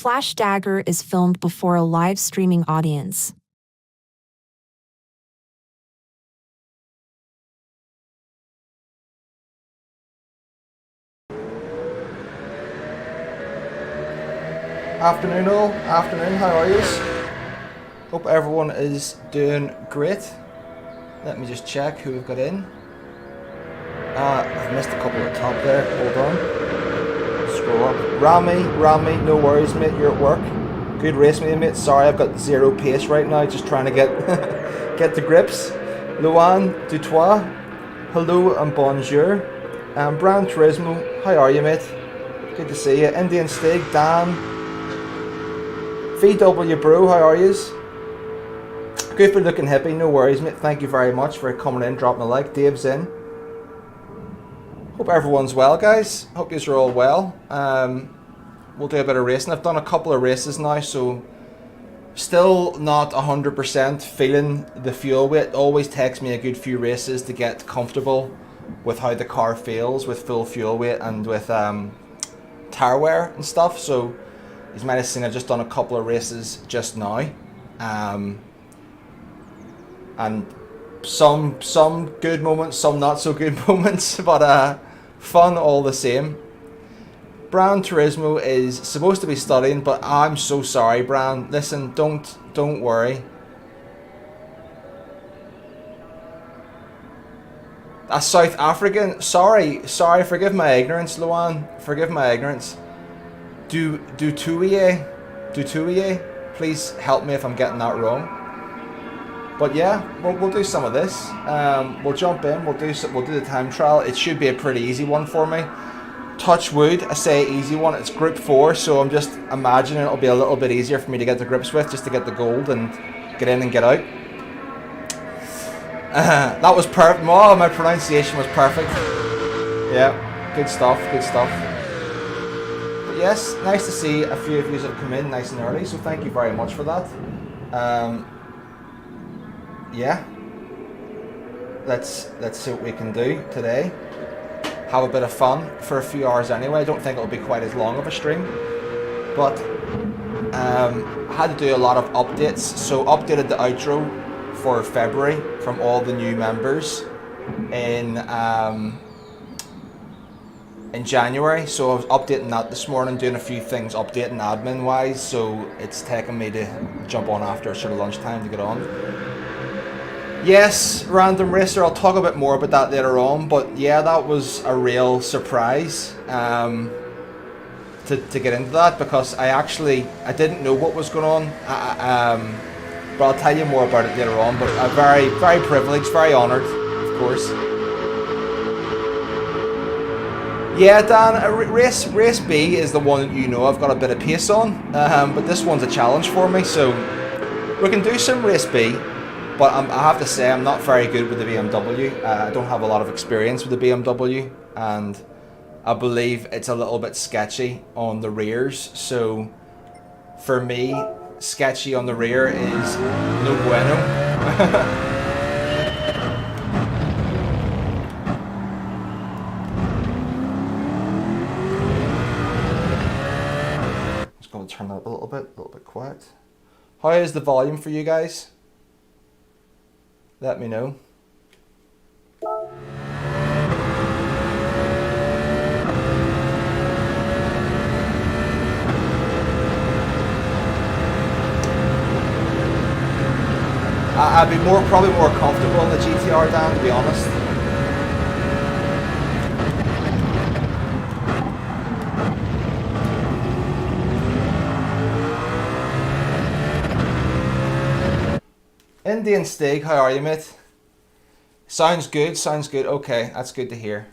Flash Dagger is filmed before a live streaming audience. Afternoon all, afternoon, how are you? Hope everyone is doing great. Let me just check who we've got in. I've missed a couple at the top there, hold on. Scroll up. Rami, no worries mate, you're at work. Good race mate, sorry I've got zero pace right now, just trying to get get to grips. Luan Dutois, hello and bonjour. Gran Turismo, how are you, mate? Good to see you. Indian Steak, Dan. VW Bro, how are yous? Good for looking hippie, no worries, mate. Thank you very much for coming in, dropping a like. Dave's in. Hope everyone's well, guys. Hope yous are all well. We'll do a bit of racing. I've done a couple of races now, so still not 100% feeling the fuel weight. It always takes me a good few races to get comfortable with how the car feels with full fuel weight and with tire wear and stuff. So you might have seen I've just done a couple of races just now, and some good moments, some not so good moments, but fun all the same. Gran Turismo is supposed to be studying, but I'm so sorry, Bran. Listen, don't worry. A South African. Sorry. Forgive my ignorance, Luan. Forgive my ignorance. Do Tuiye. Please help me if I'm getting that wrong. But yeah, we'll do some of this. We'll jump in. We'll do the time trial. It should be a pretty easy one for me. Touch wood, I say easy one. It's group 4, so I'm just imagining it'll be a little bit easier for me to get to grips with, just to get the gold and get in and get out. That was perfect. Oh, my pronunciation was perfect. Yeah, good stuff. But yes, nice to see a few of you have come in nice and early, so thank you very much for that. Yeah, let's see what we can do today. Have a bit of fun for a few hours anyway. I don't think it'll be quite as long of a stream, but I had to do a lot of updates. So updated the outro for February from all the new members in January. So I was updating that this morning, doing a few things, updating admin wise. So it's taken me to jump on after sort of lunchtime to get on. Yes, Random Racer, I'll talk a bit more about that later on, but yeah, that was a real surprise to get into that, because I didn't know what was going on, but I'll tell you more about it later on. But very, very privileged, very honoured, of course. Yeah, Dan, race B is the one that you know I've got a bit of pace on, but this one's a challenge for me, so we can do some race B. But I have to say, I'm not very good with the BMW. I don't have a lot of experience with the BMW, and I believe it's a little bit sketchy on the rears. So for me, sketchy on the rear is no bueno. Just going to turn that up a little bit quiet. How is the volume for you guys? Let me know. I'd be probably more comfortable in the GTR, Dan, to be honest. Indian Steak, how are you, mate? Sounds good. Okay, that's good to hear.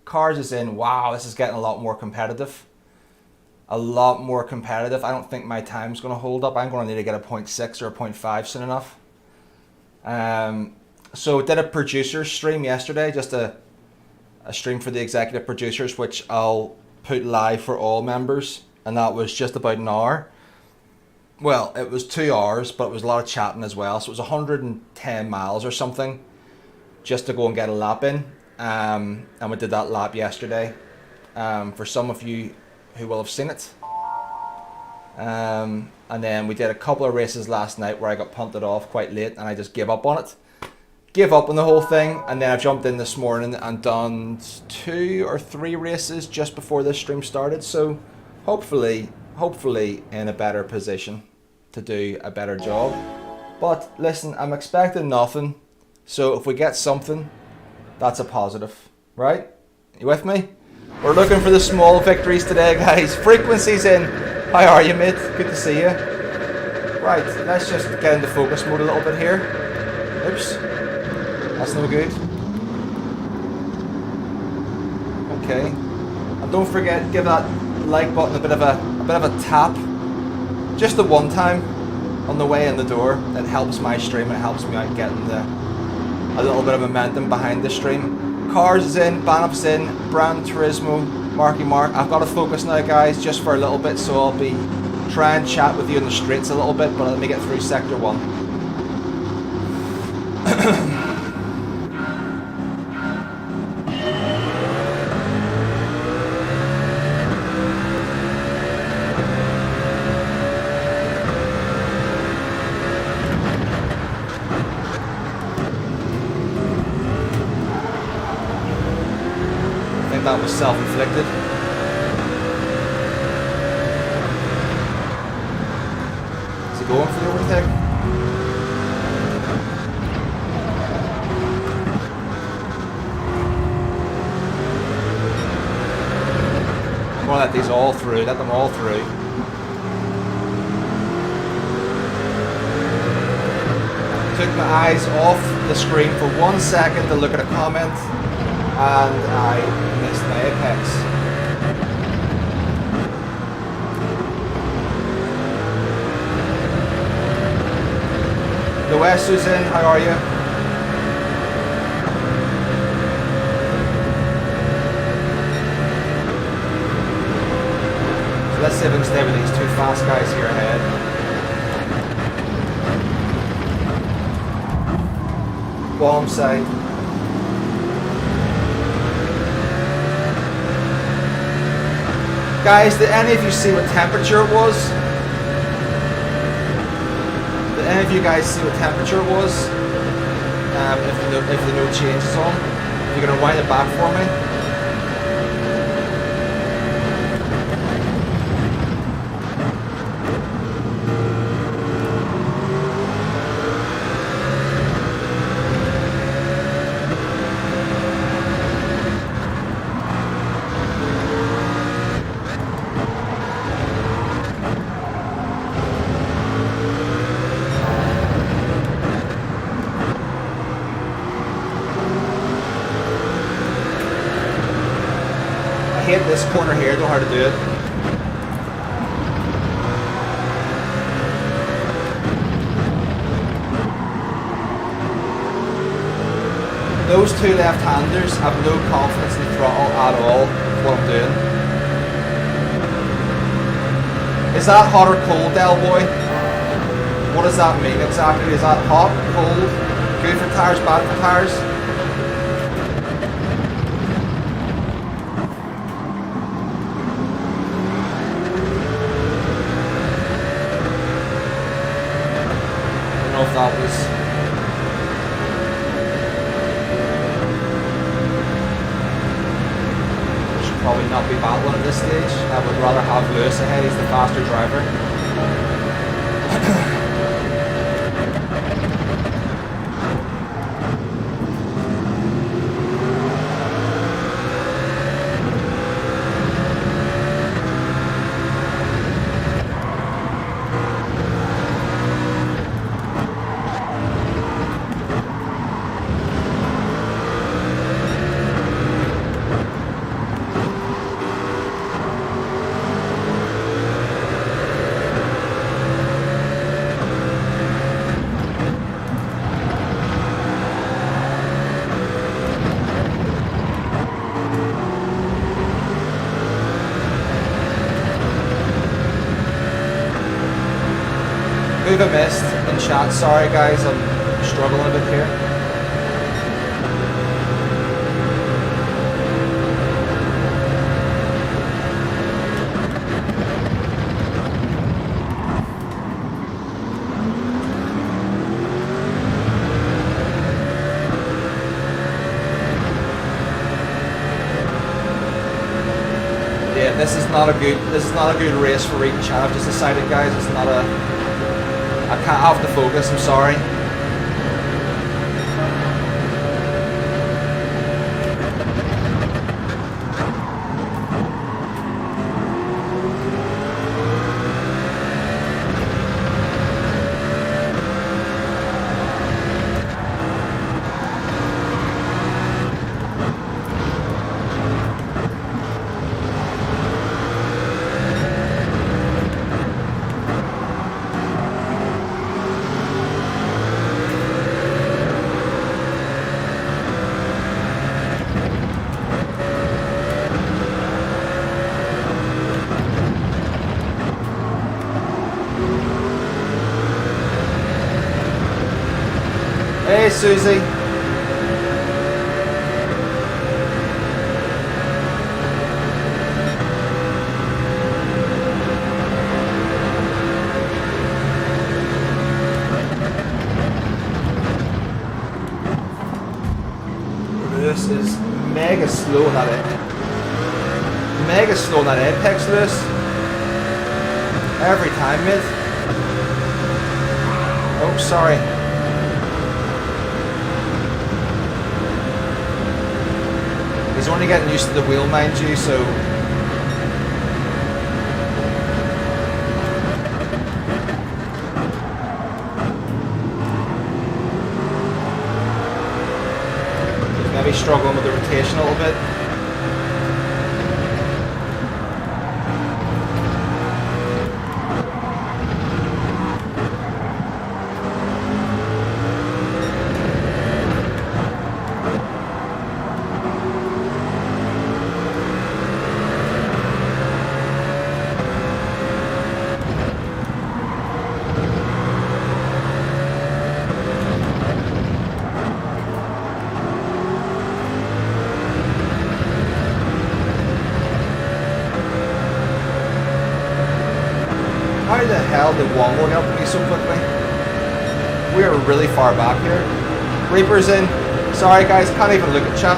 Cars is in. Wow, this is getting a lot more competitive. I don't think my time's going to hold up. I'm going to need to get a 0.6 or a 0.5 soon enough. So did a producer stream yesterday, just a stream for the executive producers, which I'll put live for all members, and that was just about an hour. Well, it was 2 hours, but it was a lot of chatting as well. So it was 110 miles or something just to go and get a lap in. And we did that lap yesterday. For some of you who will have seen it. And then we did a couple of races last night where I got punted off quite late and I just gave up on it. Gave up on the whole thing, and then I jumped in this morning and done 2 or 3 races just before this stream started. So hopefully in a better position to do a better job. But listen, I'm expecting nothing, so if we get something, that's a positive, right? You with me? We're looking for the small victories today, guys. Frequency's in. How are you, mate? Good to see you. Right, let's just get into focus mode a little bit here. Oops, that's no good. okay. And don't forget, give that like button a bit of a tap, just the one time on the way in the door. It helps my stream. It helps me out getting a little bit of momentum behind the stream. Cars is in, Banup's in, Gran Turismo, Marky Mark. I've got to focus now, guys, just for a little bit, so I'll be try and chat with you in the streets a little bit, but let me get through Sector 1. That was self-inflicted. Is he going for the overtake? I'm gonna let these all through, let them all through. Took my eyes off the screen for 1 second to look at a comment, and I missed my apex. The West Susan, how are you? So let's see if we can stay with these two fast guys here ahead. Bomb site. Guys, did any of you see what temperature it was? Did any of you guys see what temperature it was? If the no change is on? You're going to wind it back for me? This corner here, don't know how to do it. Those two left-handers have no confidence in the throttle at all with what I'm doing. Is that hot or cold, Del Boy? What does that mean exactly? Is that hot, cold, good for tires, bad for tires? That was should probably not be battling at this stage. I would rather have Lewis ahead, he's the faster driver. Who've I missed in chat? Sorry guys, I'm struggling a bit here. Yeah, this is not a good race for reading chat. I've just decided, guys, it's not a. I can't have to focus, I'm sorry. Susie. Lewis is mega slow in that apex, Lewis. Every time, mate. Oh, sorry. He's only getting used to the wheel, mind you, so... Maybe struggling with the rotation a little bit. How the hell did one go up me so quickly? We are really far back here. Reaper's in. Sorry guys, can't even look at chat.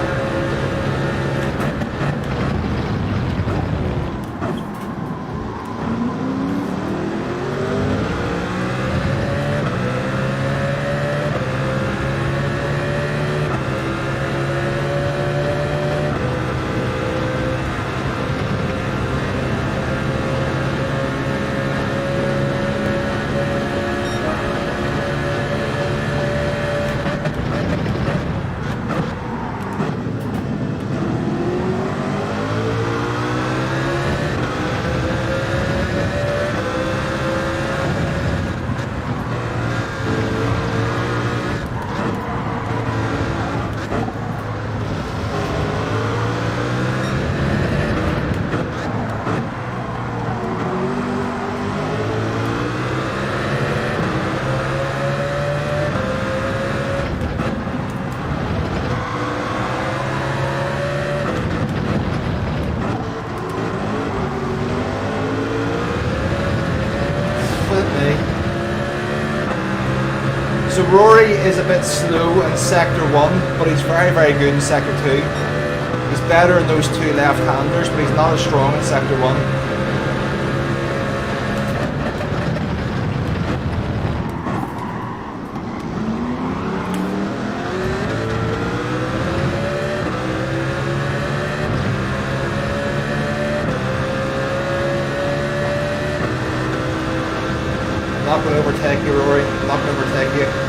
So Rory is a bit slow in sector 1, but he's very, very good in sector 2. He's better in those two left-handers, but he's not as strong in sector 1. I'm not going to overtake you, Rory. I'm not going to overtake you.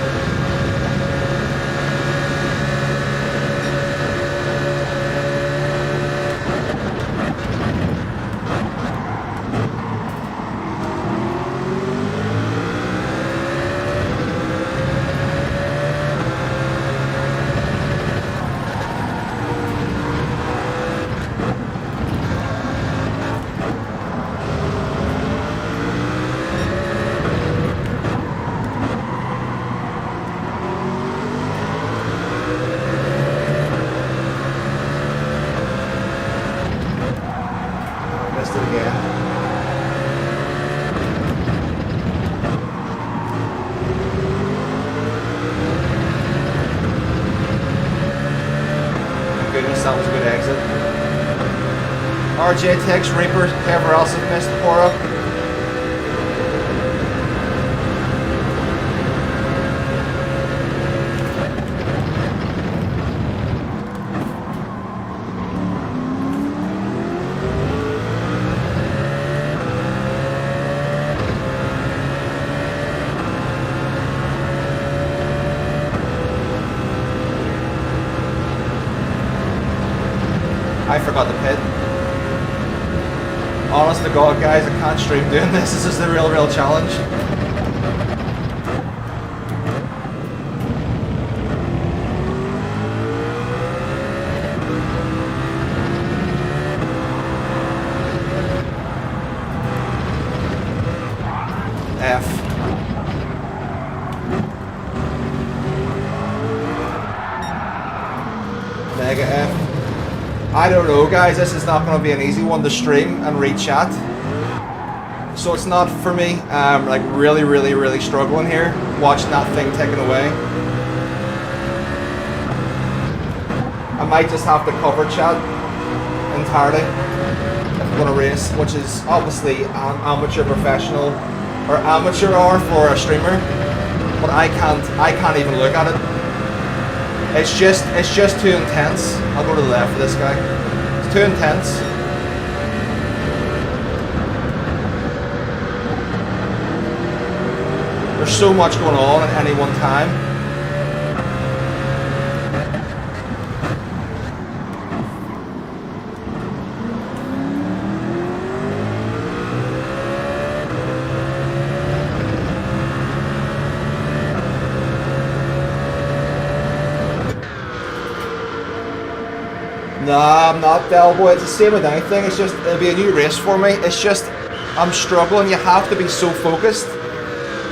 That was a good exit. RJ takes Reaper, whoever else has missed the pour up. I forgot the pit. Honest to God, guys, I can't stream doing this. This is the real challenge. F. I don't know, guys. This is not going to be an easy one to stream and read chat. So it's not for me. Like really struggling here, watching that thing taken away. I might just have to cover chat entirely if I'm going to race, which is obviously amateur professional or amateur hour for a streamer. But I can't even look at it. It's just too intense. I'll go to the left for this guy. It's too intense. There's so much going on at any one time. Nah, I'm not Delboy. It's the same with anything. It's just, it'll be a new race for me. It's just, I'm struggling. You have to be so focused.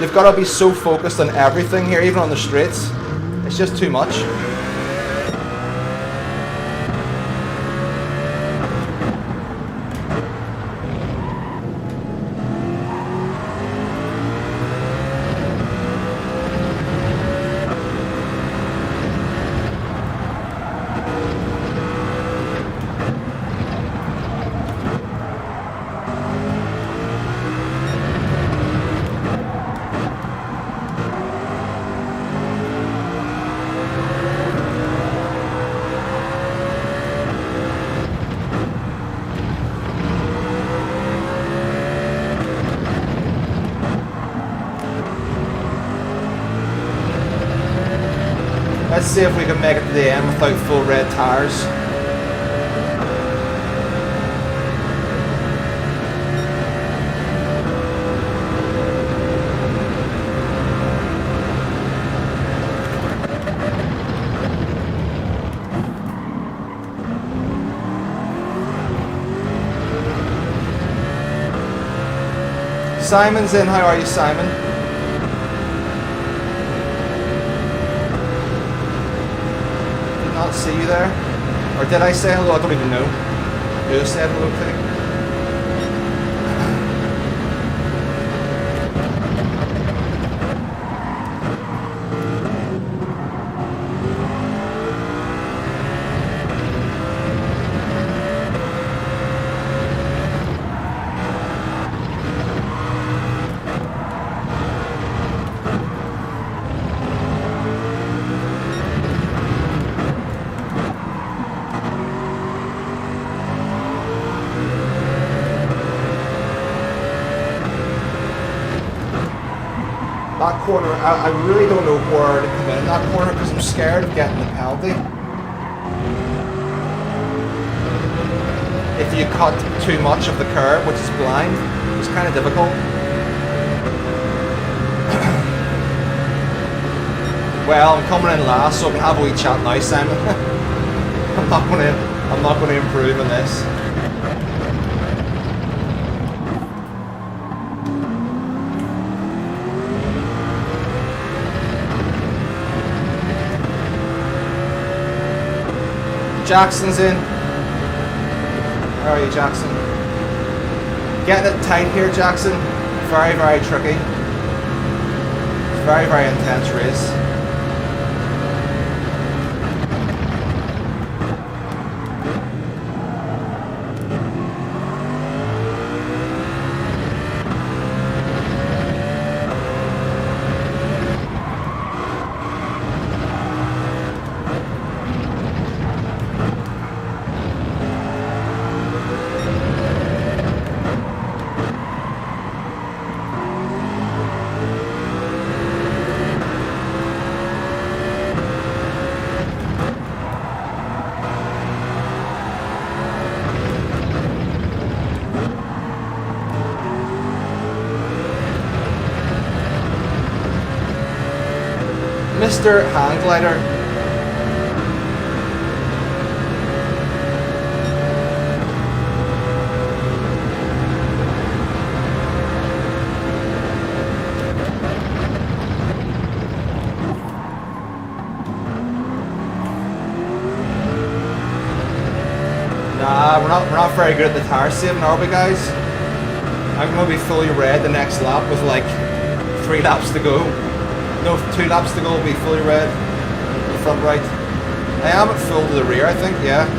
You've got to be so focused on everything here, even on the straights. It's just too much. Let's see if we can make it to the end without full red tires. Simon's in. How are you, Simon? Not see you there, or did I say hello? I don't even know who said hello to me. That corner, I really don't know where to come in that corner because I'm scared of getting the penalty. If you cut too much of the curb, which is blind, it's kind of difficult. Well, I'm coming in last, so I can have a wee chat now, Simon. I'm not going to improve in this. Jackson's in. How are you, Jackson? Getting it tight here, Jackson. Very tricky. Very intense race. Mr. Hang Glider. We're not very good at the tire saving, are we, guys? I'm going to be fully red the next lap with like 3 laps to go. No, 2 laps to go will be fully red. The front right. I am at full to the rear, I think, yeah.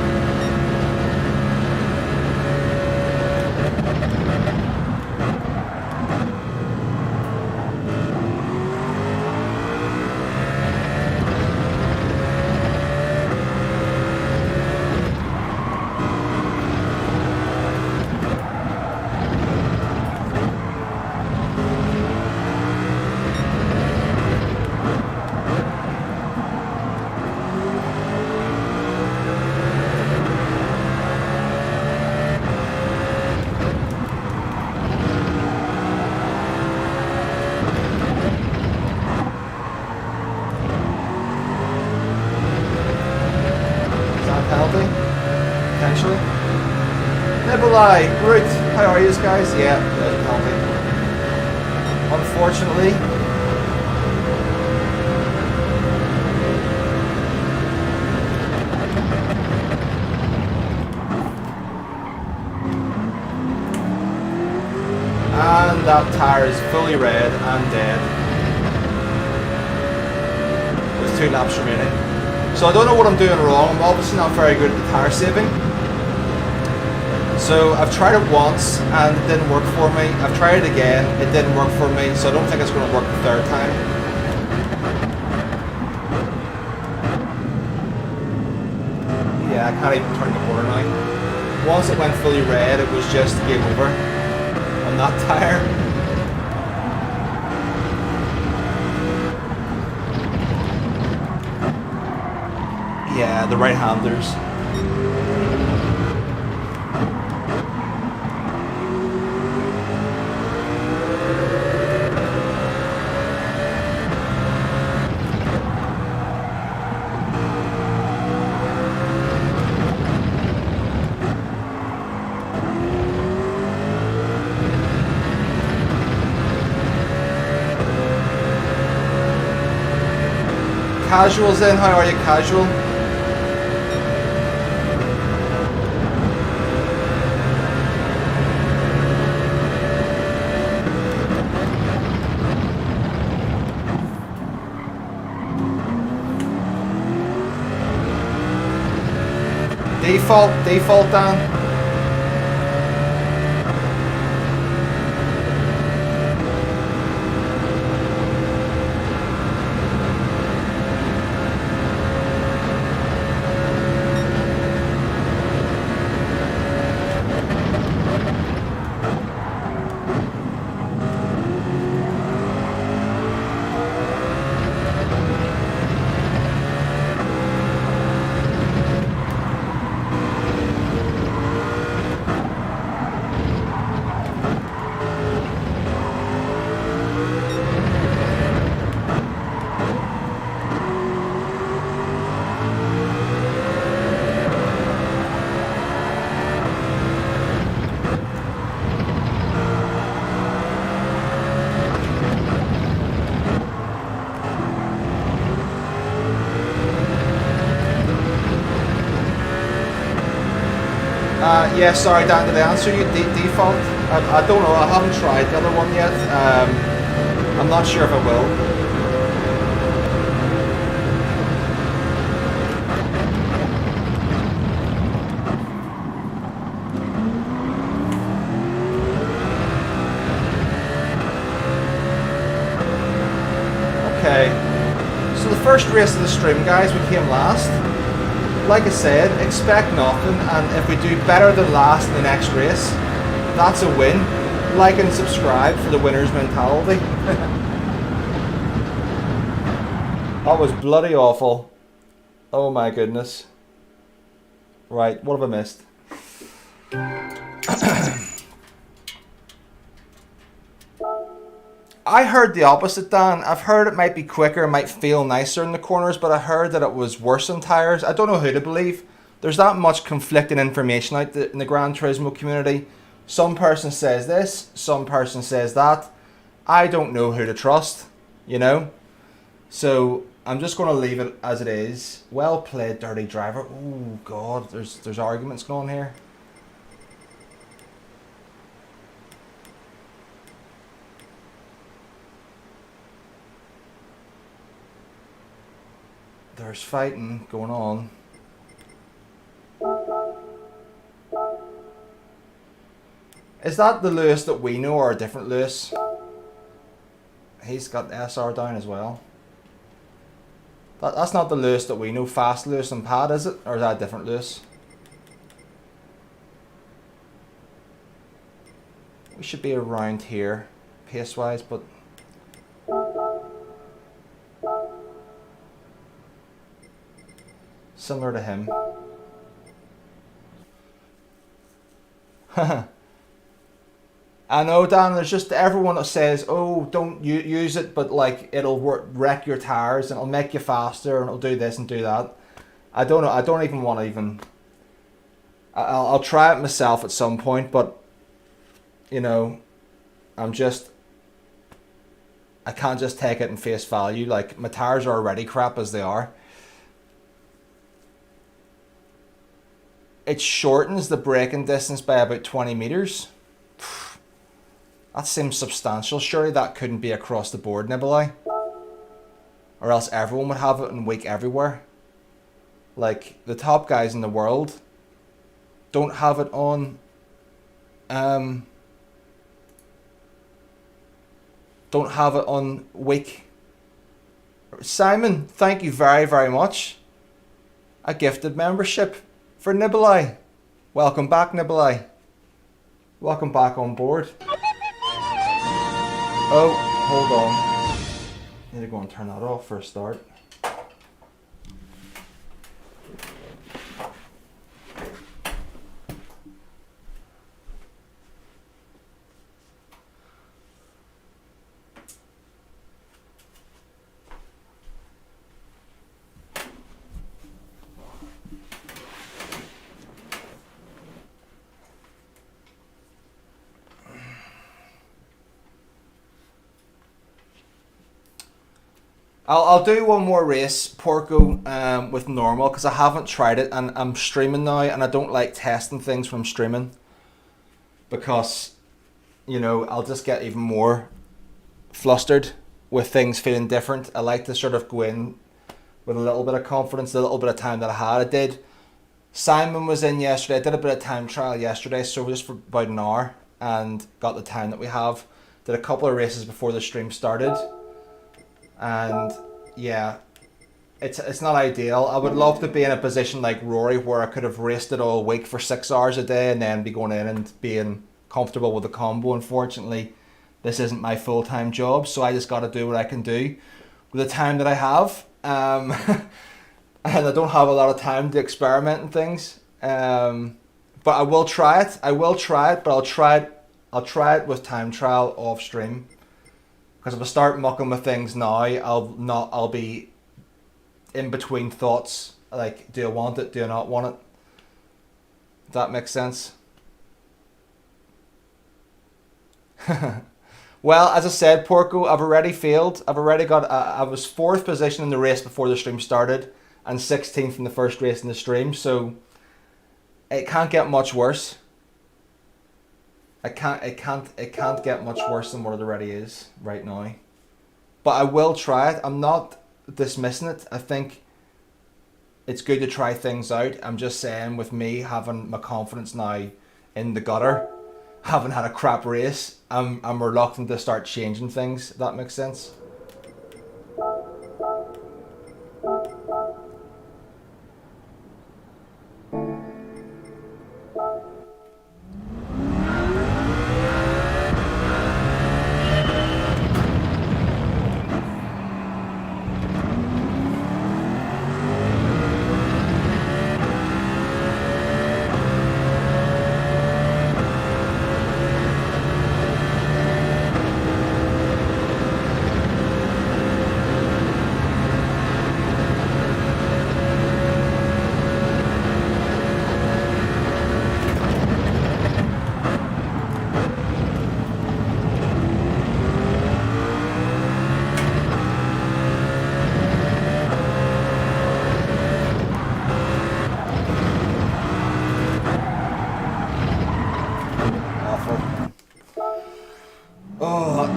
How are you guys? Yeah, there's a penalty. Unfortunately. And that tire is fully red and dead. There's 2 laps remaining. So I don't know what I'm doing wrong. I'm obviously not very good at the tire saving. So I've tried it once and it didn't work for me. I've tried it again, it didn't work for me, so I don't think it's going to work the 3rd time. Yeah, I can't even turn the corner now. Once it went fully red, it was just game over on that tire. Yeah, the right-handers. Casuals in, how are you, Casual? Default Dan. Yeah, sorry Dan, did I answer you? Default? I don't know, I haven't tried the other one yet. I'm not sure if I will. Okay, so the first race of the stream, guys, we came last. Like I said, expect nothing, and if we do better than last in the next race, that's a win. Like and subscribe for the winner's mentality. That was bloody awful. Oh my goodness. Right, what have I missed? I heard the opposite, Dan. I've heard it might be quicker, it might feel nicer in the corners, but I heard that it was worse on tyres. I don't know who to believe. There's that much conflicting information out in the Gran Turismo community. Some person says this, some person says that. I don't know who to trust, you know? So I'm just going to leave it as it is. Well played, dirty driver. Oh God, there's arguments going on here. There's fighting going on. Is that the Lewis that we know or a different Lewis? He's got SR down as well. That's not the Lewis that we know, Fast Lewis and Pad, is it? Or is that a different Lewis? We should be around here, pace-wise, but... similar to him. I know, Dan, there's just everyone that says, oh, don't use it, but like it'll wreck your tires and it'll make you faster and it'll do this and do that. I don't know, I don't even want to even... I'll try it myself at some point, but you know, I can't just take it in face value. Like, my tires are already crap as they are. It shortens the braking distance by about 20 meters. That seems substantial. Surely that couldn't be across the board, Nibbly. Or else everyone would have it and weak everywhere. Like, the top guys in the world don't have it on... don't have it on weak. Simon, thank you very, very much. A gifted membership for Nibbly. Welcome back, Nibbly. Welcome back on board. Oh, hold on. Need to go and turn that off for a start. I'll do one more race, Porco, with normal, because I haven't tried it, and I'm streaming now, and I don't like testing things from streaming, because, you know, I'll just get even more flustered with things feeling different. I like to sort of go in with a little bit of confidence, a little bit of time that I had. I did. Simon was in yesterday. I did a bit of time trial yesterday, so just for about an hour, and got the time that we have. Did a couple of races before the stream started. And yeah, it's not ideal. I would love to be in a position like Rory where I could have raced it all week for 6 hours a day and then be going in and being comfortable with the combo. Unfortunately, this isn't my full-time job, so I just got to do what I can do with the time that I have. And I don't have a lot of time to experiment and things. But I will try it. But I'll try it with time trial off stream. Because if I start mucking with things now, I'll be in between thoughts. Like, do I want it? Do I not want it? Does that make sense? Well, as I said, Porco, I've already failed. I've already got... I was 4th position in the race before the stream started, and 16th in the first race in the stream. So it can't get much worse. It can't get much worse than what it already is right now. But I will try it. I'm not dismissing it. I think it's good to try things out. I'm just saying, with me having my confidence now in the gutter, having had a crap race, I'm reluctant to start changing things, if that makes sense.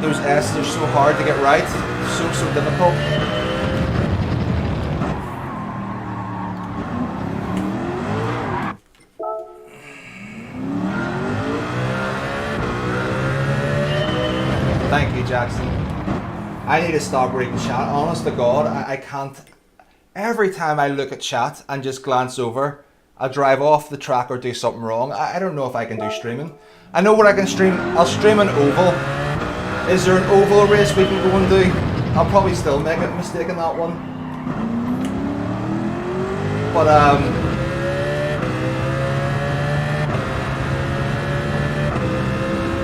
Those S's are so hard to get right, so difficult. Jackson. I need to stop reading chat. Honest to God, I can't. Every time I look at chat and just glance over, I'll drive off the track or do something wrong. I don't know if I can do streaming. I know what I can stream. I'll stream an oval. Is there an oval race we can go and do? I'll probably still make a mistake in that one. But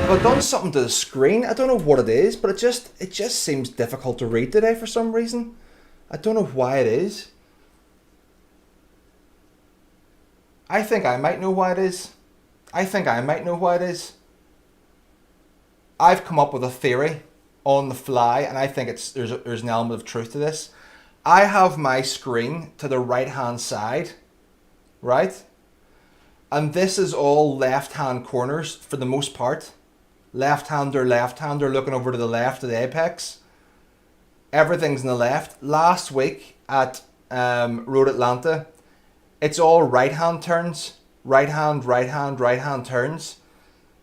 have I done something to the screen? I don't know what it is, but it just seems difficult to read today for some reason. I don't know why it is. I think I might know why it is. I've come up with a theory on the fly, and I think there's an element of truth to this. I have my screen to the right hand side, right? And this is all left hand corners for the most part. Left hander looking over to the left of the apex. Everything's in the left. Last week at Road Atlanta, it's all right hand turns. Right hand turns.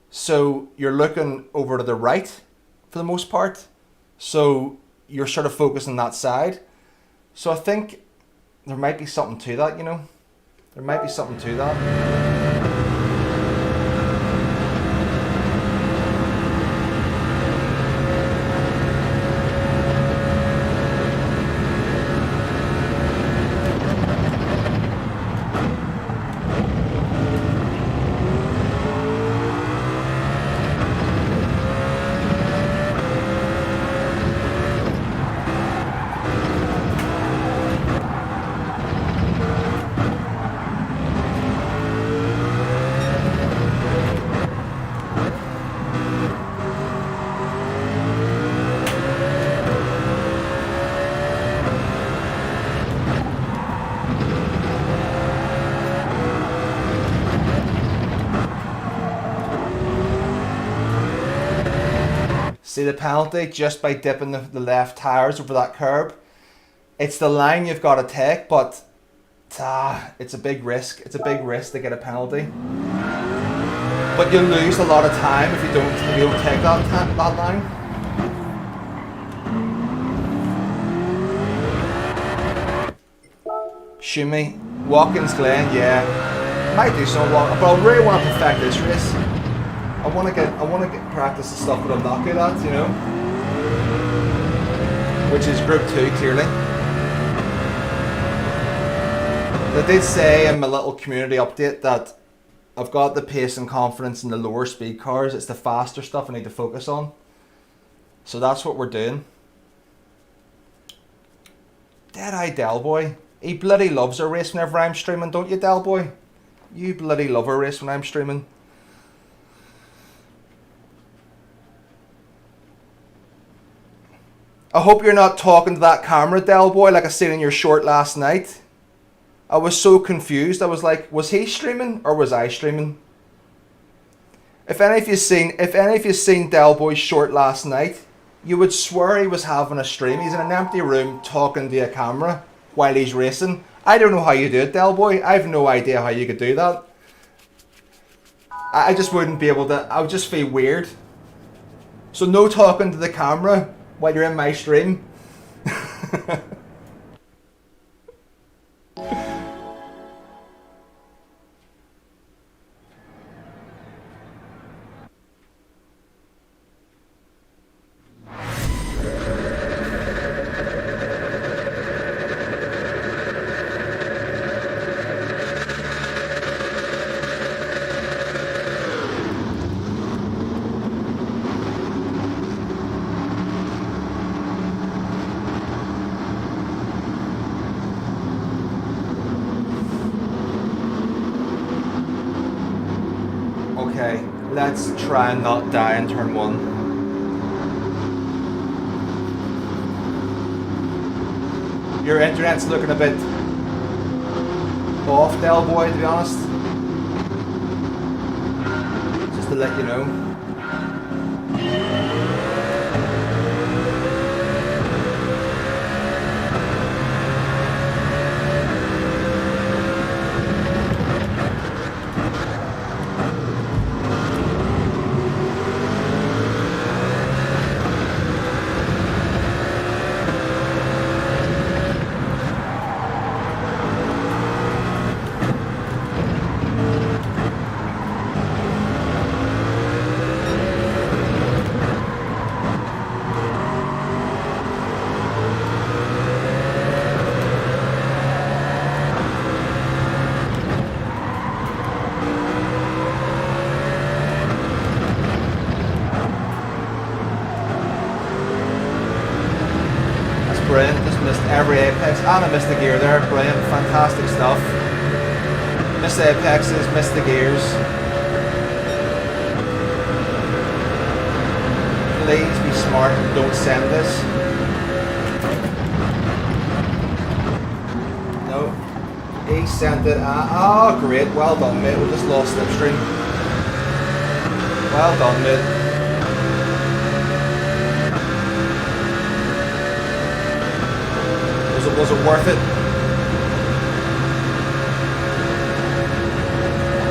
So you're looking over to the right for the most part. So you're sort of focusing that side. So I think there might be something to that, you know. There might be something to that. See the penalty just by dipping the left tyres over that curb. It's the line you've got to take, but it's a big risk. It's a big risk to get a penalty. But you'll lose a lot of time if you don't take that line. Shimmy, Watkins Glen, yeah, might do some walk, but I really want to perfect this race. I want to get practice the stuff that I'm not good at, you know, which is Group 2 clearly. They did say in my little community update that I've got the pace and confidence in the lower speed cars. It's the faster stuff I need to focus on. So that's what we're doing. Deadeye Delboy. He bloody loves a race whenever I'm streaming, don't you, Delboy? You bloody love a race when I'm streaming. I hope you're not talking to that camera, Delboy, like I seen in your short last night. I was so confused. I was like, was he streaming or was I streaming? If any of you seen Delboy's short last night, you would swear he was having a stream. He's in an empty room talking to a camera while he's racing. I don't know how you do it, Delboy. I have no idea how you could do that. I just wouldn't be able to. I would just feel weird. So no talking to the camera while you're in my stream. Okay, let's try and not die in turn 1. Your internet's looking a bit off, Delboy, to be honest. Just to let you know. every apex. And I missed the gear there. Brilliant. Fantastic stuff. Missed the apexes, missed the gears. Please be smart and don't send this. No. He sent it. Oh, great. Well done, mate. We just lost slipstream. Well done, mate. Was it worth it?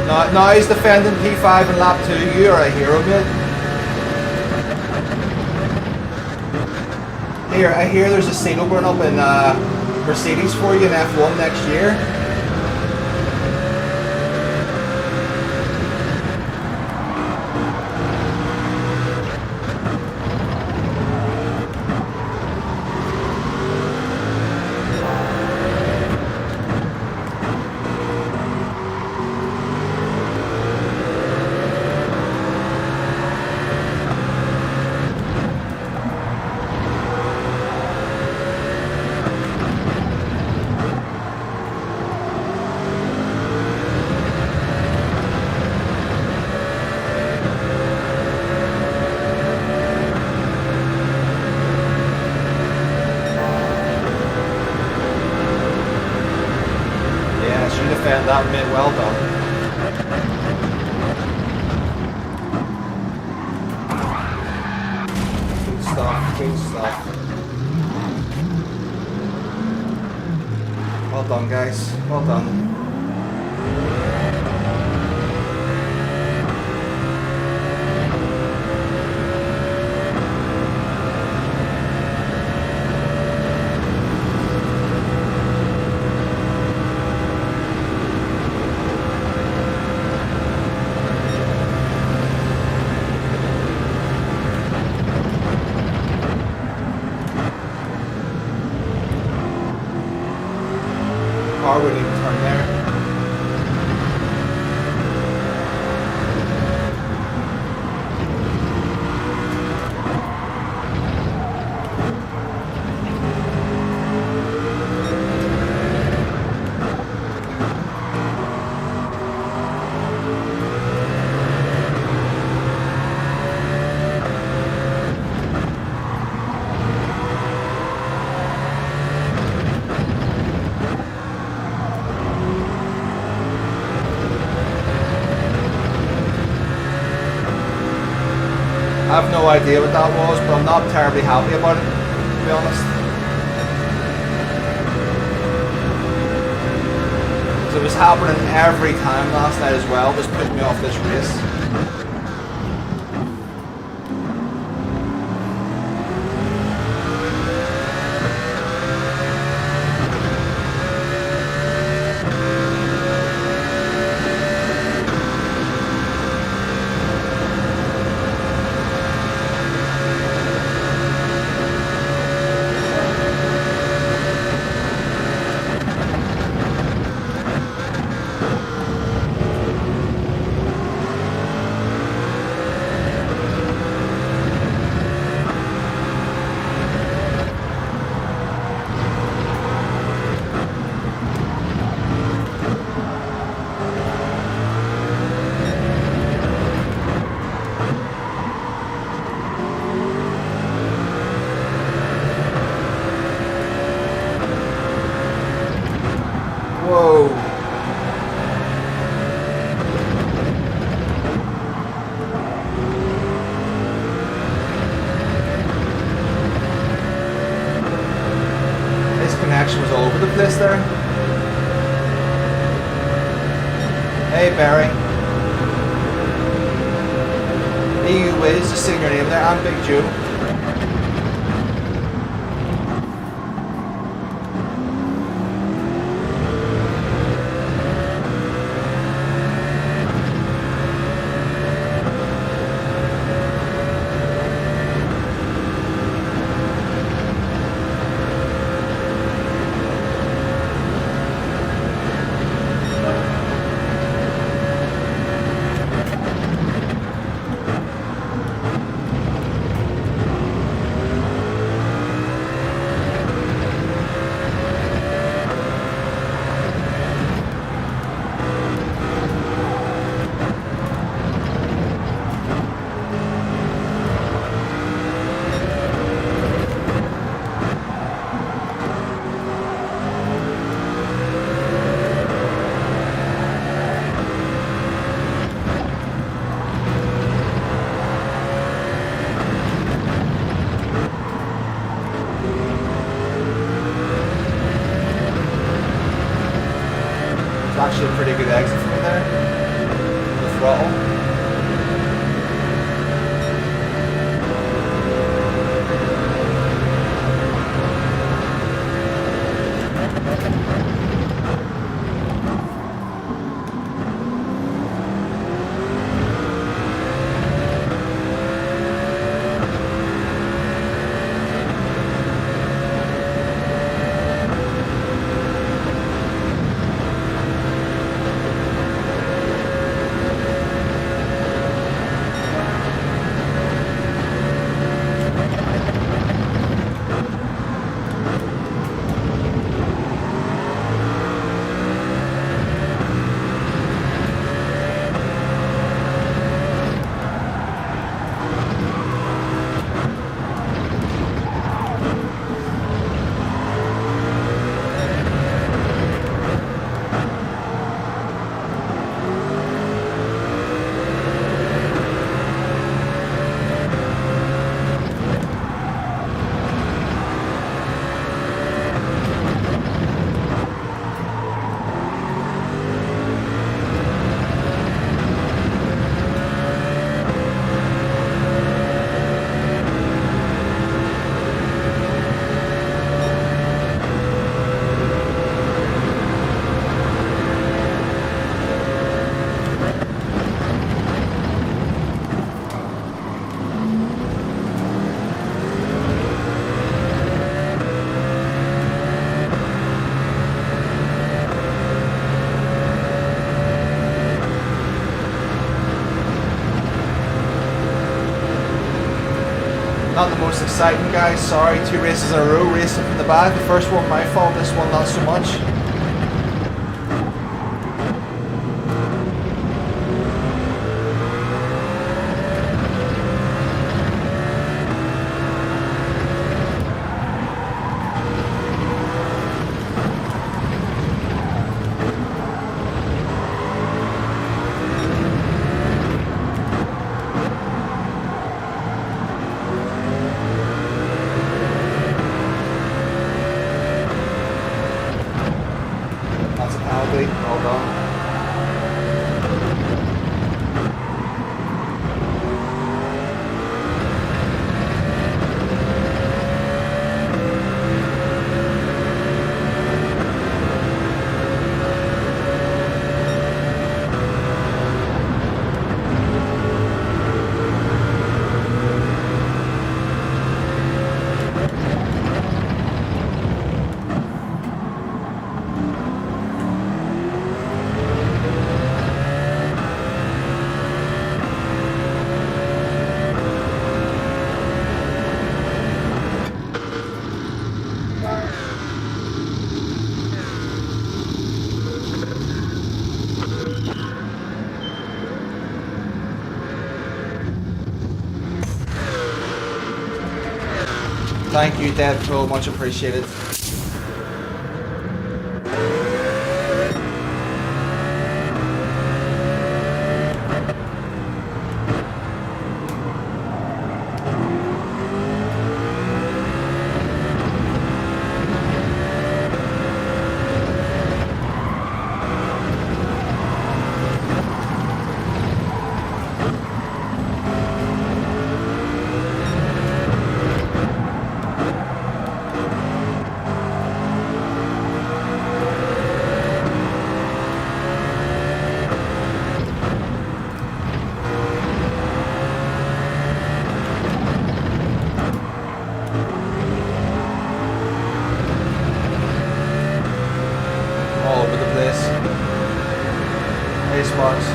Now he's defending P5 in lap 2. You're a hero, mate. Here, I hear there's a seat opening up in Mercedes for you in F1 next year. That mate, well done. Good stuff, good stuff. Well done, guys. Well done. Car wouldn't even turn there. I have no idea what that was, but I'm not terribly happy about it, to be honest. So it was happening every time last night as well, just put me off this race. Whoa. This connection was all over the place there. Hey Barry. EU Wiz, just seeing your name there. I'm Big Joe. actually a pretty good exit from there. The throttle. Not the most exciting, guys. Sorry, 2 races in a row racing from the back. The first one my fault, this one not so much. Well done. Thank you, Deadpool. Much appreciated. All over the place. Hey, Sparks.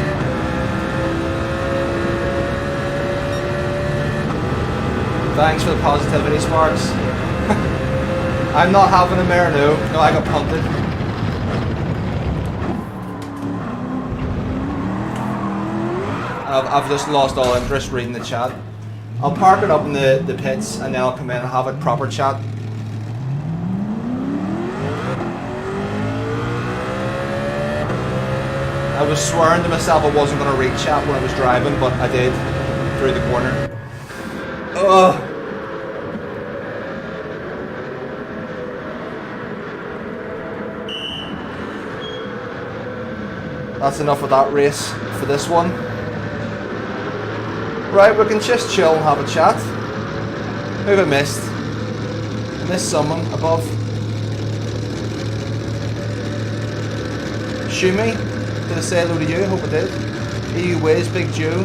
Thanks for the positivity, Sparks. I'm not having a mare, no. No, I got punted. I've just lost all interest reading the chat. I'll park it up in the pits and then I'll come in and have a proper chat. I was swearing to myself I wasn't going to read chat when I was driving, but I did through the corner. Ugh. That's enough of that race for this one. Right, we can just chill and have a chat. Who have I missed? I missed someone above. Shumi, did I say hello to you? I hope I did. EU Ways, Big Joe.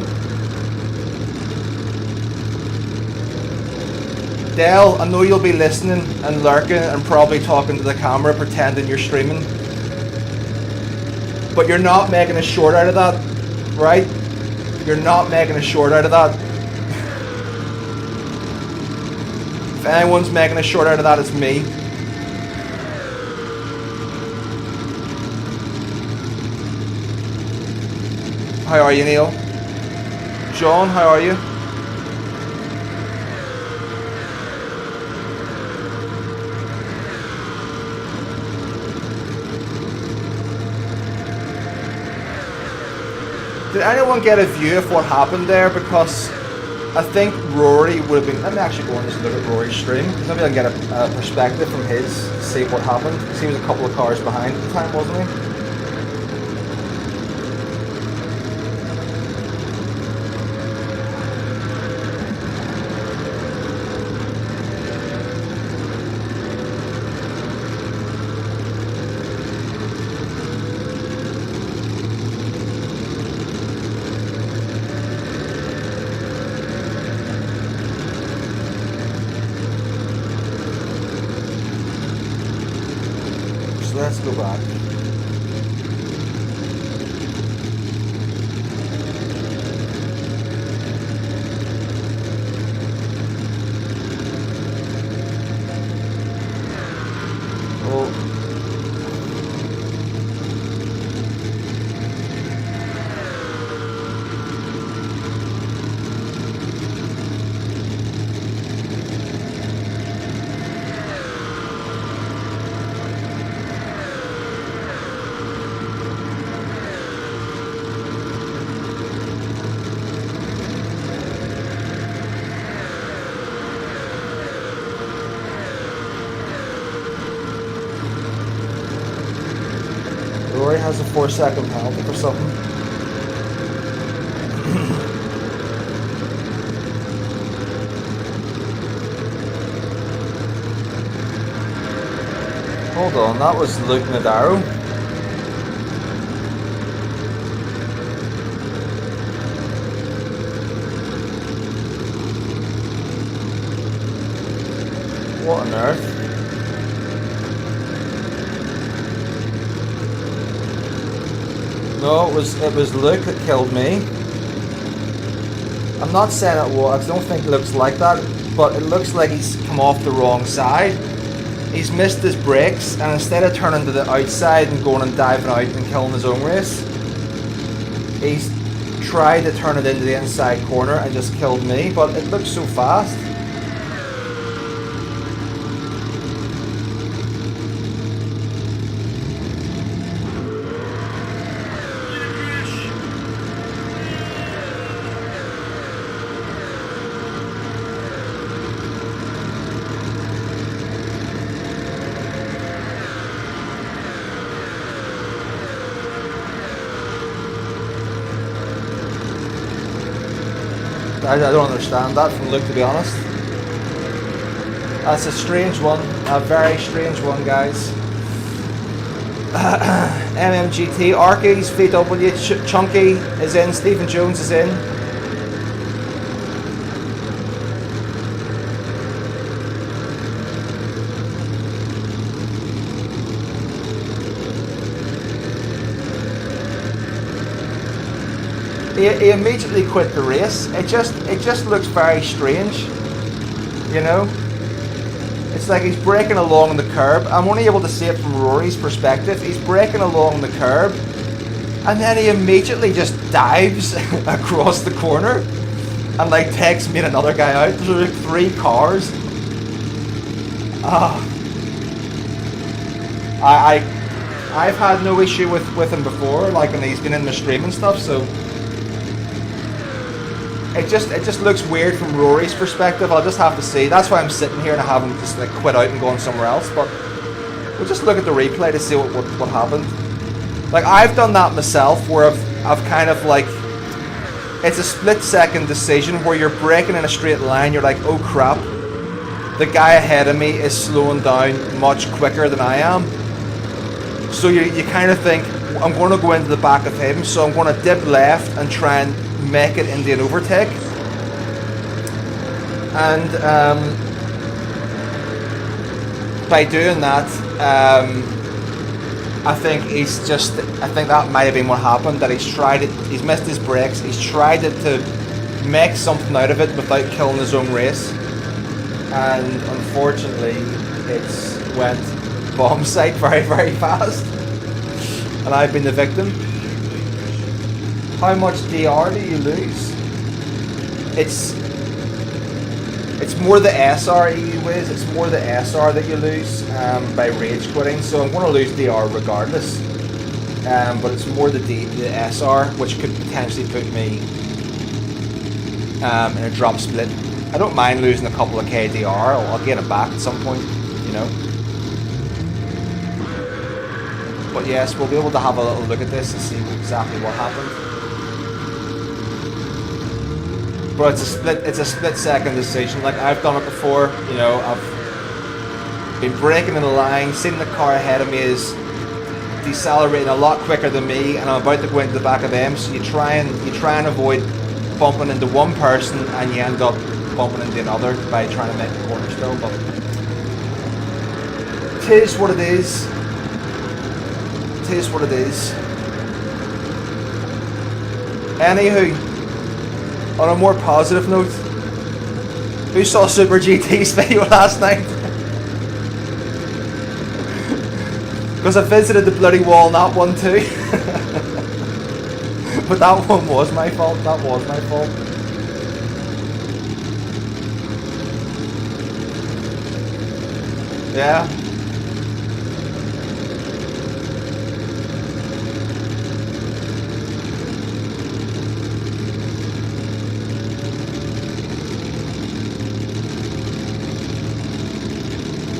Dell, I know you'll be listening and lurking and probably talking to the camera pretending you're streaming. But you're not making a short out of that, right? You're not making a short out of that. If anyone's making a short out of that, it's me. How are you, Neil? John, how are you? Did anyone get a view of what happened there? Because I think Rory would have been... Let me actually go and just look at Rory's stream. Maybe I can get a perspective from his to see what happened. Because he was a couple of cars behind at the time, wasn't he? Let's go back. Oh. Rory has a 4-second penalty for something. Hold on, that was Luke Nadaro. What on earth? No, it was Luke that killed me. I'm not saying it was, I don't think it looks like that, but it looks like he's come off the wrong side. He's missed his brakes, and instead of turning to the outside and going and diving out and killing his own race, he's tried to turn it into the inside corner and just killed me, but it looks so fast. I don't understand that from Luke, to be honest. That's a strange one, a very strange one, guys. MMGT, Arky's, VW, Chunky is in, Stephen Jones is in. He immediately quit the race. It just looks very strange, you know. It's like he's braking along the curb. I'm only able to see it from Rory's perspective. He's braking along the curb, and then he immediately just dives across the corner and like takes me and another guy out. There's like 3 cars. I've had no issue with him before, like when he's been in my stream and stuff, so it just looks weird from Rory's perspective. I'll just have to see. That's why I'm sitting here and I haven't just like quit out and gone somewhere else. But we'll just look at the replay to see what happened. Like, I've done that myself, where I've kind of like, it's a split-second decision where you're braking in a straight line, you're like, oh crap, the guy ahead of me is slowing down much quicker than I am. So you kind of think, I'm going to go into the back of him, so I'm going to dip left and try and make it into an overtake. And by doing that, I think that might have been what happened, that he's missed his brakes, he's tried it to make something out of it without killing his own race. And unfortunately, it's went bomb sight very, very fast. And I've been the victim. How much DR do you lose? It's more the SR you lose. It's more the SR that you lose by rage quitting. So I'm going to lose DR regardless. But it's more the SR, which could potentially put me in a drop split. I don't mind losing a couple of KDR. I'll get it back at some point, you know. But yes, we'll be able to have a little look at this and see exactly what happened. But it's a split second decision. Like, I've done it before, you know. I've been braking in a line, seen the car ahead of me is decelerating a lot quicker than me, and I'm about to go into the back of them. So you try and avoid bumping into one person, and you end up bumping into another by trying to make the corner still. But it is what it is. It is what it is. Anywho, on a more positive note, who saw Super GT's video last night? Because I visited the bloody wall on that one too. But that one was my fault. That was my fault. Yeah.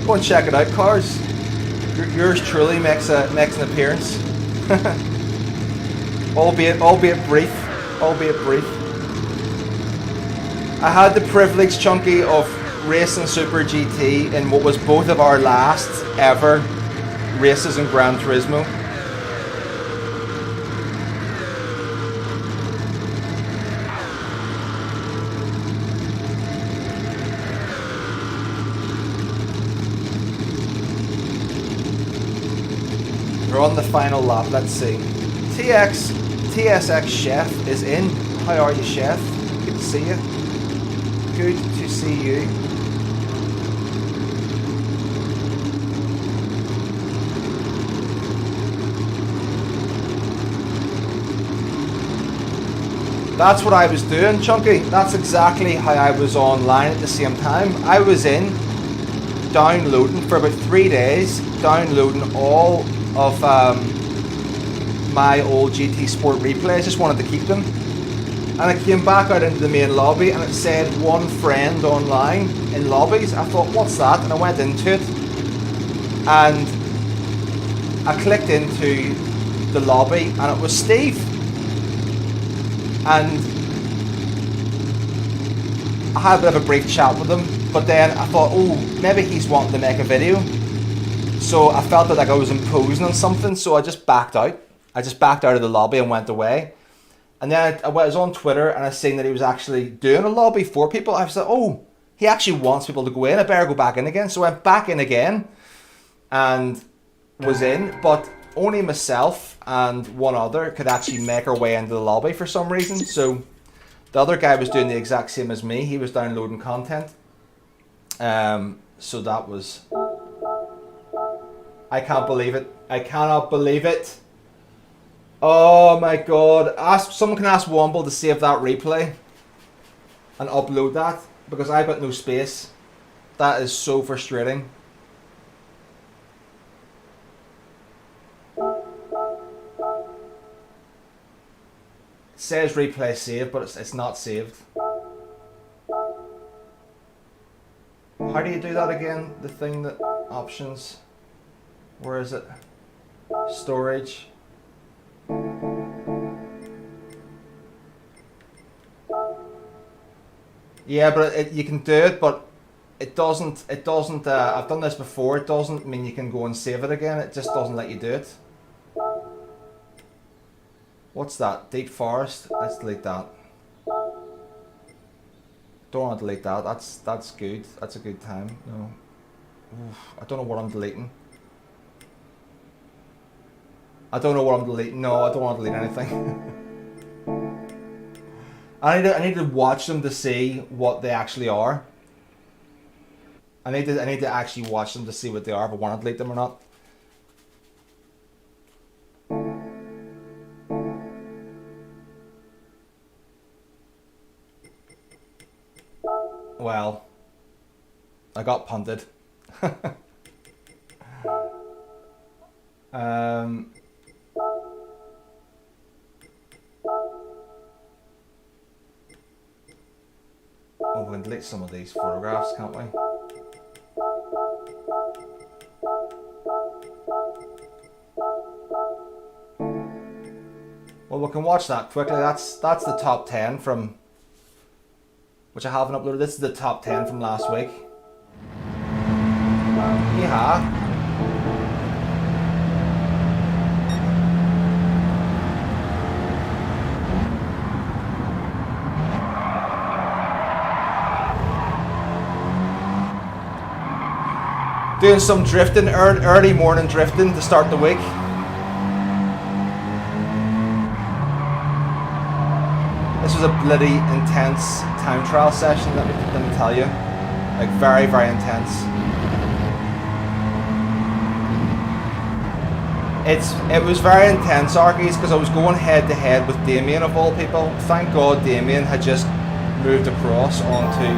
Go and check it out, cars. Yours truly makes an appearance. albeit brief. Albeit brief. I had the privilege, Chunky, of racing Super GT in what was both of our last ever races in Gran Turismo. We're on the final lap, let's see. TSX Chef is in. How are you, Chef? Good to see you. Good to see you. That's what I was doing, Chunky. That's exactly how I was online at the same time. I was in, downloading for about 3 days, downloading all of my old GT Sport replays. Just wanted to keep them. And I came back out into the main lobby and it said one friend online in lobbies. I thought, what's that? And I went into it and I clicked into the lobby and it was Steve. And I had a bit of a brief chat with him, but then I thought, oh, maybe he's wanting to make a video. So I felt like I was imposing on something, so I just backed out. I just backed out of the lobby and went away. And then I was on Twitter and I seen that he was actually doing a lobby for people. I was like, oh, he actually wants people to go in. I better go back in again. So I went back in again and was in, but only myself and one other could actually make our way into the lobby for some reason. So the other guy was doing the exact same as me. He was downloading content. So that was... I can't believe it. I cannot believe it. Oh my god. Someone can ask Womble to save that replay and upload that, because I've got no space. That is so frustrating. It says replay saved, but it's not saved. How do you do that again? The thing that... options... Where is it? Storage. Yeah, but you can do it, but it doesn't, I've done this before, it doesn't mean you can go and save it again, it just doesn't let you do it. What's that? Deep forest? Let's delete that. Don't want to delete that, that's good, that's a good time. No. Oof, I don't know what I'm deleting. I don't know what I'm deleting, no, I don't want to delete anything. I need to watch them to see what they actually are. I need to actually watch them to see what they are, if I want to delete them or not. Well, I got punted. Oh, we can delete some of these photographs, can't we? Well, we can watch that quickly. That's the top 10 from, which I haven't uploaded. This is the top 10 from last week. Yeah. Doing some drifting, early morning drifting to start the week. This was a bloody intense time trial session, let me tell you. Like very, very intense. It was very intense, Arkies, because I was going head to head with Damien of all people. Thank God Damien had just moved across onto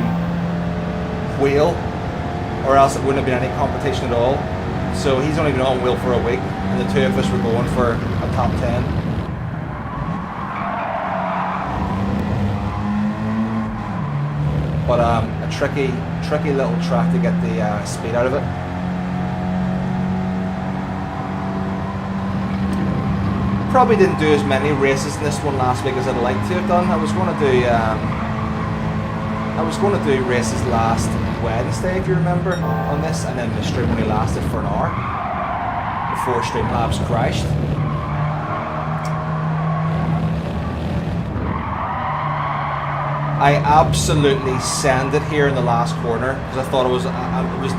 wheel, or else it wouldn't have been any competition at all. So he's only been on wheel for a week, and the two of us were going for a top 10. But a tricky little track to get the speed out of it. Probably didn't do as many races in this one last week as I'd like to have done. I was going to do races last Wednesday, if you remember, on this, and then the stream only lasted for an hour before Streamlabs crashed. I absolutely sent it here in the last corner because I thought it was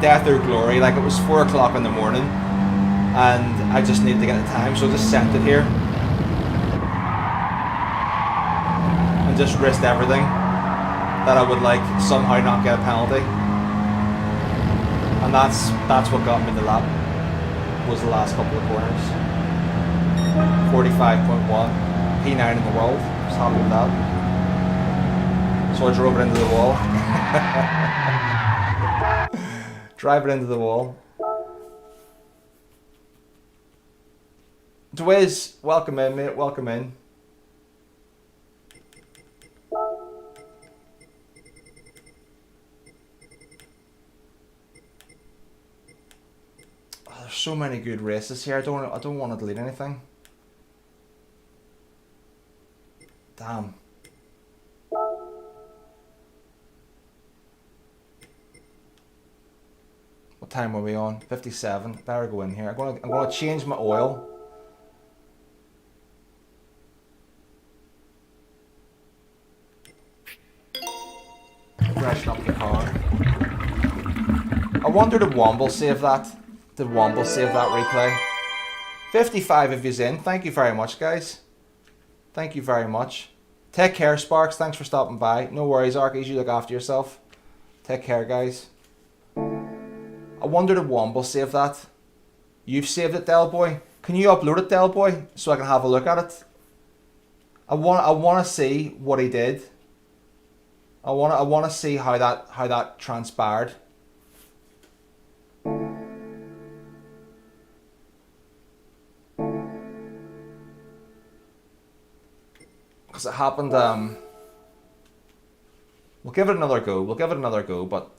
death or glory. Like, it was 4 o'clock in the morning, and I just needed to get the time, so I just sent it here and just risked everything that I would like somehow not get a penalty. And that's what got me the lap, was the last couple of corners. 45.1, P9 in the world. I was happy with that. So I drove it into the wall. Drive it into the wall. Dwiz, welcome in, mate. Welcome in. Oh, there's so many good races here. I don't want to delete anything. Damn. What time are we on? 57. Better go in here. I'm gonna change my oil. Freshen up the car. I wonder did Womble save that? Did Womble save that replay? 55 of you's in. Thank you very much, guys. Thank you very much. Take care, Sparks. Thanks for stopping by. No worries, Arkies. You look after yourself. Take care, guys. I wonder did Womble save that? You've saved it, Delboy. Can you upload it, Delboy, so I can have a look at it? I want to see what he did. I want to see how that transpired. Because it happened. We'll give it another go. But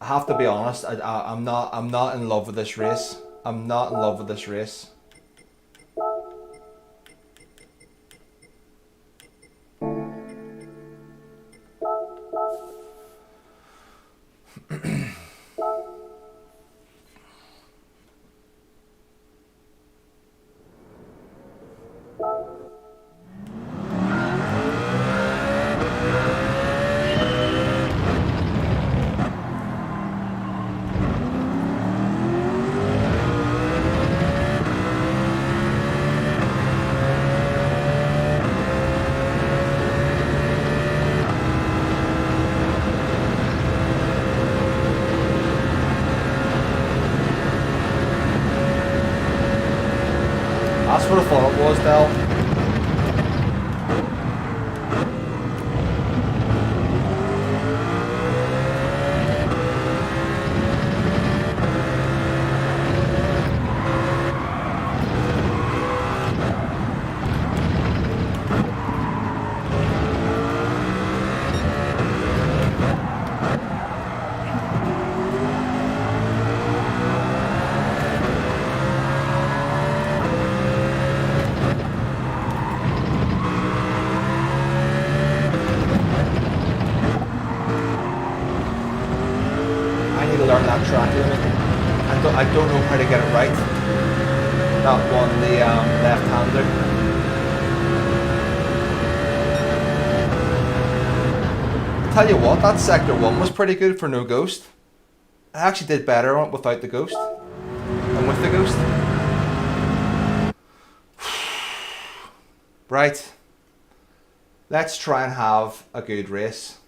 I have to be honest. I'm not in love with this race. I'm not in love with this race. That's what I thought it was, Del. Learn that track limit. I don't know how to get it right. That one, the left-hander. Tell you what, that sector 1 was pretty good for no ghost. I actually did better on it without the ghost than with the ghost. Right. Let's try and have a good race.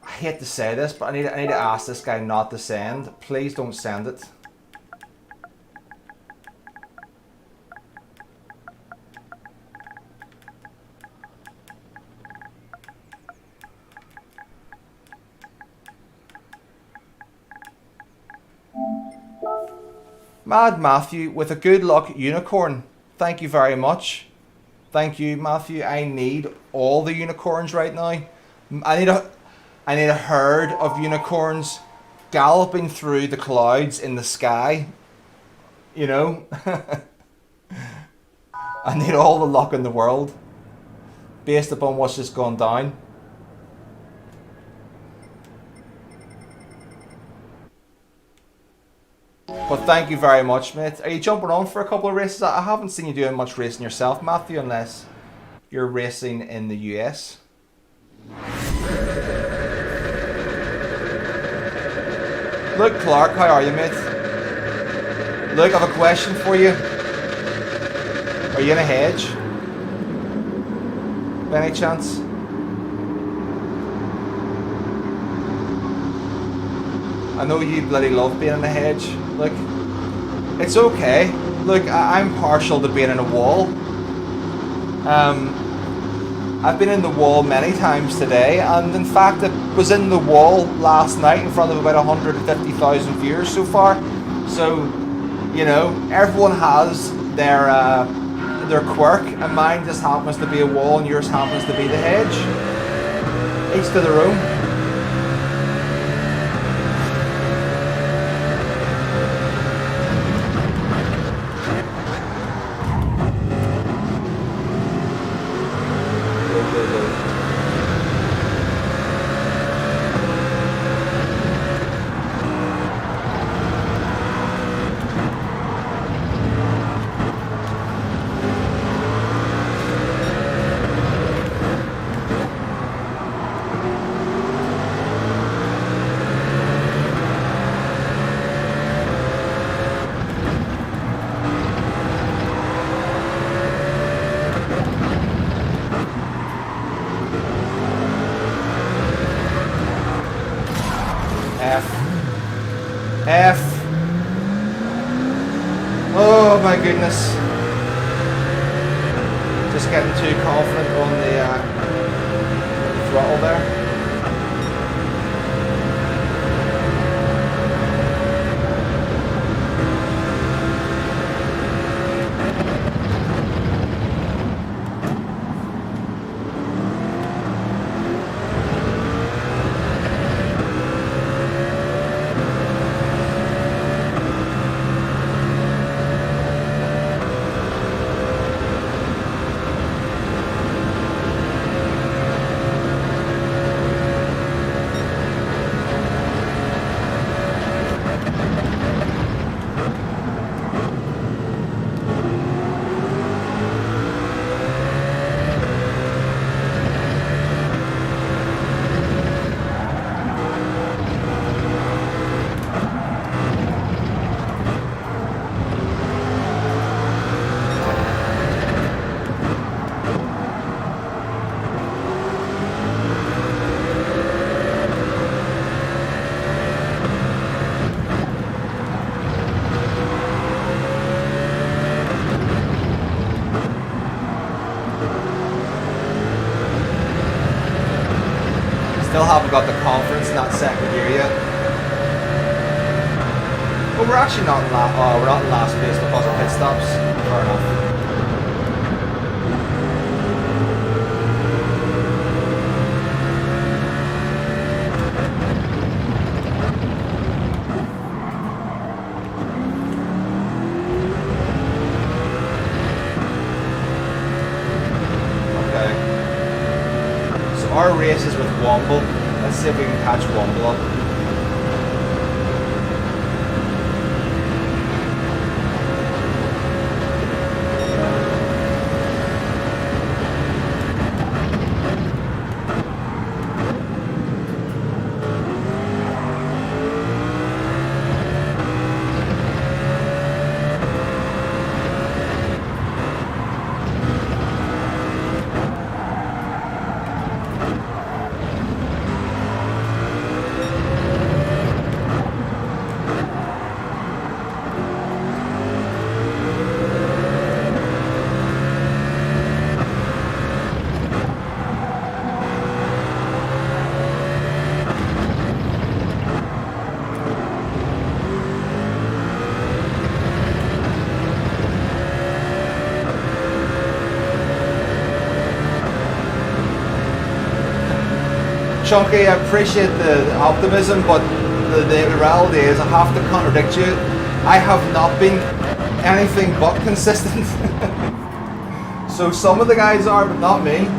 I hate to say this, but I need to ask this guy not to send. Please don't send it. Mad Matthew with a good luck unicorn. Thank you very much. Thank you, Matthew. I need all the unicorns right now. I need a herd of unicorns galloping through the clouds in the sky. You know? I need all the luck in the world based upon what's just gone down. But thank you very much, mate. Are you jumping on for a couple of races? I haven't seen you doing much racing yourself, Matthew, unless you're racing in the US. Look, Clark, how are you, mate? Look, I have a question for you. Are you in a hedge? By any chance? I know you bloody love being in a hedge. Look, it's okay. Look, I'm partial to being in a wall. I've been in the wall many times today, and in fact, I was in the wall last night in front of about 150,000 viewers so far. So, you know, everyone has their quirk, and mine just happens to be a wall, and yours happens to be the hedge. Each to their own. F. Oh my goodness. Just getting too confident on the throttle there. Still haven't got the confidence in that second gear yet. But we're actually not in we're not in last place because of pit stops. Fair enough. Our race is with Womble. Let's see if we can catch Womble up. Chunky, I appreciate the optimism, but the reality is I have to contradict you. I have not been anything but consistent. So some of the guys are, but not me.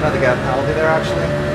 Not to get a penalty there, actually.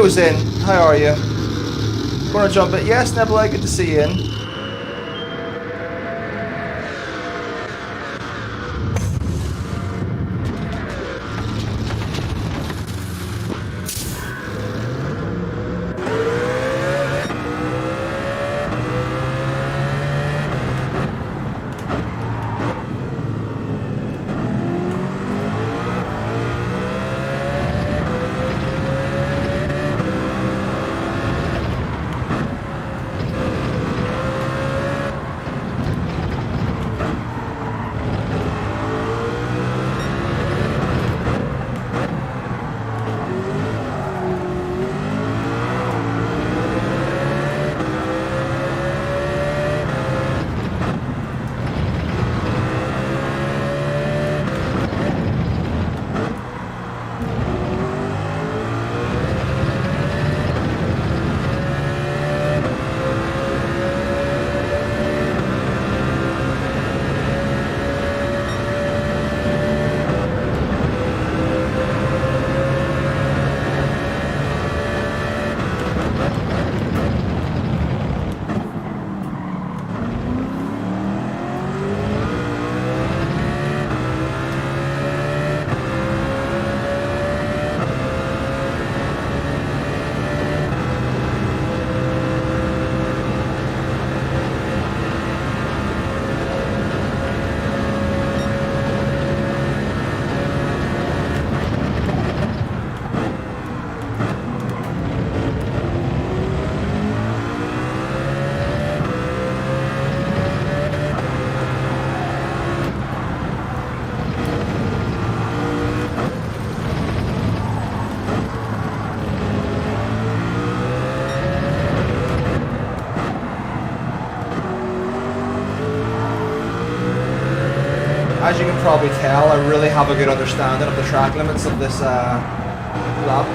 Nibbo's in. How are you? Gonna jump it? Yes, Nibbo, good to see you in. As you can probably tell, I really have a good understanding of the track limits of this lap.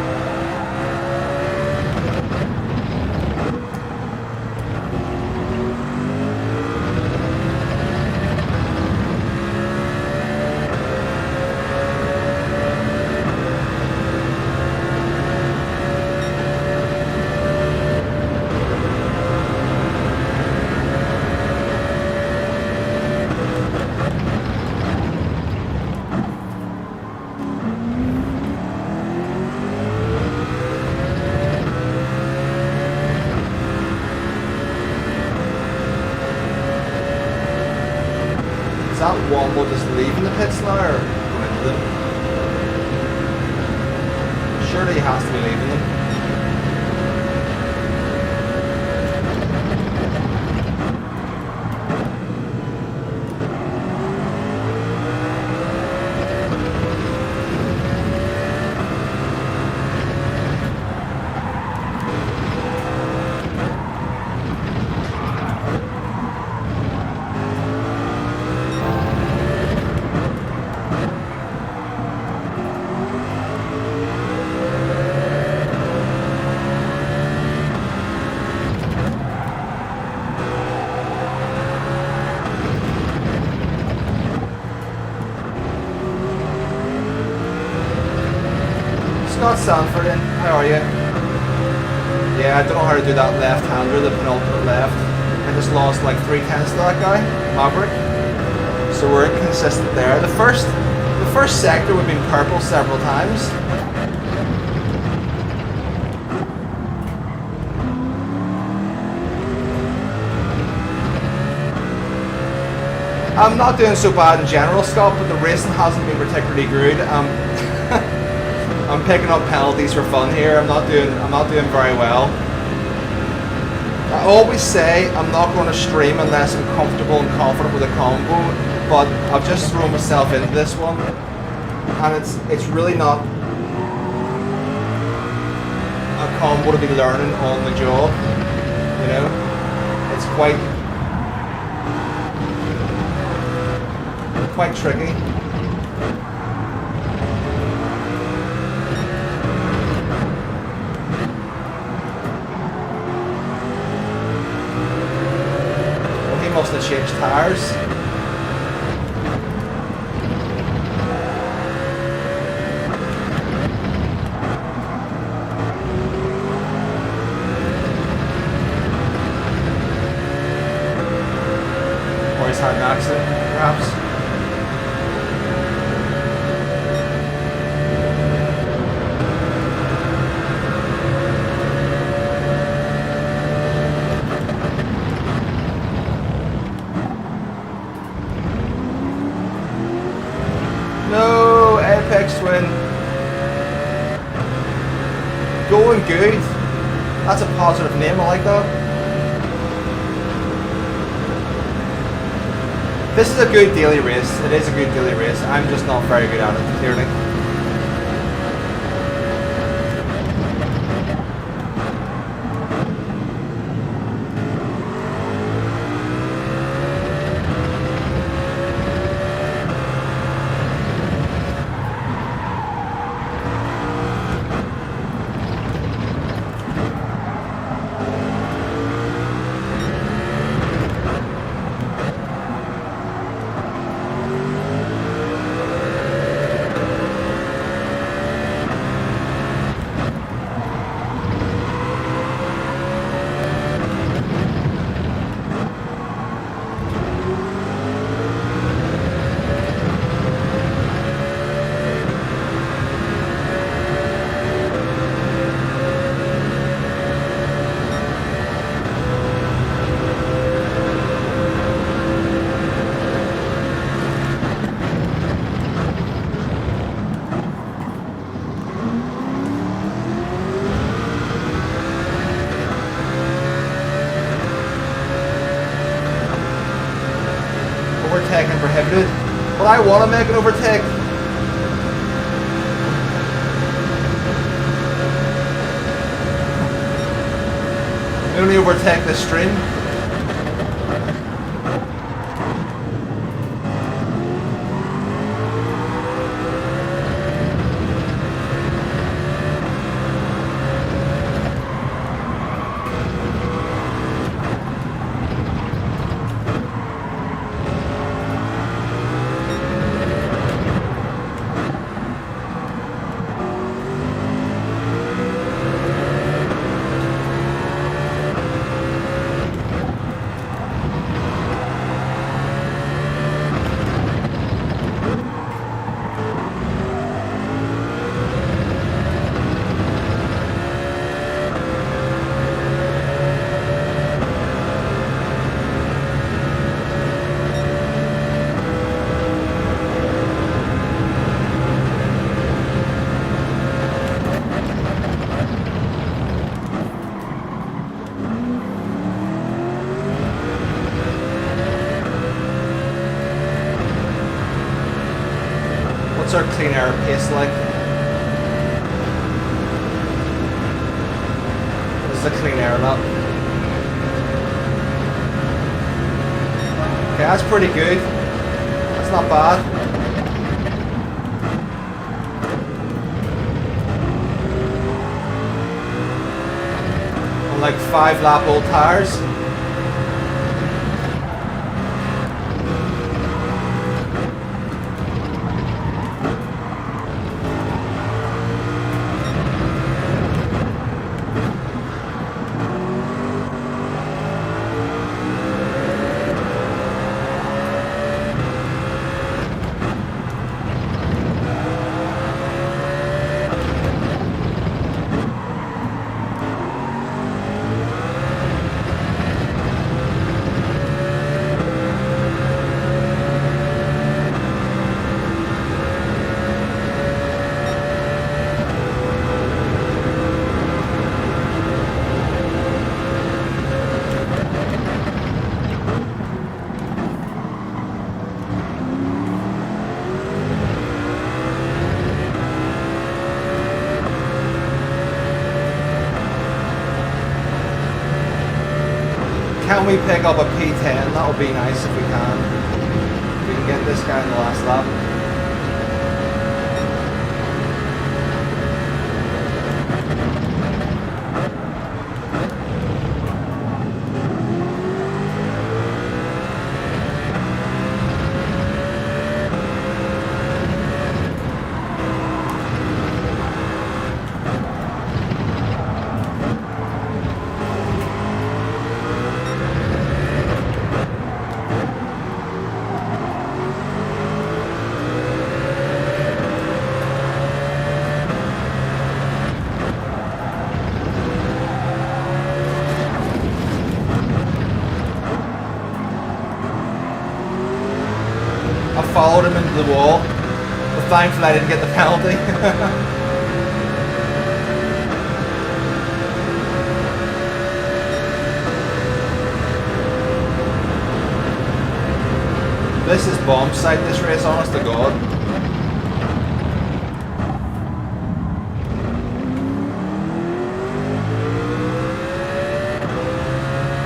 That Womble just leaving the pits now or going into them? Surely he has to be leaving them. Scott Sanford in, how are you? Yeah, I don't know how to do that left-hander, the penultimate left. I just lost like 3/10 to that guy, Maverick. So we're inconsistent there. The first sector we've been purple several times. I'm not doing so bad in general, Scott, but the racing hasn't been particularly good. I'm picking up penalties for fun here. I'm not doing very well. I always say I'm not going to stream unless I'm comfortable and confident with a combo, but I've just thrown myself into this one, and it's really not a combo to be learning on the job. You know, it's quite tricky. Must have changed tires. had an accident, perhaps. No, Apex Twin. Going good. That's a positive name, I like that. This is a good daily race. It is a good daily race. I'm just not very good at it, clearly. Overtaking prohibited, but I want to make an overtake. We only overtake this stream. What's our clean air pace like? What is the clean air lap? Okay, that's pretty good. That's not bad. On like 5-lap old tires. Can we pick up a P10? That would be nice if we can. If we can get this guy in the last lap. followed him into the wall. But thankfully I didn't get the penalty. This is bomb site, this race, honest to God.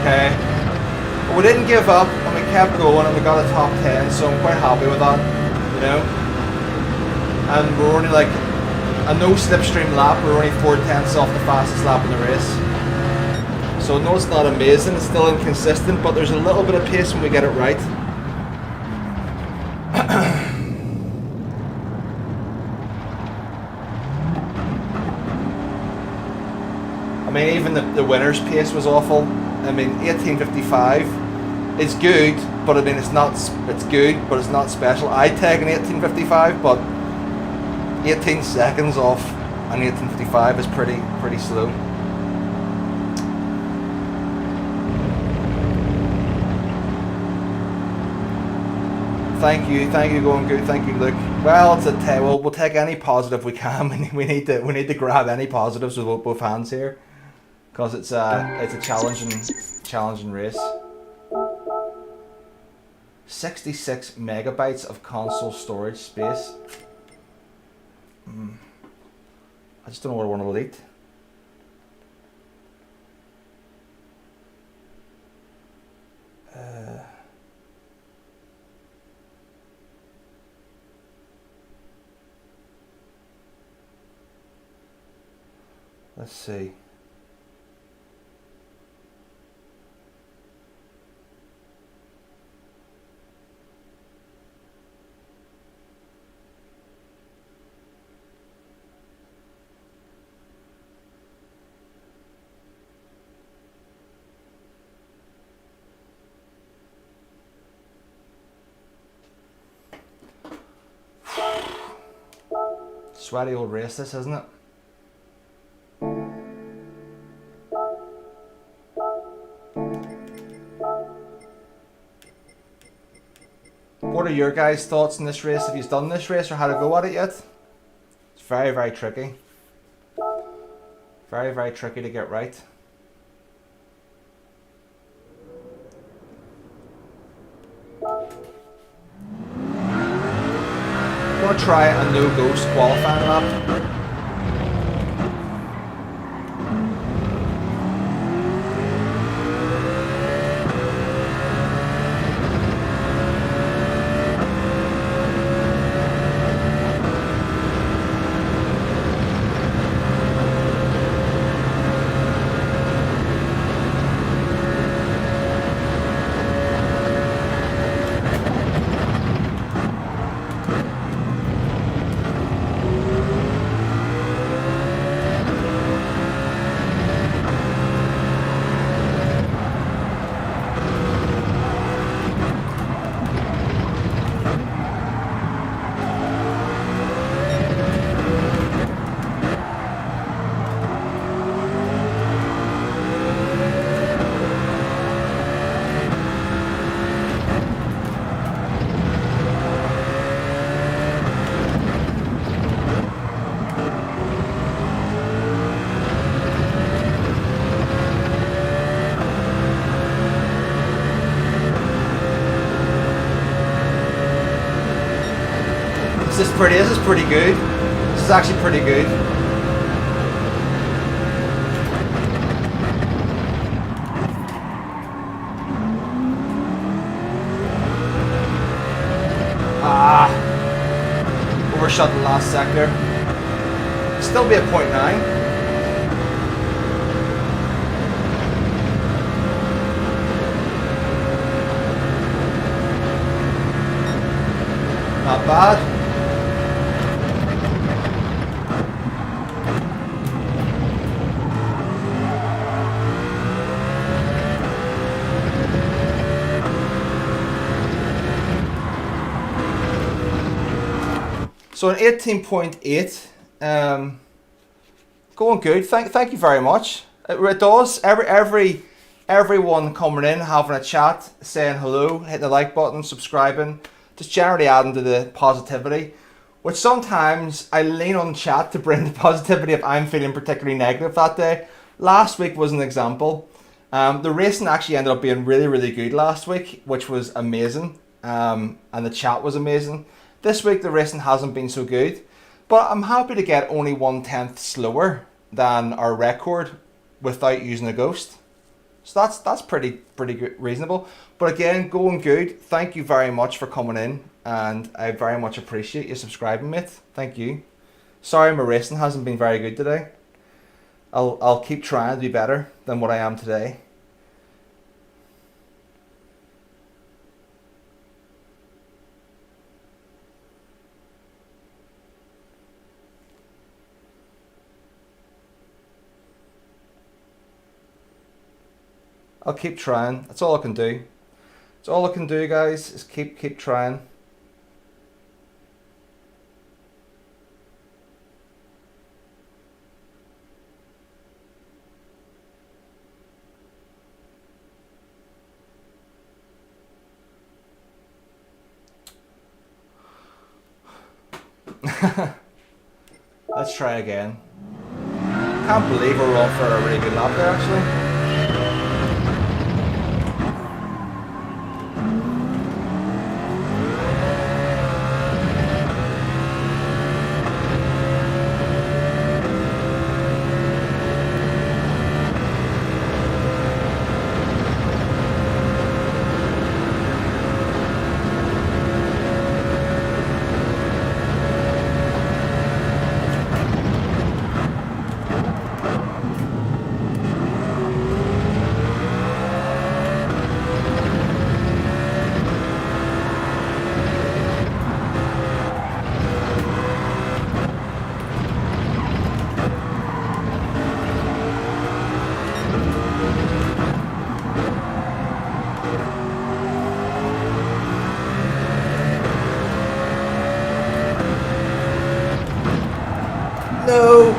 Okay. But we didn't give up and we kept going and we got a top 10, so I'm quite happy with that, you know. And we're only like a no slipstream lap, we're only 4/10 off the fastest lap in the race. So no, it's not amazing, it's still inconsistent, but there's a little bit of pace when we get it right. I mean, even the winner's pace was awful. I mean, 18:55 is good, but I mean, it's good, but it's not special. I'd take an 18:55, but 18 seconds off an 18:55 is pretty slow. Thank you, going good. Thank you, Luke. Well, it's we'll take any positive we can. We need to grab any positives with both hands here, because it's a challenging race. 66 megabytes of console storage space. I just don't know what I want to delete. Let's see. Sweaty old race this, isn't it? What are your guys' thoughts on this race? Have you done this race or had a go at it yet? It's very, very tricky. Very, very tricky to get right. I'm going to try a no-ghost qualifying lap. This is pretty good. This is actually pretty good. Overshot the last sector. Still be at 0.9. Not bad. So an 18.8, going good. Thank you very much. It does. Everyone coming in, having a chat, saying hello, hitting the like button, subscribing. just generally adding to the positivity, which sometimes I lean on chat to bring the positivity if I'm feeling particularly negative that day. Last week was an example. The racing actually ended up being really, really good last week, which was amazing. And the chat was amazing. This week the racing hasn't been so good, but I'm happy to get only 1/10 slower than our record without using a ghost. So that's pretty good, reasonable. But again, going good. Thank you very much for coming in, and I very much appreciate you subscribing, mate. Thank you. Sorry my racing hasn't been very good today. I'll keep trying to be better than what I am today. I'll keep trying. That's all I can do. That's all I can do, guys, is keep trying. Let's try again. Can't believe we're on for a really good lap there, actually. No!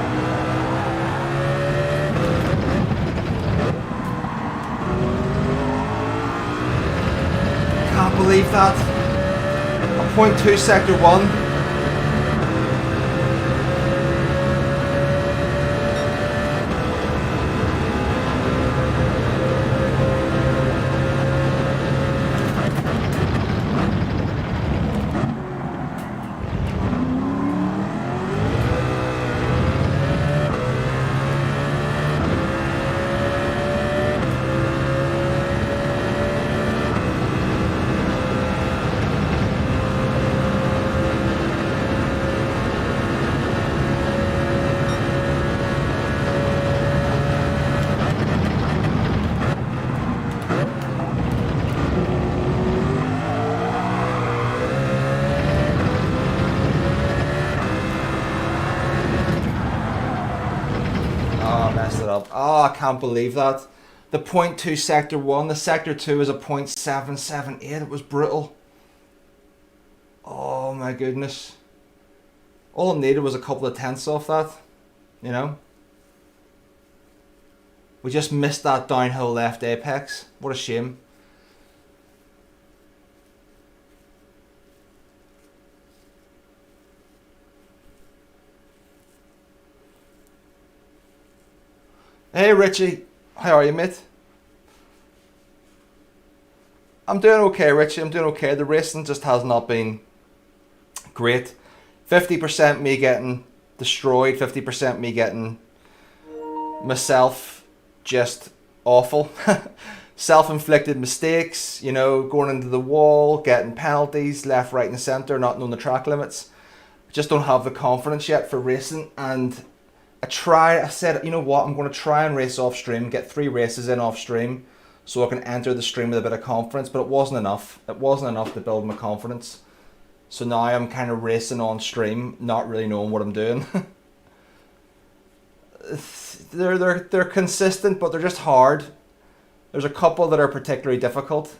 Can't believe that. A 0.2 sector 1. Oh, I can't believe that. The 0.2 sector 1, the sector 2 is a 0.778. It was brutal. Oh my goodness. All I needed was a couple of tenths off that, you know. We just missed that downhill left apex. What a shame. Hey Richie, how are you, mate? I'm doing okay, Richie. I'm doing okay. The racing just has not been great. 50% me getting destroyed, 50% me getting myself just awful. Self-inflicted mistakes, you know, going into the wall, getting penalties left, right and centre, not knowing the track limits. I just don't have the confidence yet for racing, and I said, you know what, I'm going to try and race off stream, get 3 races in off stream, so I can enter the stream with a bit of confidence, but it wasn't enough. It wasn't enough to build my confidence. So now I'm kind of racing on stream, not really knowing what I'm doing. They're consistent, but they're just hard. There's a couple that are particularly difficult.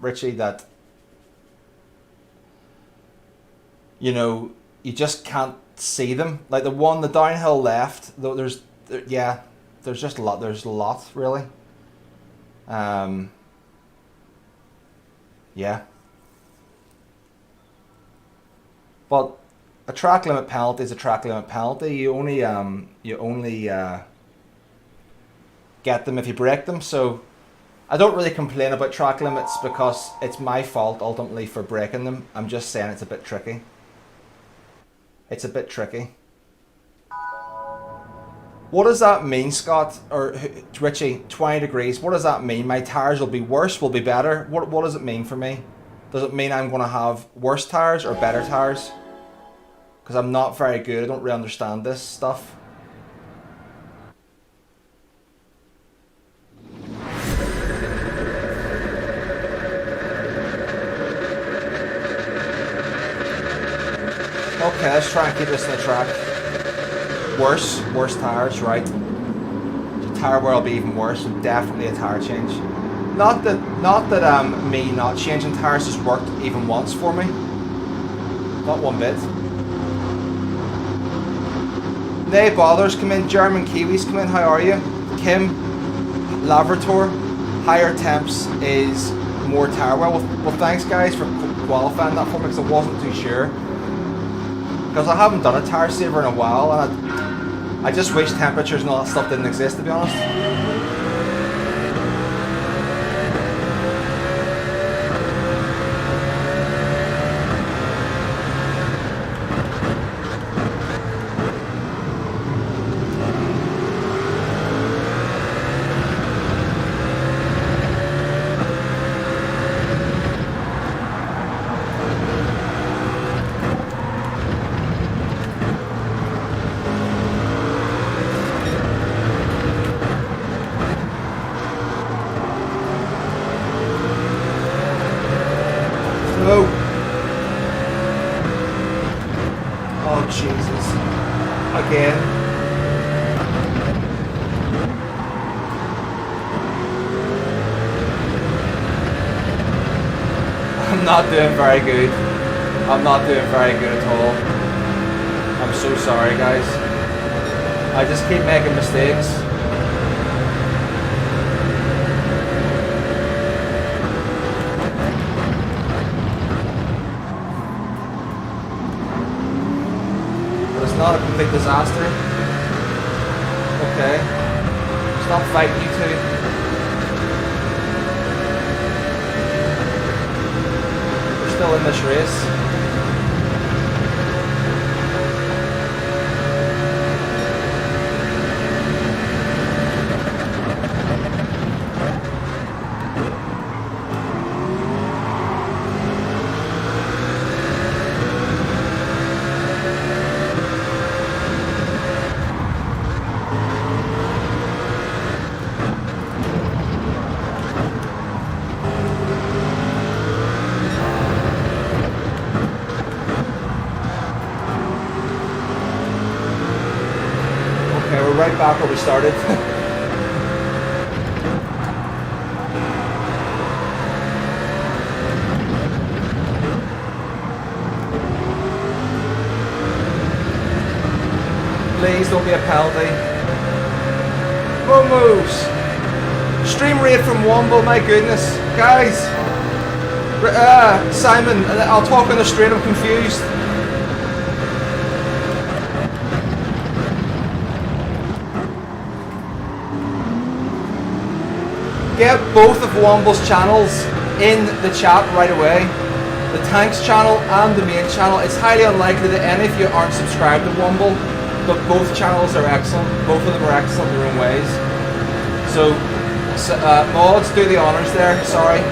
Richie, that, you know, you just can't see them. Like the downhill left, there's just a lot, really. Yeah. But a track limit penalty is a track limit penalty. You only get them if you break them. So I don't really complain about track limits because it's my fault ultimately for breaking them. I'm just saying it's a bit tricky. It's a bit tricky. What does that mean, Scott? Or Richie, 20 degrees. What does that mean? My tires will be worse, will be better? What does it mean for me? Does it mean I'm going to have worse tires or better tires? Because I'm not very good. I don't really understand this stuff. Okay, let's try and keep this in the track. Worse tires, right? The tire wear will be even worse, so definitely a tire change. Not that me not changing tires has worked even once for me. Not one bit. Nay bothers come in, German Kiwis come in, how are you? Kim, Labrador, higher temps is more tire wear. Well thanks guys for qualifying that for me because I wasn't too sure. Because I haven't done a tire saver in a while and I just wish temperatures and all that stuff didn't exist, to be honest. Oh Jesus. Again. I'm not doing very good. I'm not doing very good at all. I'm so sorry guys. I just keep making mistakes. Not a complete disaster. Okay. Stop fighting, you two. We're still in this race. Right back where we started. Please don't be a penalty. More moves. Stream rate from Womble, my goodness. Guys. Simon, I'll talk on the stream, I'm confused. Get both of Womble's channels in the chat right away. The Tanks channel and the main channel. It's highly unlikely that any of you aren't subscribed to Womble, but both channels are excellent. Both of them are excellent in their own ways. So mods, do the honors there. Sorry.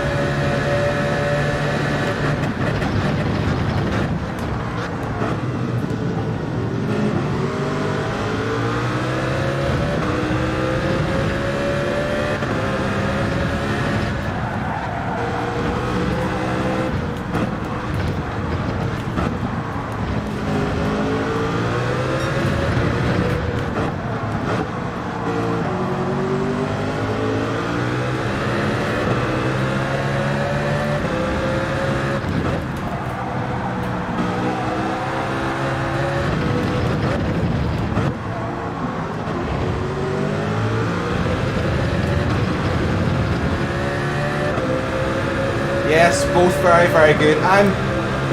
both very, very good. I'm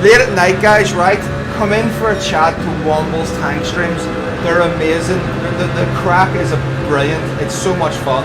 late at night, guys, right? Come in for a chat to Womble's tank streams. They're amazing. The crack is brilliant. It's so much fun.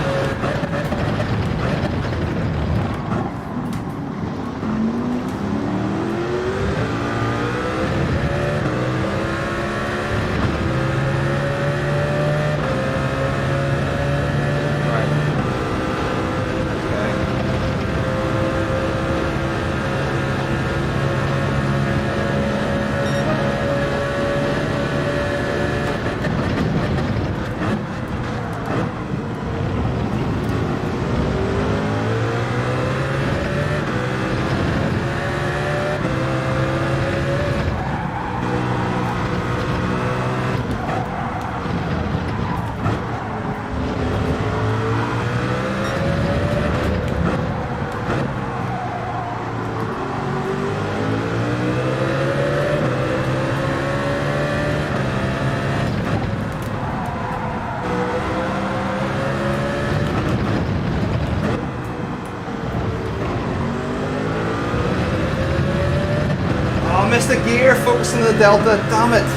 Missed the gear, focusing on the delta, damn it.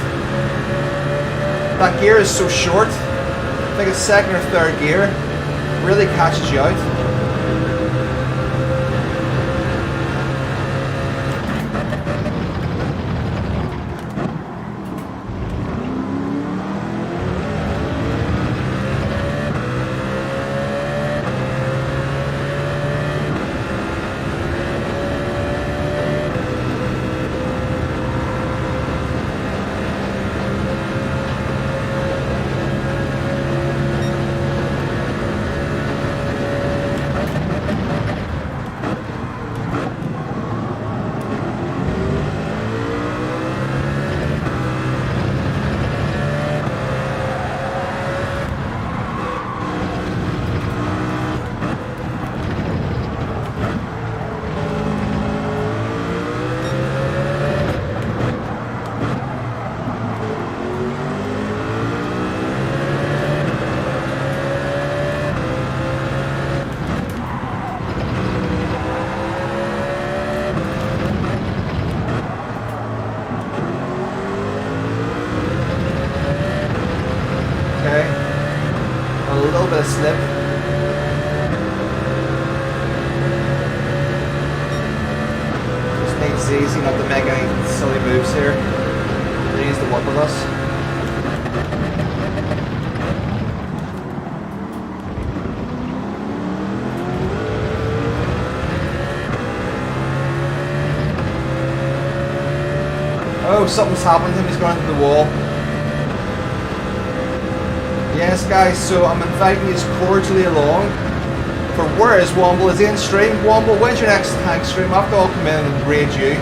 That gear is so short. I think it's second or third gear. Really catches you out. Slip. Just makes it easy not to make any silly moves here. They needs to work with us. Oh, something's happened to him. He's gone into the wall. Yes, guys, so I'm inviting you cordially along for Where is Womble? Is he in stream? Womble, when's your next tank stream? After I'll come in and raid you.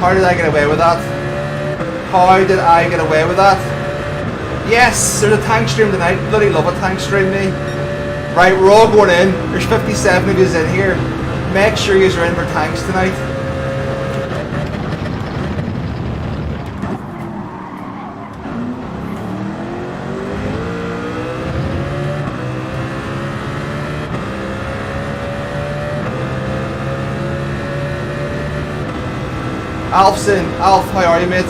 How did I get away with that? How did I get away with that? Yes, there's a tank stream tonight. Bloody love a tank stream, me. Right, we're all going in. There's 57 of yous in here. Make sure yous are in for tanks tonight. Alf's in. Alf, how are you, mate?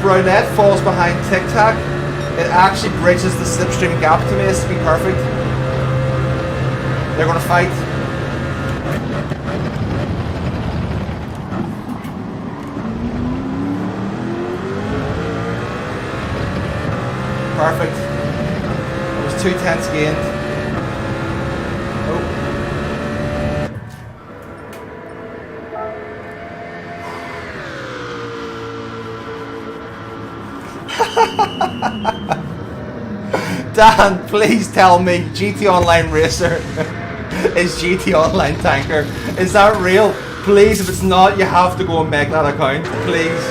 brunette falls behind Tic Tac, it actually bridges the slipstream gap to me. This would be perfect. They're going to fight. Perfect. It was 2 tenths gained. Oh. Dan, please tell me GT Online Racer is GT Online Tanker. Is that real? Please, if it's not, you have to go and make that account. Please.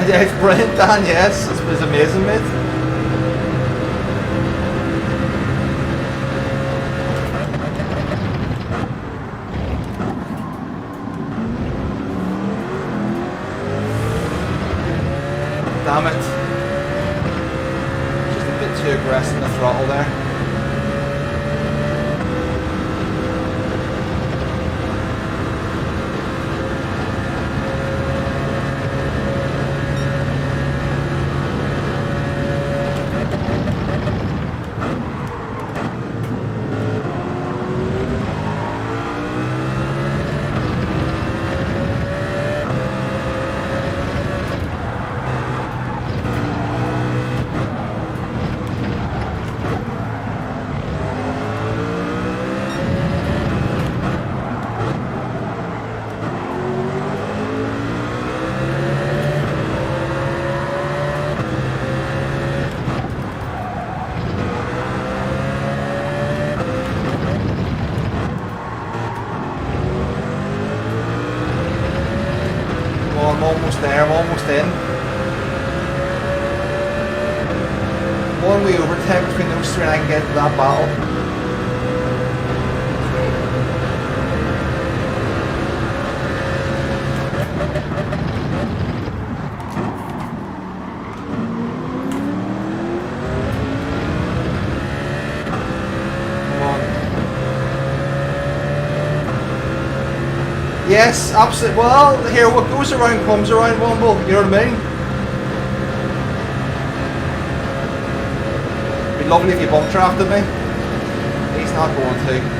Yeah, it's brilliant, Dan, yes. It was amazing, mate. Damn it. Just a bit too aggressive in the throttle there. I'm almost there, I'm almost in. One wee overtake between those three and I can get to that battle. Yes, absolutely. Well, here, what goes around comes around, Womble. You know what I mean? It'd be lovely if you bump drafted me. He's not going to.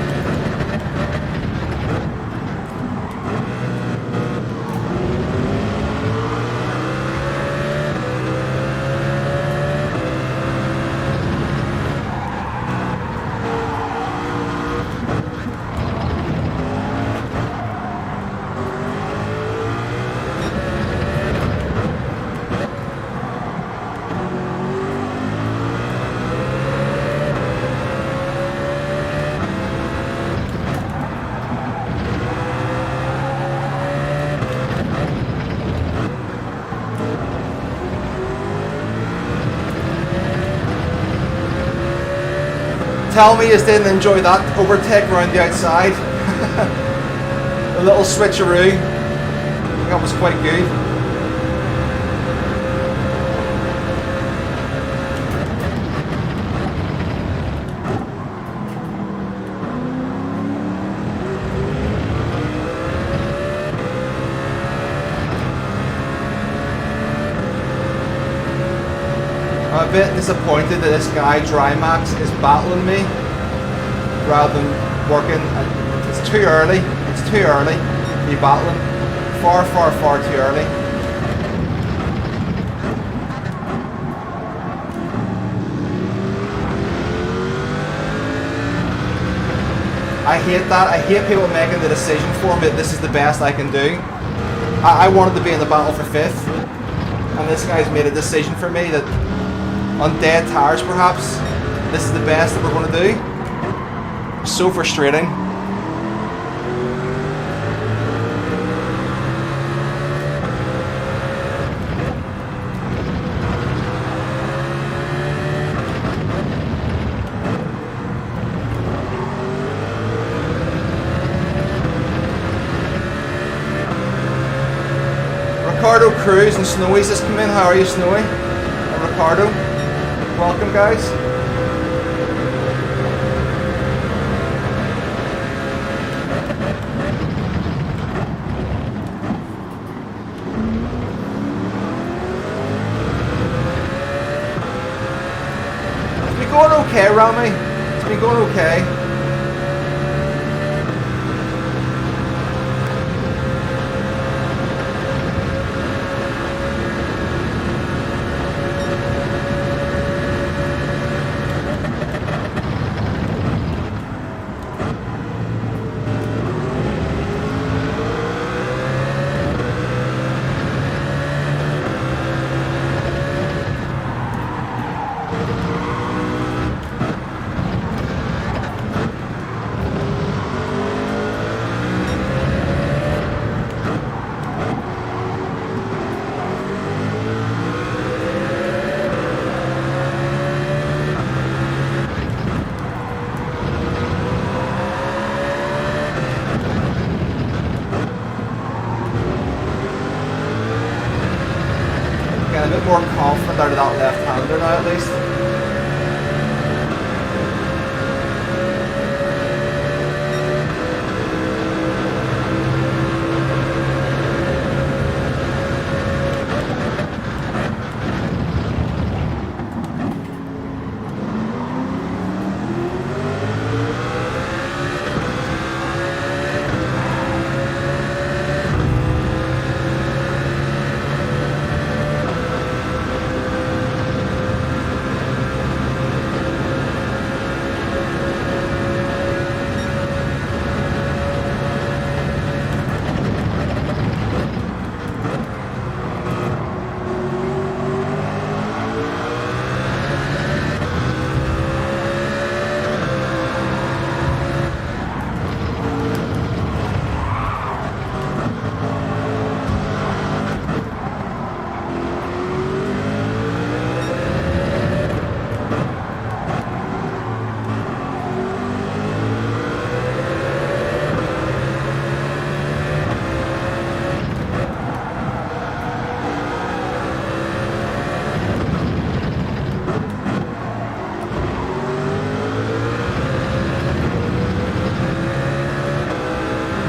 Tell me you didn't enjoy that overtake around the outside. A little switcheroo. That was quite good. I'm a bit disappointed that this guy Drymax is battling me rather than working. It's too early. It's too early to be battling. Far, far, far too early. I hate that. I hate people making the decision for me that this is the best I can do. I wanted to be in the battle for 5th, and this guy's made a decision for me that on dead tires perhaps, this is the best that we're going to do. So frustrating. Ricardo Cruz and Snowy's just come in. How are you, Snowy? And Ricardo. Welcome, guys. It's been going okay, Rami. It's been going okay. A bit more confident out of that left-hander now, at least.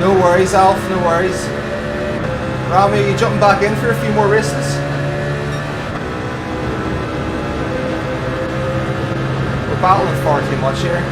No worries, Alf, no worries. Rami, are you jumping back in for a few more races? We're battling far too much here.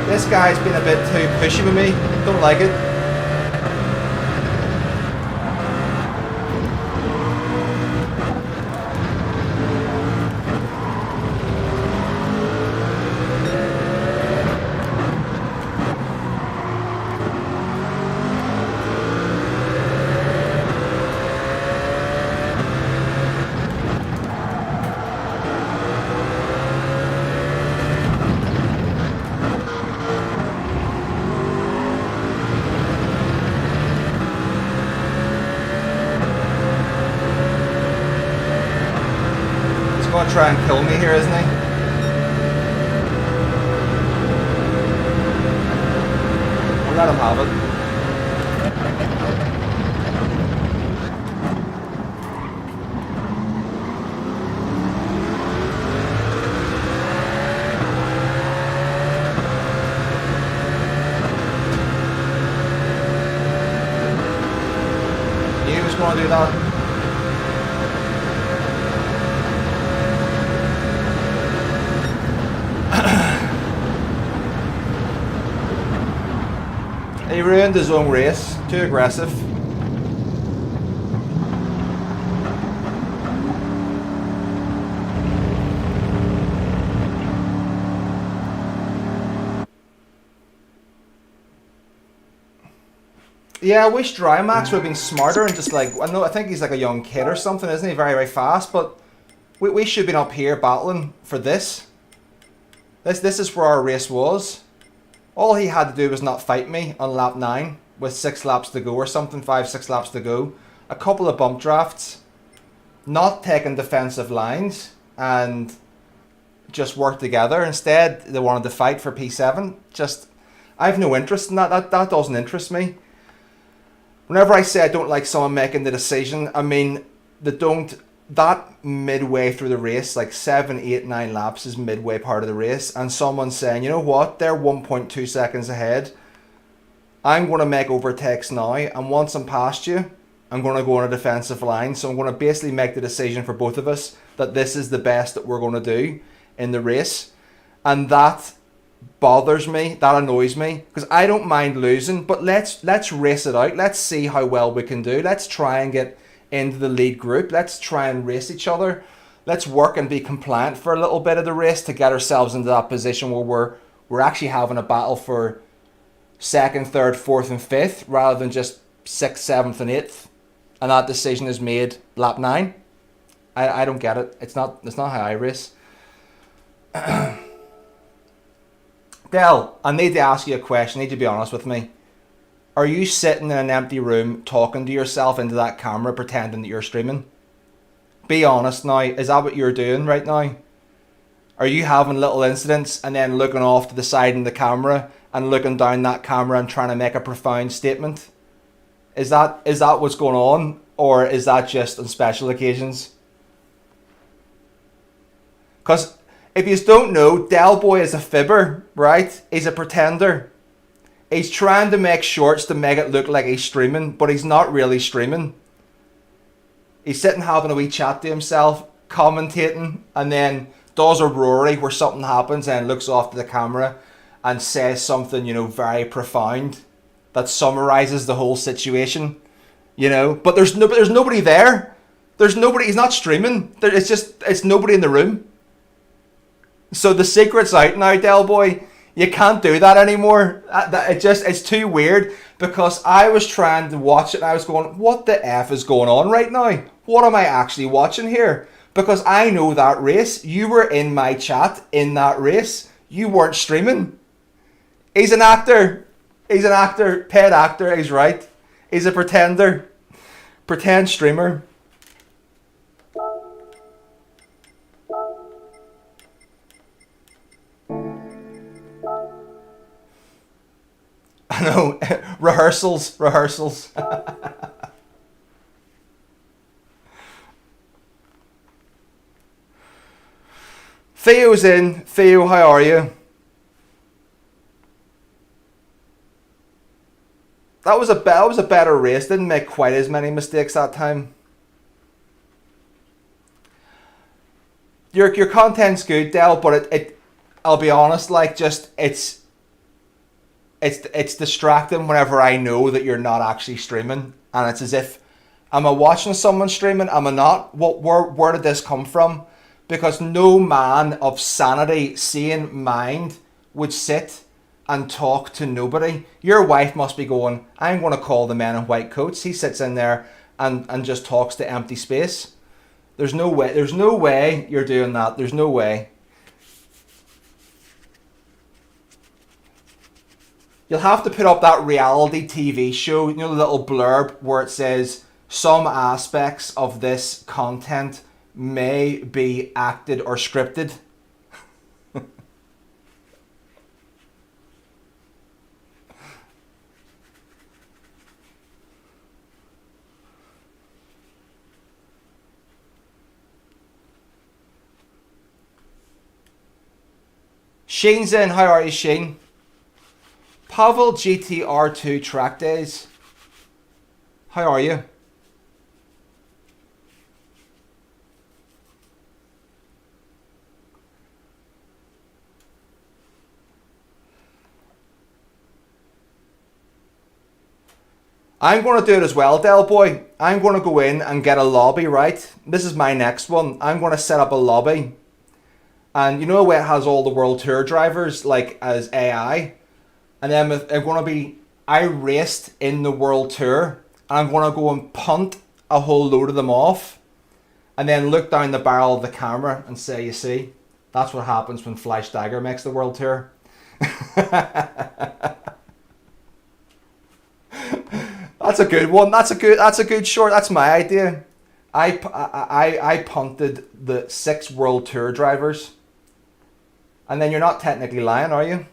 This guy's been a bit too pushy with me. Don't like it. Going to try and kill me here, isn't he? I'll let him have it. going to do that. He ruined his own race. Too aggressive. Yeah, I wish Drymax would have been smarter and just like, I think he's like a young kid or something, isn't he? Very, very fast, but we should have been up here battling for this. This is where our race was. All he had to do was not fight me on lap 9 with 6 laps to go or something, 5-6 laps to go. A couple of bump drafts, not taking defensive lines and just work together. Instead, they wanted to fight for P7. I have no interest in that. That doesn't interest me. Whenever I say I don't like someone making the decision, I mean, that midway through the race, like 7, 8, 9 laps is midway part of the race, and someone's saying, you know what, they're 1.2 seconds ahead. I'm going to make overtakes now, and once I'm past you, I'm going to go on a defensive line. So I'm going to basically make the decision for both of us that this is the best that we're going to do in the race. And that bothers me, that annoys me, because I don't mind losing, but let's race it out. Let's see how well we can do. Let's try and get into the lead group. Let's try and race each other. Let's work and be compliant for a little bit of the race to get ourselves into that position where we're actually having a battle for 2nd, 3rd, 4th and 5th rather than just 6th, 7th and 8th, and that decision is made lap 9. I don't get it. It's not how I race. Del, I need to ask you a question. I need to be honest with me. Are you sitting in an empty room talking to yourself into that camera pretending that you're streaming? Be honest now. Is that what you're doing right now? Are you having little incidents and then looking off to the side in the camera and looking down that camera and trying to make a profound statement? Is that what's going on? Or is that just on special occasions? Because if you don't know, Del Boy is a fibber, right? He's a pretender. He's trying to make shorts to make it look like he's streaming, but he's not really streaming. He's sitting having a wee chat to himself, commentating, and then does a Rory where something happens and looks off to the camera and says something, very profound that summarizes the whole situation, But there's nobody there. There's nobody. He's not streaming. It's nobody in the room. So the secret's out now, Del Boy. You can't do that anymore. It's too weird, because I was trying to watch it and I was going, what the F is going on right now? What am I actually watching here? Because I know that race. You were in my chat in that race. You weren't streaming. He's an actor. He's an actor. Paid actor. He's right. He's a pretender. Pretend streamer. I know. rehearsals. Theo's in. Theo, how are you? That was a better race. Didn't make quite as many mistakes that time. Your content's good, Del, but it I'll be honest, it's distracting whenever I know that you're not actually streaming, and it's as if, am I watching someone streaming? Am I not? Where did this come from? Because no man of sanity, sane mind would sit and talk to nobody. Your wife must be going, I'm going to call the man in white coats. He sits in there and just talks to empty space. There's no way you're doing that. There's no way. You'll have to put up that reality TV show, the little blurb where it says some aspects of this content may be acted or scripted. Shane's in. How are you, Shane? Pavel GTR2 track days. How are you? I'm going to do it as well, Del Boy. I'm going to go in and get a lobby, right? This is my next one. I'm going to set up a lobby. And you know where it has all the World Tour drivers, like, as AI? And then I'm going to be... I raced in the World Tour. And I'm going to go and punt a whole load of them off. And then look down the barrel of the camera and say, you see, that's what happens when Flash Dagger makes the World Tour. That's a good one. That's a good short. That's my idea. I punted the 6 World Tour drivers. And then you're not technically lying, are you?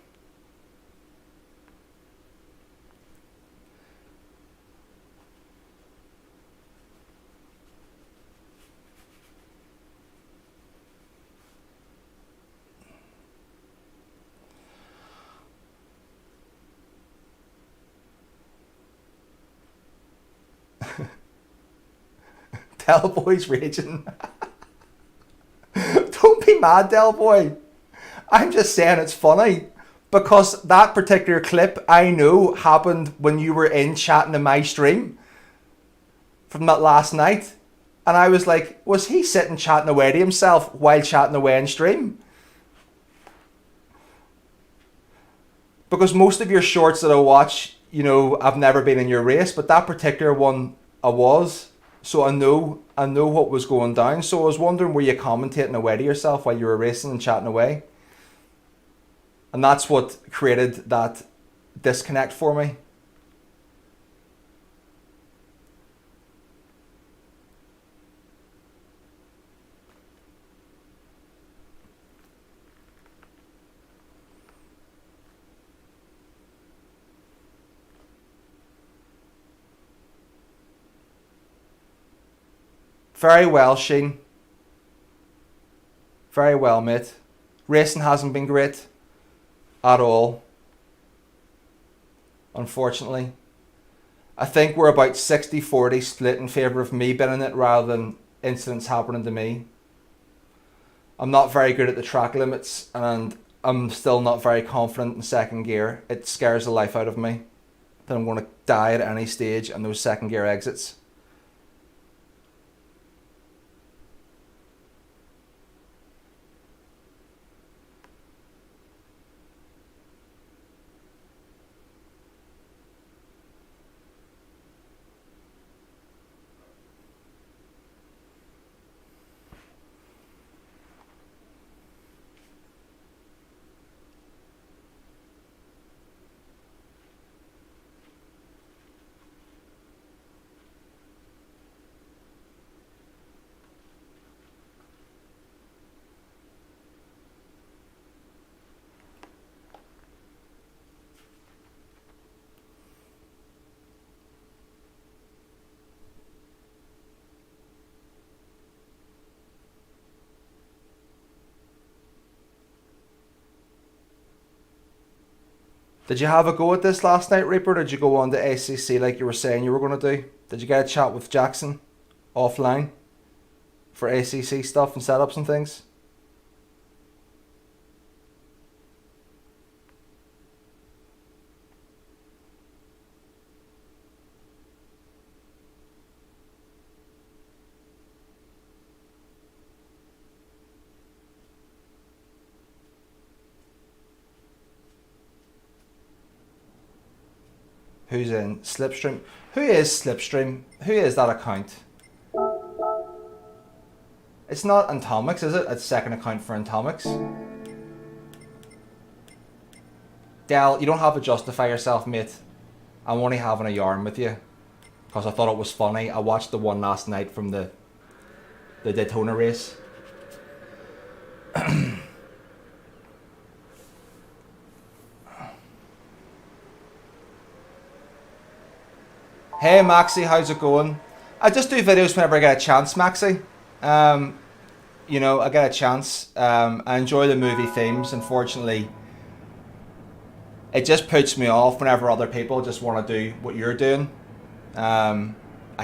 Del Boy's raging. Don't be mad, Del Boy. I'm just saying it's funny. Because that particular clip, I know, happened when you were in chatting in my stream. From that last night. And I was like, was he sitting chatting away to himself while chatting away in stream? Because most of your shorts that I watch, you know, I've never been in your race. But that particular one, I was. So I know what was going down. So I was wondering, were you commentating away to yourself while you were racing and chatting away? And that's what created that disconnect for me. Very well, Sheen. Very well, mate. Racing hasn't been great at all, unfortunately. I think we're about 60-40 split in favour of me being in it rather than incidents happening to me. I'm not very good at the track limits and I'm still not very confident in second gear. It scares the life out of me that I'm going to die at any stage in those second gear exits. Did you have a go at this last night, Reaper? Did you go on to ACC like you were saying you were going to do? Did you get a chat with Jackson offline for ACC stuff and setups and things? Who's in Slipstream? Who is Slipstream? Who is that account? It's not Atomics, is it? It's second account for Atomics. Del, you don't have to justify yourself, mate. I'm only having a yarn with you. Because I thought it was funny. I watched the one last night from the Daytona race. Hey Maxi, how's it going? I just do videos whenever I get a chance, Maxi. You know, I get a chance. I enjoy the movie themes. Unfortunately, it just puts me off whenever other people just want to do what you're doing. I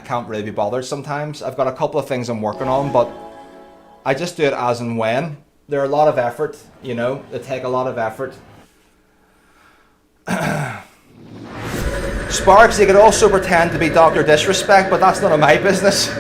can't really be bothered sometimes. I've got a couple of things I'm working on, but I just do it as and when. They're a lot of effort, you know. They take a lot of effort. Sparks, you could also pretend to be Dr. Disrespect, but that's none of my business.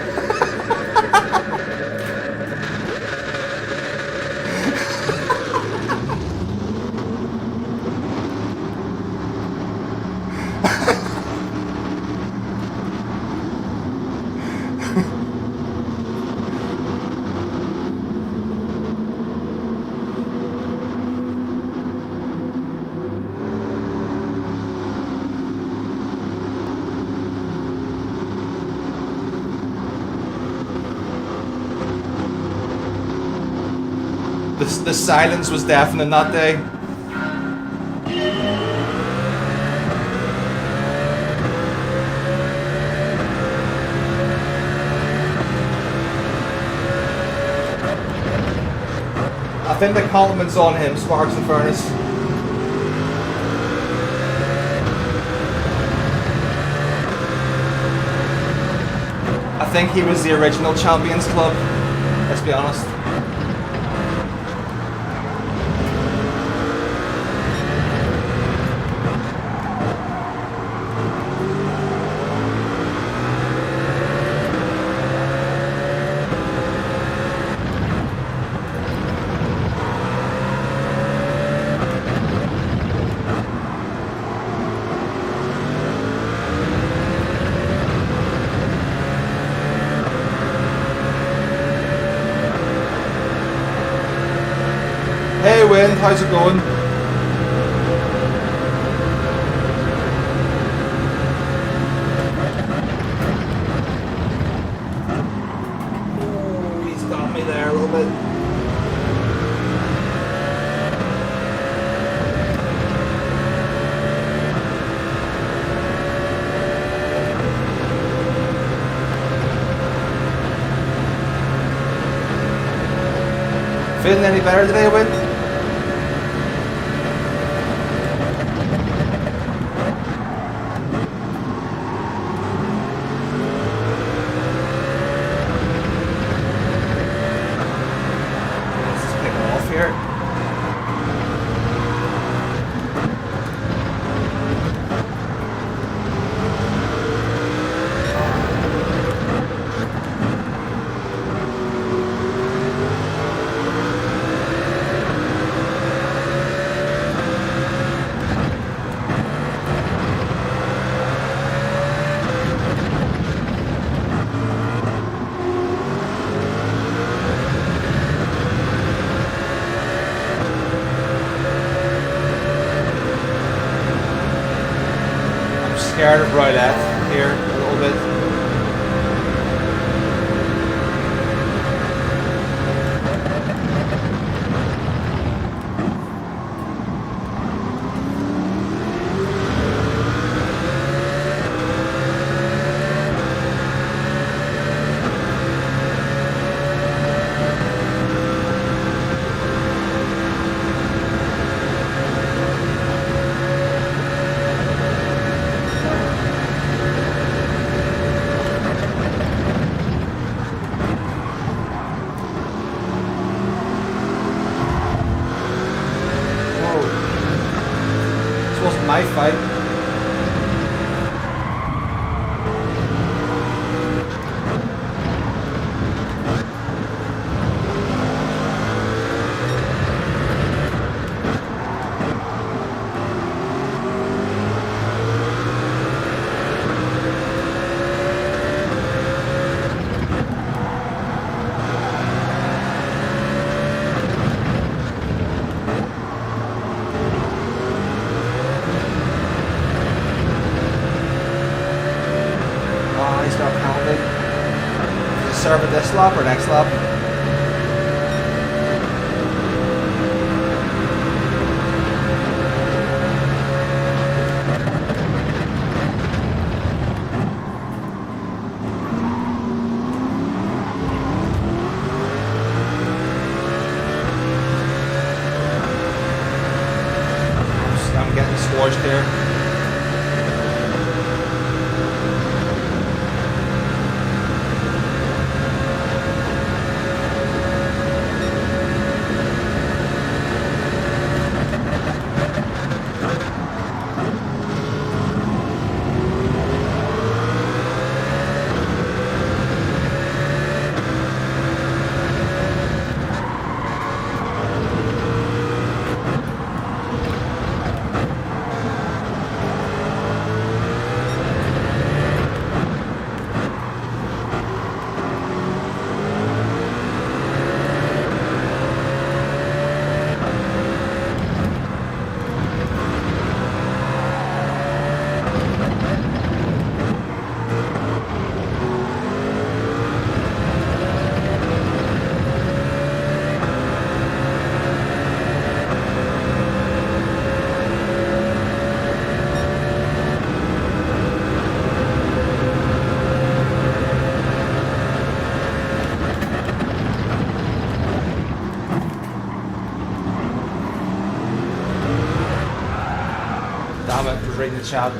The silence was deafening that day. I think the compliment's on him, Sparks and Furnace. I think he was the original Champions Club, let's be honest. Hey Wind, how's it going? Oh, he's got me there a little bit. Feeling any better today, Wind? Scared of Roulette here a little bit. My fight. He's got penalty. Serve it this lap or next lap? I'm getting scorched here. the chat.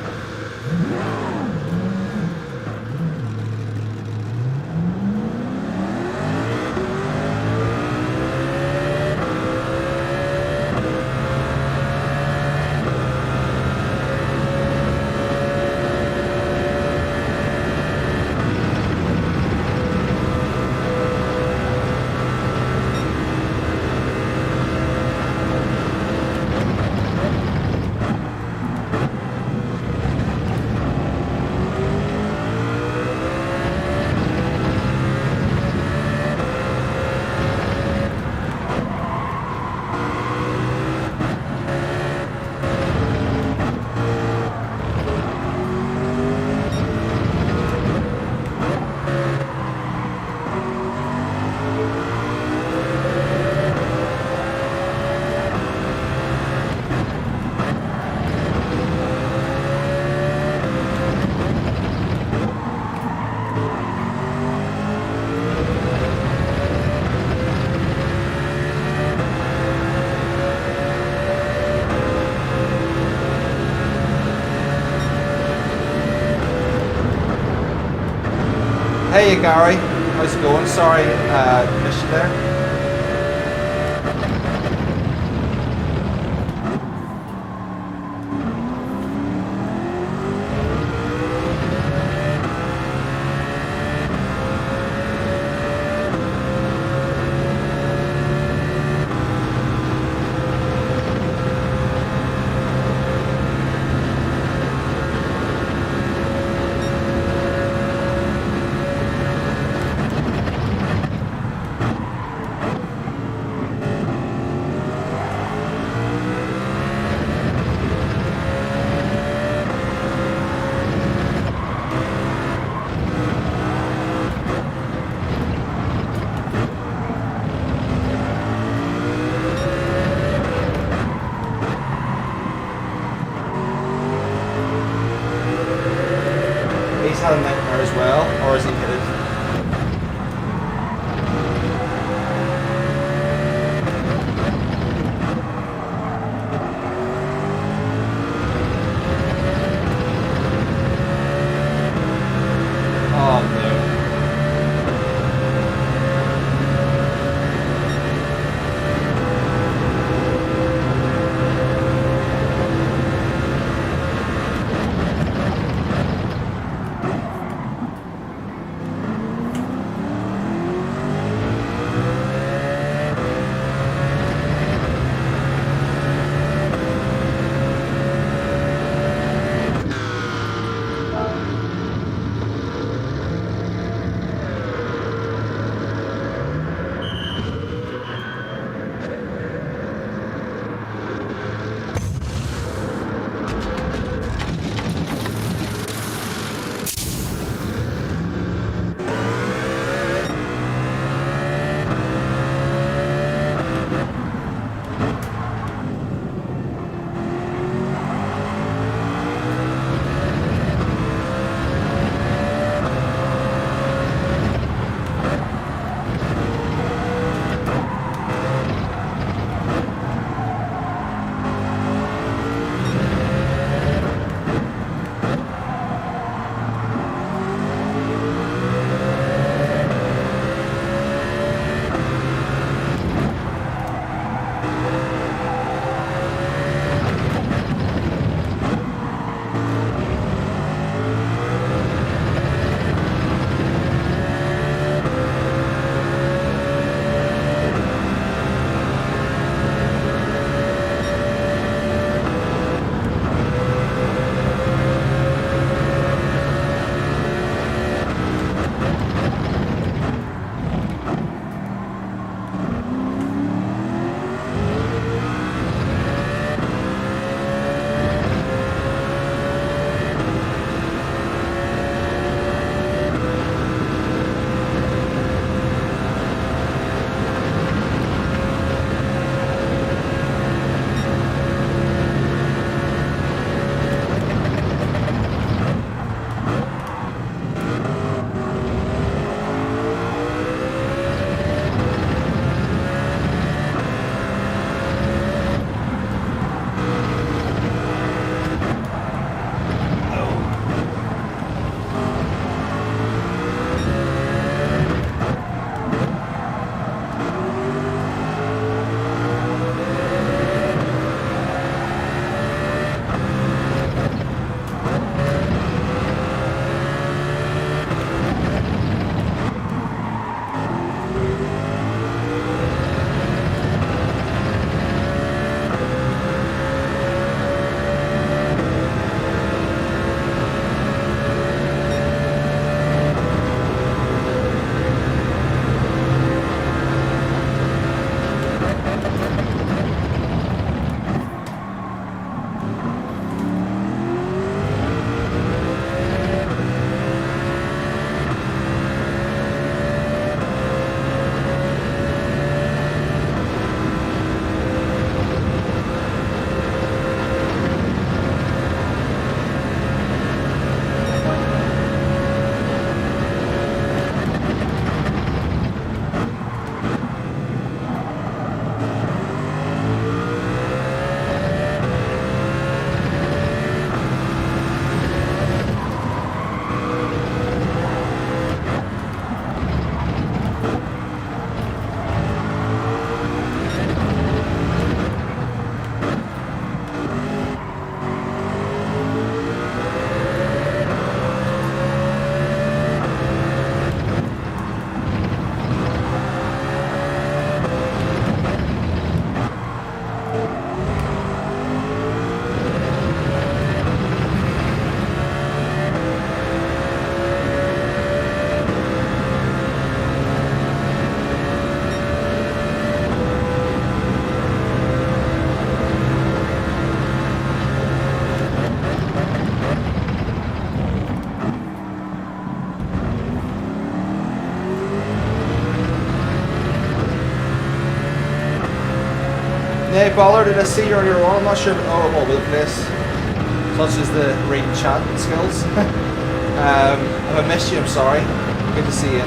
Hey Gary, how's it going? Sorry, missed you there. Had a nightmare as well, or is he kidding? Oh no. Nay, Baller, did I see you earlier on? I'm not sure, but oh, I'm all over the place. Such as the reading chat skills. If I missed you, I'm sorry. Good to see you.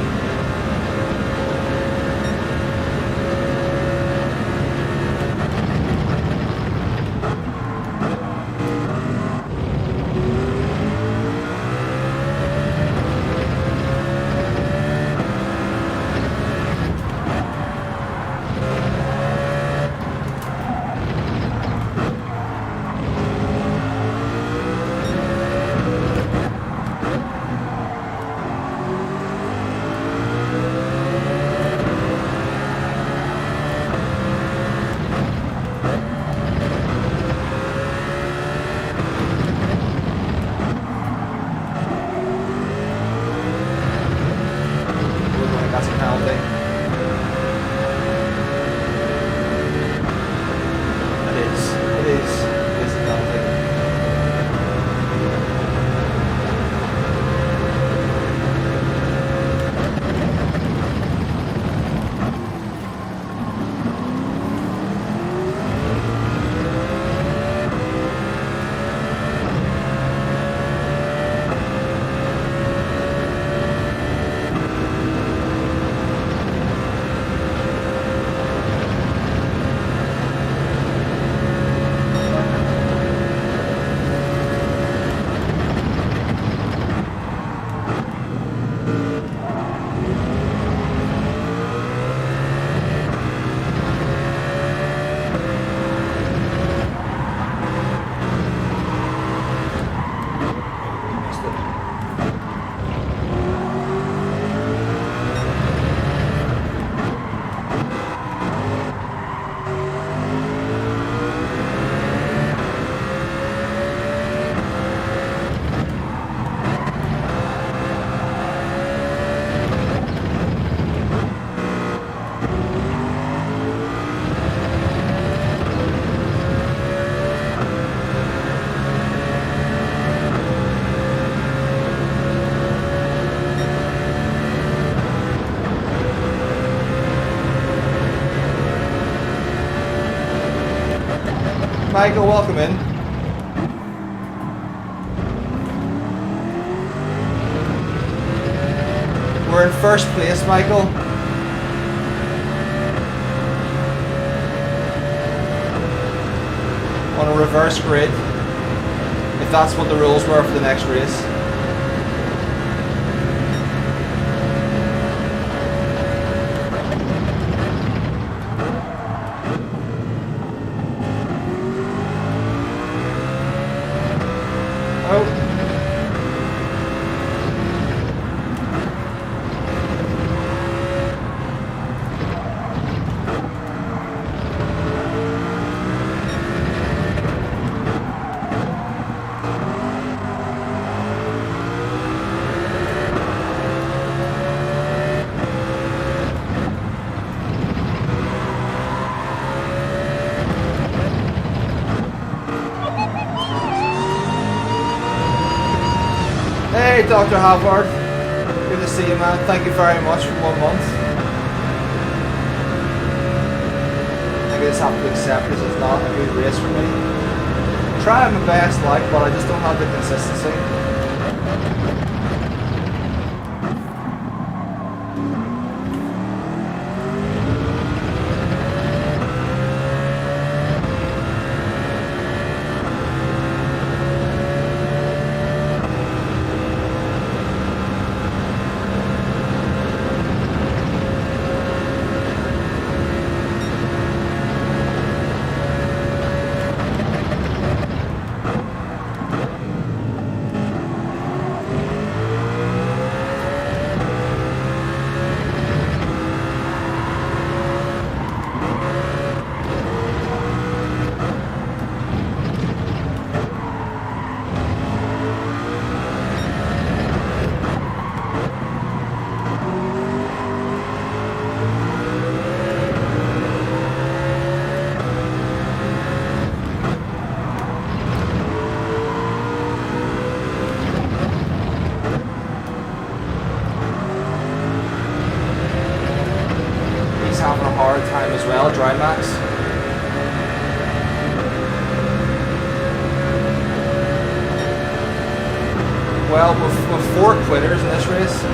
Michael, welcome in. We're in first place, Michael. On a reverse grid, if that's what the rules were for the next race. Hey, Dr. Havard. Good to see you, man. Thank you very much for 1 month. I just have to accept this is not a good race for me. I'm trying my best, but I just don't have the consistency. Having a hard time as well, Dry Max. 4 quitters in this race.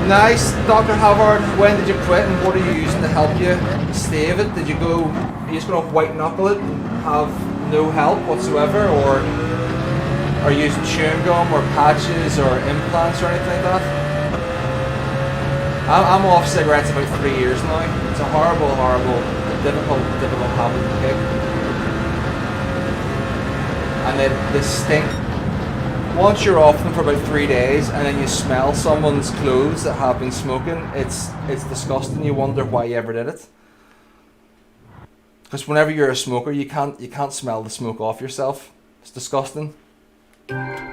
Nice, Dr. Havard. When did you quit and what are you using to help you stave it? Did you go, are you just going to white knuckle it, have no help whatsoever, or are you using chewing gum or patches or implants or anything like that? I'm off cigarettes about 3 years now. It's a horrible, difficult habit to kick. And they stink. Once you're off them for about 3 days and then you smell someone's clothes that have been smoking, it's disgusting. You wonder why you ever did it. Because whenever you're a smoker, you can't smell the smoke off yourself. It's disgusting. I'd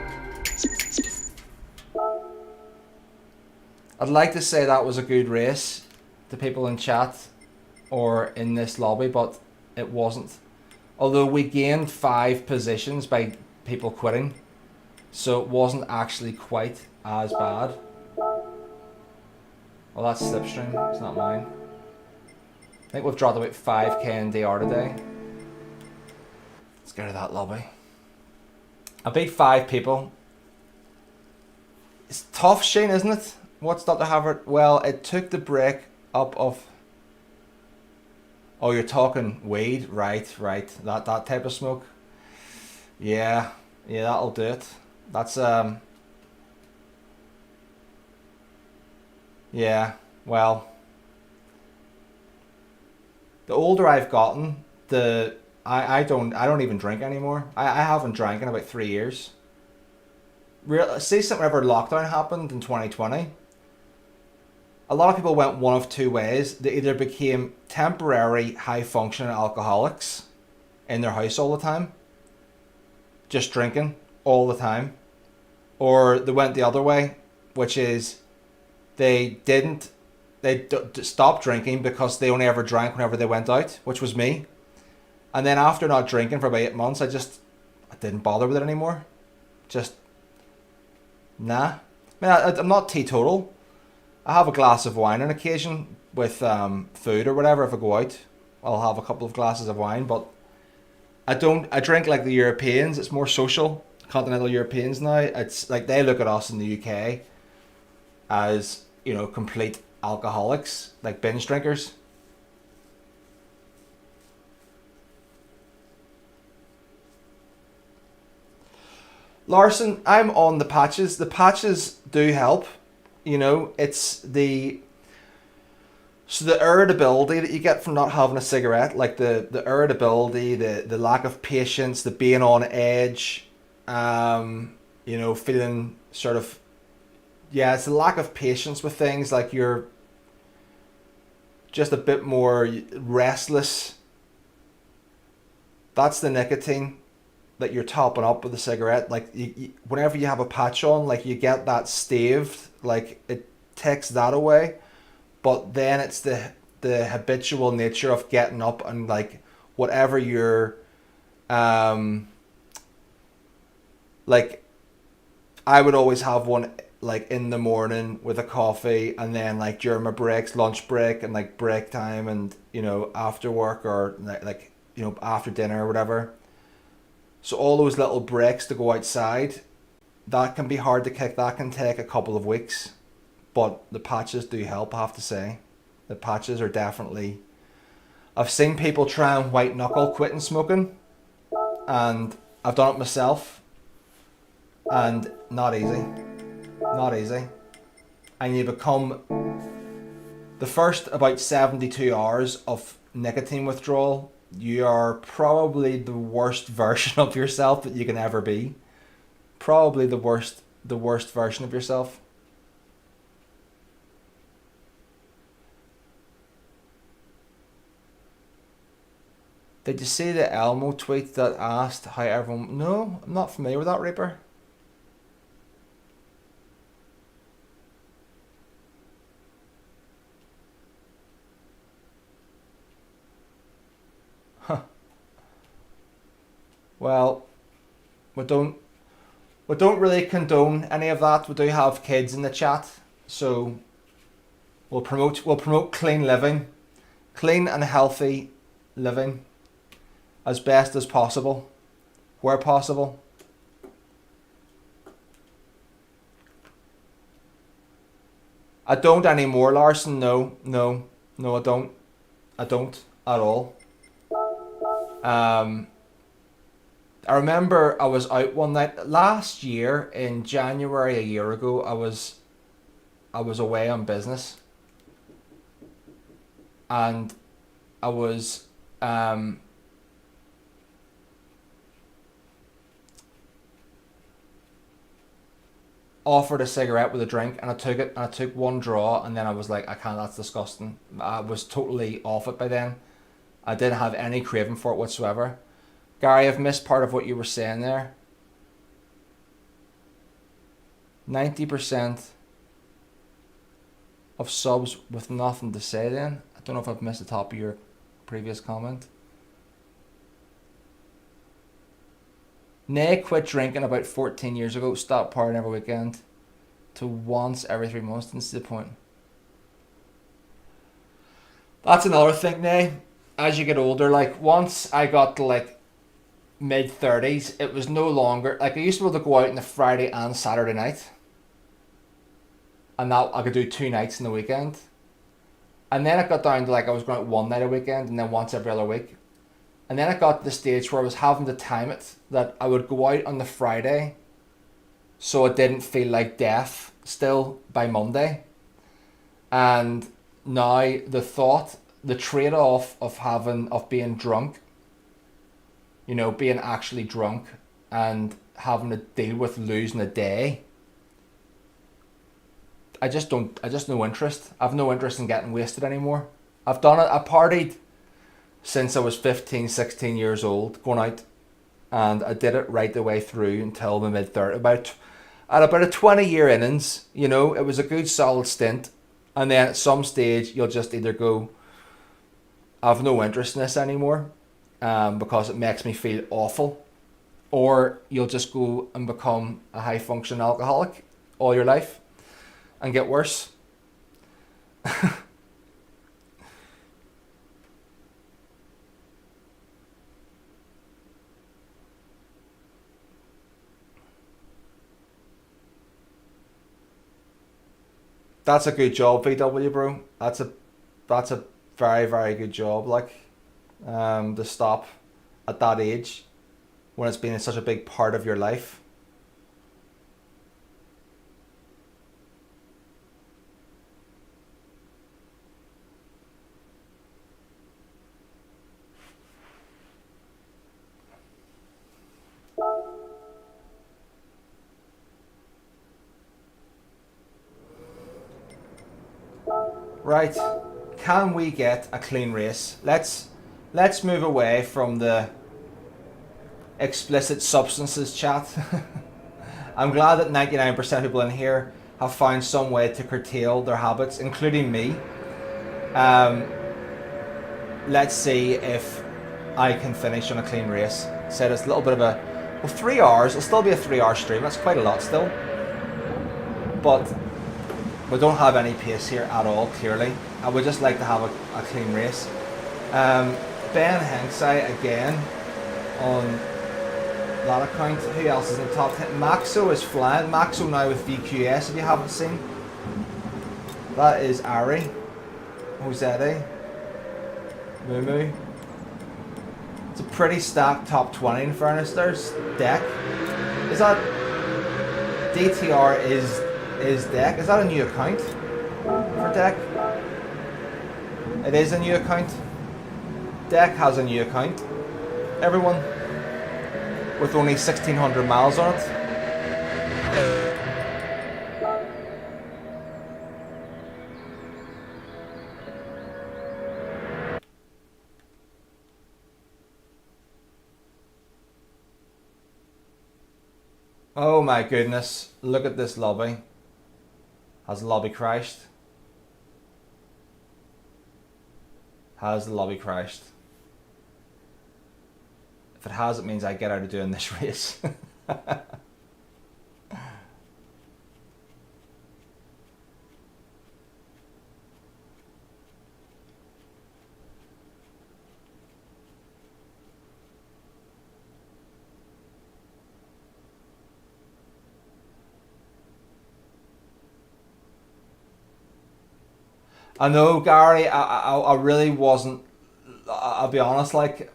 like to say that was a good race to people in chat or in this lobby, but it wasn't. Although we gained 5 positions by people quitting. So it wasn't actually quite as bad. Well, that's Slipstream, it's not mine. I think we've dropped about 5k in DR today. Let's get to that lobby. I beat 5 people. It's tough, Shane, isn't it? What's Dr. Havard? Well, it took the break up of... Oh, you're talking weed? Right. That type of smoke. Yeah, that'll do it. That's yeah, well, the older I've gotten, I don't even drink anymore. I haven't drank in about 3 years. See, whenever lockdown happened in 2020, a lot of people went one of 2 ways. They either became temporary high functioning alcoholics in their house all the time, just drinking all the time, or they went the other way, which is they stopped drinking because they only ever drank whenever they went out, which was me. And then after not drinking for about 8 months, I didn't bother with it anymore. Just nah. I mean, I'm not teetotal. I have a glass of wine on occasion with food or whatever. If I go out, I'll have a couple of glasses of wine, but I drink like the Europeans. It's more social. Continental Europeans now, it's like they look at us in the UK as, you know, complete alcoholics, like binge drinkers. Larson, I'm on the patches. The patches do help. You know, it's the irritability that you get from not having a cigarette, like the irritability, the lack of patience, the being on edge. You know, feeling sort of, yeah, it's a lack of patience with things, like you're just a bit more restless. That's the nicotine that you're topping up with the cigarette. Like whenever you have a patch on, like you get that staved, like it takes that away, but then it's the habitual nature of getting up and like whatever you're like I would always have one like in the morning with a coffee, and then like during my breaks, lunch break and like break time, and you know after work or like you know after dinner or whatever. So all those little breaks to go outside, that can be hard to kick. That can take a couple of weeks. But the patches do help, I have to say. The patches are definitely... I've seen people try and white knuckle quitting smoking. And I've done it myself. And not easy. Not easy. And you become... The first about 72 hours of nicotine withdrawal, you are probably the worst version of yourself that you can ever be. Probably the worst version of yourself. Did you see the Elmo tweet that asked how everyone... No, I'm not familiar with that, Reaper. Huh. Well, we don't really condone any of that. We do have kids in the chat, so we'll promote clean living, clean and healthy living as best as possible, where possible. I don't anymore, Larson. No, I don't. I don't at all. I remember I was out one night last year in January, a year ago. I was away on business, and I was offered a cigarette with a drink, and I took it, and I took one draw, and then I was like, I can't, that's disgusting. I was totally off it by then. I didn't have any craving for it whatsoever. Gary, I've missed part of what you were saying there. 90% of subs with nothing to say then. I don't know if I've missed the top of your previous comment. Nay quit drinking about 14 years ago, stopped partying every weekend to once every 3 months. This is the point. That's another thing, Nay. As you get older, like once I got to like mid-30s, it was no longer, like I used to be able to go out on a Friday and Saturday night. And that I could do 2 nights in the weekend. And then it got down to like I was going out one night a weekend and then once every other week. And then it got to the stage where I was having to time it that I would go out on the Friday so it didn't feel like death still by Monday. And now the thought, the trade-off of being drunk, you know, being actually drunk and having to deal with losing a day, I just no interest. I've no interest in getting wasted anymore. I've done it. I partied since I was 15, 16 years old, going out, and I did it right the way through until the mid-30s. At about a 20-year innings, you know, it was a good solid stint, and then at some stage you'll just either go, I've no interest in this anymore, because it makes me feel awful, or you'll just go and become a high-functioning alcoholic all your life and get worse. That's a good job, VW bro. That's a very, very good job. Like, to stop at that age when it's been such a big part of your life. Right, can we get a clean race? Let's move away from the explicit substances chat. I'm glad that 99% of people in here have found some way to curtail their habits, including me. Let's see if I can finish on a clean race. Said it's a little bit of a, well, 3 hours, it'll still be a 3 hour stream, that's quite a lot still. But we don't have any pace here at all, clearly. I would just like to have a clean race. Ben Hanksai again on That account. Who else is in the top 10? Maxo is flying. Maxo now with VQS, if you haven't seen. That is Ari. Jose. Mumu. It's a pretty stacked top 20 in fairness. There's Deck. Is that... DTR is Deck. Is that a new account for Deck? It is a new account. Deck has a new account. Everyone. With only 1,600 miles on it. Oh my goodness, look at this lobby. Has the lobby crashed? Has the lobby crashed? If it has, it means I get out of doing this race. I know, Gary, I really wasn't, I'll be honest, like,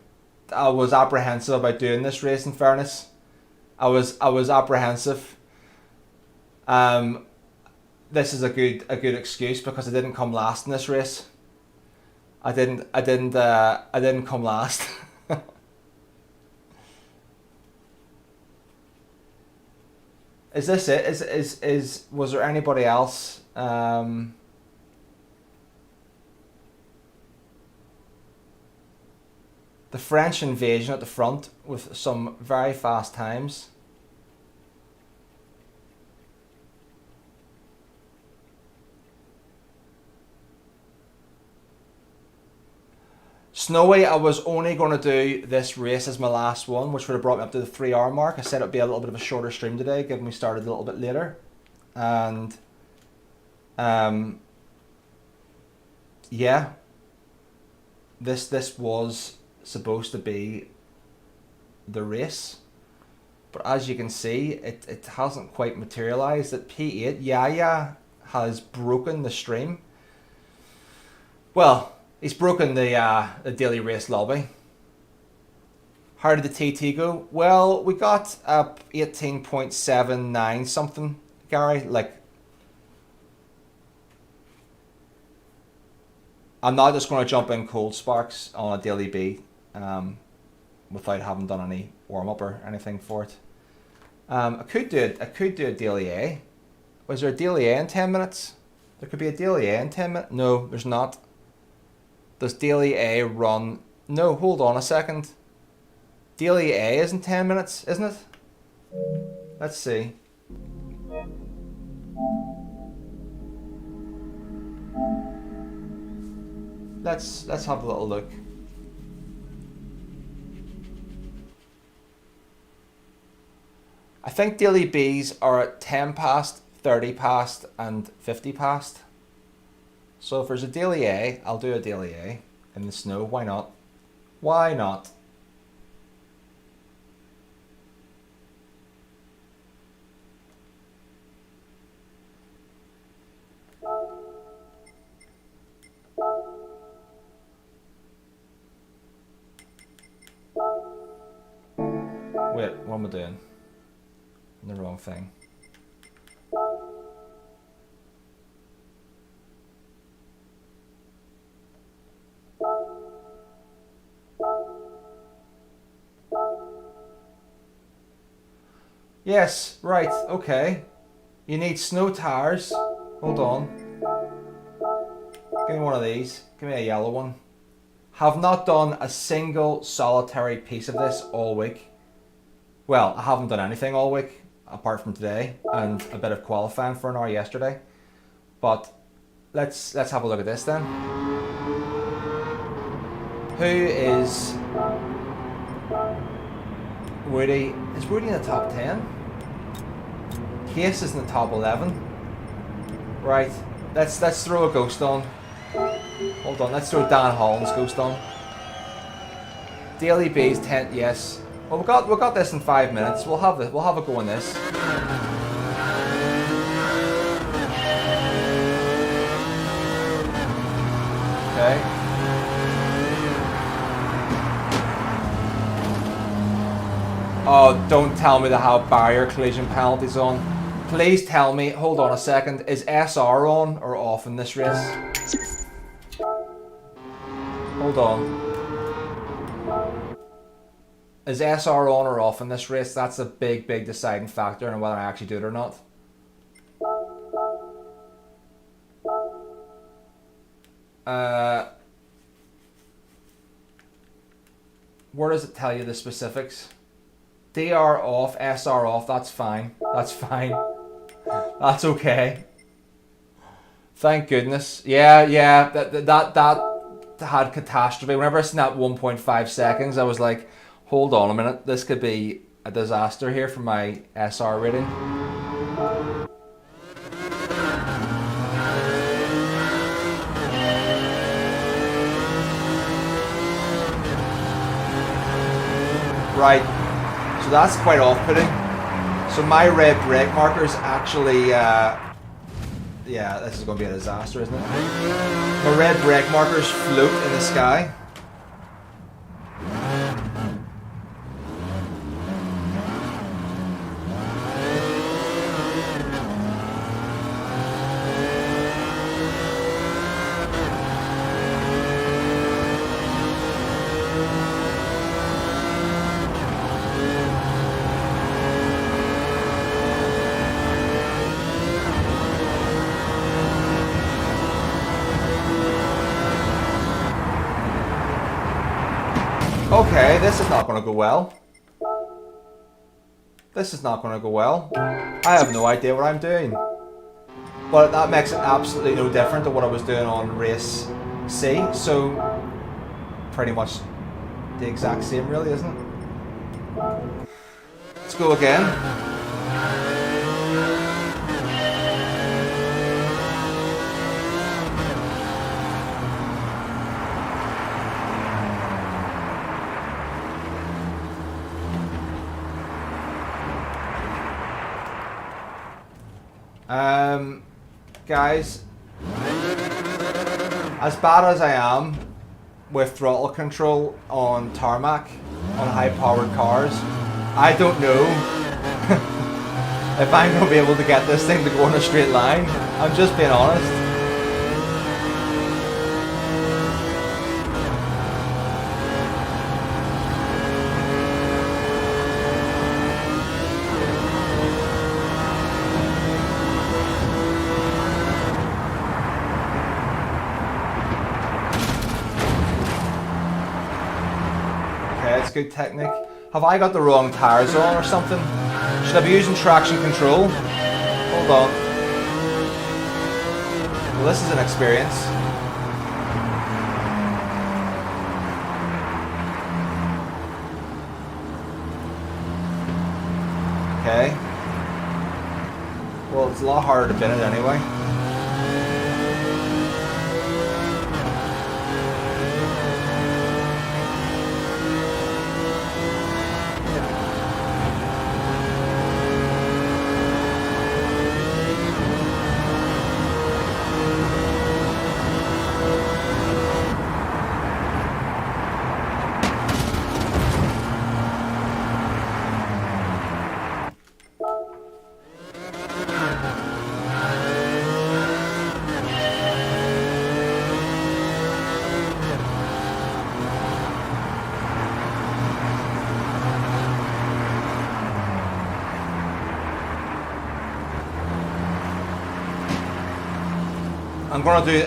I was apprehensive about doing this race, in fairness. I was apprehensive. This is a good excuse because I didn't come last in this race. I didn't come last. Is this it? Was there anybody else? The French invasion at the front with some very fast times. Snowy, I was only going to do this race as my last one, which would have brought me up to the 3-hour mark. I said it would be a little bit of a shorter stream today, given we started a little bit later. And yeah, this was supposed to be the race, but as you can see, it hasn't quite materialized. At P8, Yaya has broken the stream. Well, he's broken the daily race lobby. How did the TT go? Well, we got up 18.79 something, Gary. Like, I'm not just going to jump in cold sparks on a daily B without having done any warm up or anything for it. I could do it. I could do a daily A. Was there a daily A in 10 minutes? There could be a daily A in 10 minutes. No, there's not. Does daily A run? No, hold on a second. Daily A is in 10 minutes, isn't it? Let's see. Let's have a little look. I think daily Bs are at 10 past, 30 past, and 50 past. So if there's a daily A, I'll do a daily A in the snow. Why not? Why not? Wait, what am I doing? The wrong thing. Yes, right, okay. You need snow tires. Hold on. Give me one of these. Give me a yellow one. Have not done a single solitary piece of this all week. Well, I haven't done anything all week apart from today and a bit of qualifying for an hour yesterday. But let's have a look at this then. Who is Woody? Is Woody in the top 10? Case is in the top 11. Right, let's throw a ghost on. Hold on, let's throw Dan Holland's ghost on. Daily B's 10, yes. Well, we got this in 5 minutes. We'll have it. We'll have a go on this. Okay. Oh, don't tell me to have barrier collision penalties on. Please tell me. Hold on a second. Is SR on or off in this race? Hold on. Is SR on or off in this race? That's a big, big deciding factor in whether I actually do it or not. Where does it tell you the specifics? DR off, SR off, that's fine. That's fine. That's okay. Thank goodness. Yeah, that had catastrophe. Whenever I seen that 1.5 seconds, I was like, hold on a minute, this could be a disaster here for my SR rating. Right, so that's quite off-putting. So my red brake markers actually, yeah, this is going to be a disaster, isn't it? My red brake markers float in the sky. Okay, this is not going to go well. This is not going to go well. I have no idea what I'm doing. But that makes it absolutely no different to what I was doing on race C. So, pretty much the exact same really, isn't it? Let's go again. Guys, as bad as I am with throttle control on tarmac, on high-powered cars, I don't know if I'm going to be able to get this thing to go in a straight line. I'm just being honest. Good technique. Have I got the wrong tires on or something? Should I be using traction control? Hold on. Well, this is an experience. Okay. Well, it's a lot harder to bin it anyway.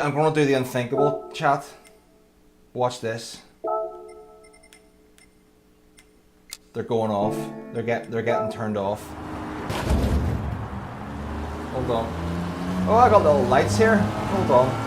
I'm gonna do the unthinkable, chat. Watch this. They're going off. They're getting turned off. Hold on. Oh, I got little lights here. Hold on.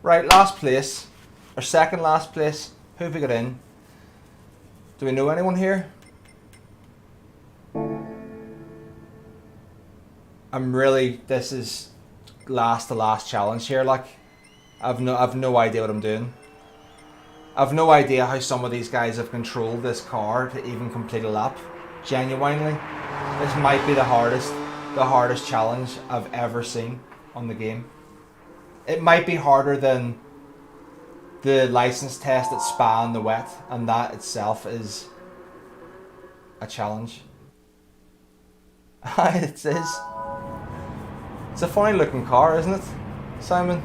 Right, last place. Or second last place. Who have we got in? Do we know anyone here? This is last to last challenge here, like. I've no idea what I'm doing. I've no idea how some of these guys have controlled this car to even complete a lap. Genuinely. This might be the hardest challenge I've ever seen on the game. It might be harder than the license test at Spa in the wet, and that itself is a challenge. It is. It's a funny looking car, isn't it, Simon?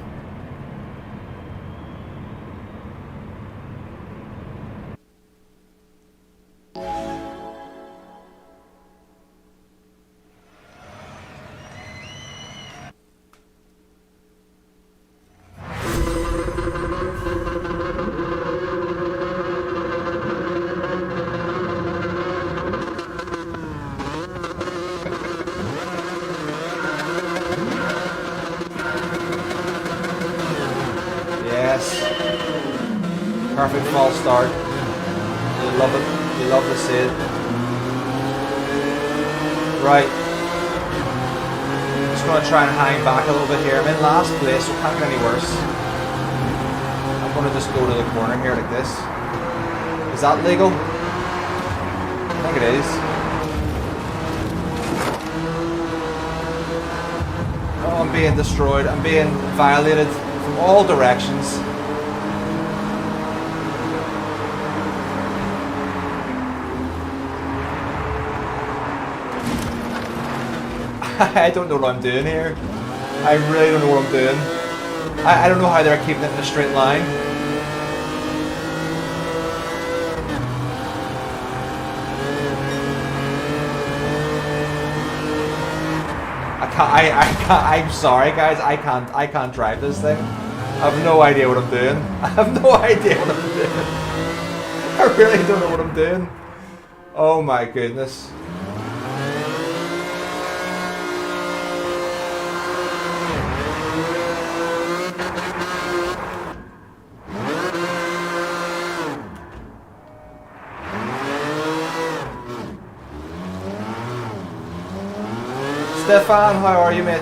Perfect false start. You love it. You love to see it. Right. Just going to try and hang back a little bit here. I'm in last place, so it can't get any worse. I'm going to just go to the corner here like this. Is that legal? I think it is. Oh, I'm being destroyed. I'm being violated from all directions. I don't know what I'm doing here. I really don't know what I'm doing. I don't know how they're keeping it in a straight line. I'm sorry guys, I can't drive this thing. I have no idea what I'm doing. I have no idea what I'm doing. I really don't know what I'm doing. Oh my goodness. Stefan, how are you, mate?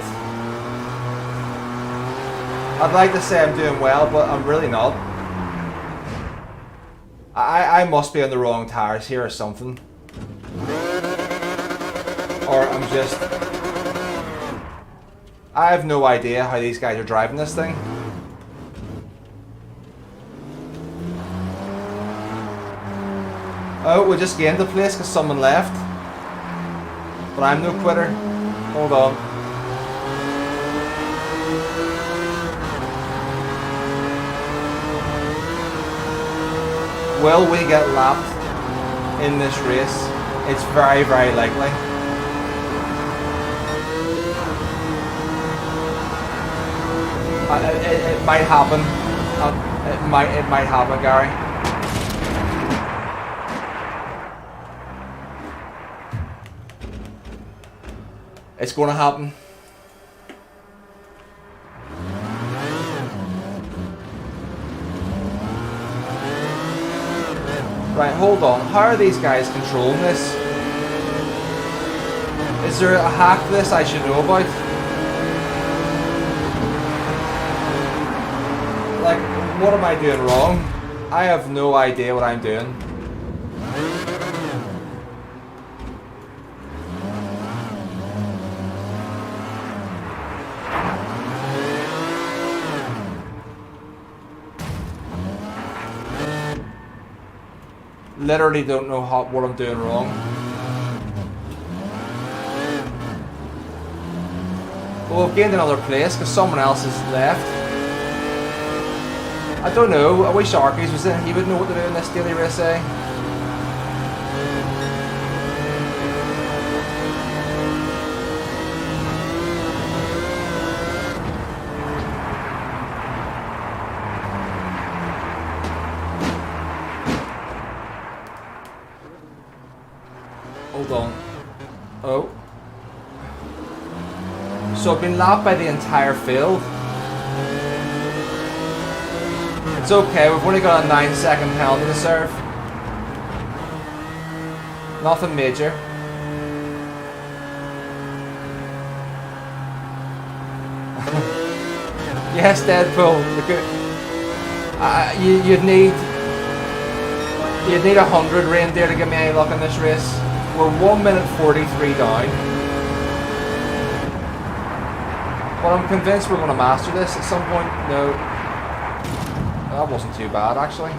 I'd like to say I'm doing well, but I'm really not. I must be on the wrong tires here or something. Or I'm just... I have no idea how these guys are driving this thing. Oh, we just gained the place because someone left. But I'm no quitter. Hold on. Will we get lapped in this race? It's very, very likely. It might happen. It might happen, Gary. It's going to happen. Right, hold on. How are these guys controlling this? Is there a hack to this I should know about? Like, what am I doing wrong? I have no idea what I'm doing. Literally don't know what I'm doing wrong. Well, we've gained another place because someone else has left. I don't know. I wish Arkies was in. He would know what to do in this daily race, eh? Hold on. Oh. So I've been lapped by the entire field. It's okay, we've only got a 9-second penalty to serve. Nothing major. Yes, Deadpool. You'd need 100 reindeer to give me any luck in this race. We're 1 minute 43 down. But I'm convinced we're going to master this at some point. No, that wasn't too bad actually.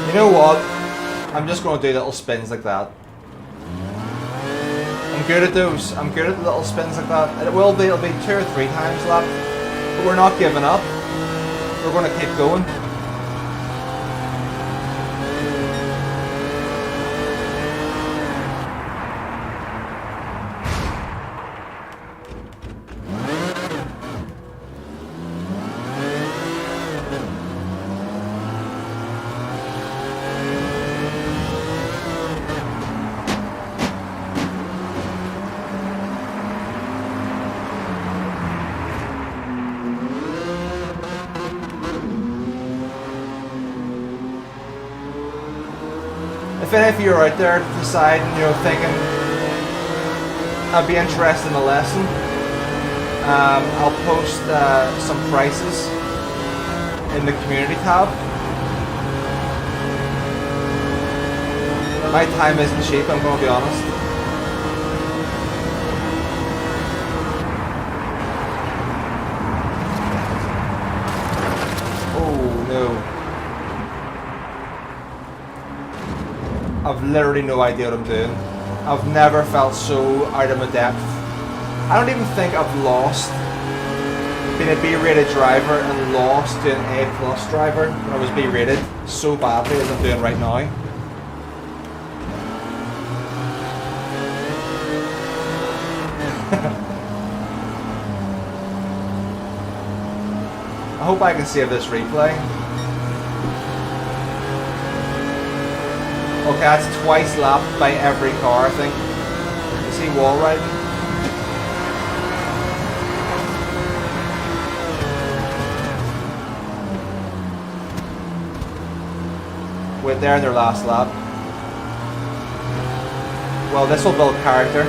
You know what? I'm just going to do little spins like that. I'm good at those. I'm good at the little spins like that. It'll be 2 or 3 times lap. But we're not giving up. We're going to keep going. If any of you are out there deciding, thinking I'd be interested in a lesson, I'll post some prices in the community tab. My time isn't cheap, I'm going to be honest. Oh no. I've literally no idea what I'm doing. I've never felt so out of my depth. I don't even think I've lost being a B-rated driver and lost to an A+ driver when I was B-rated so badly as I'm doing right now. I hope I can save this replay. Okay, that's twice lapped by every car, I think. You see wall riding? Wait, they're in their last lap. Well, this will build character.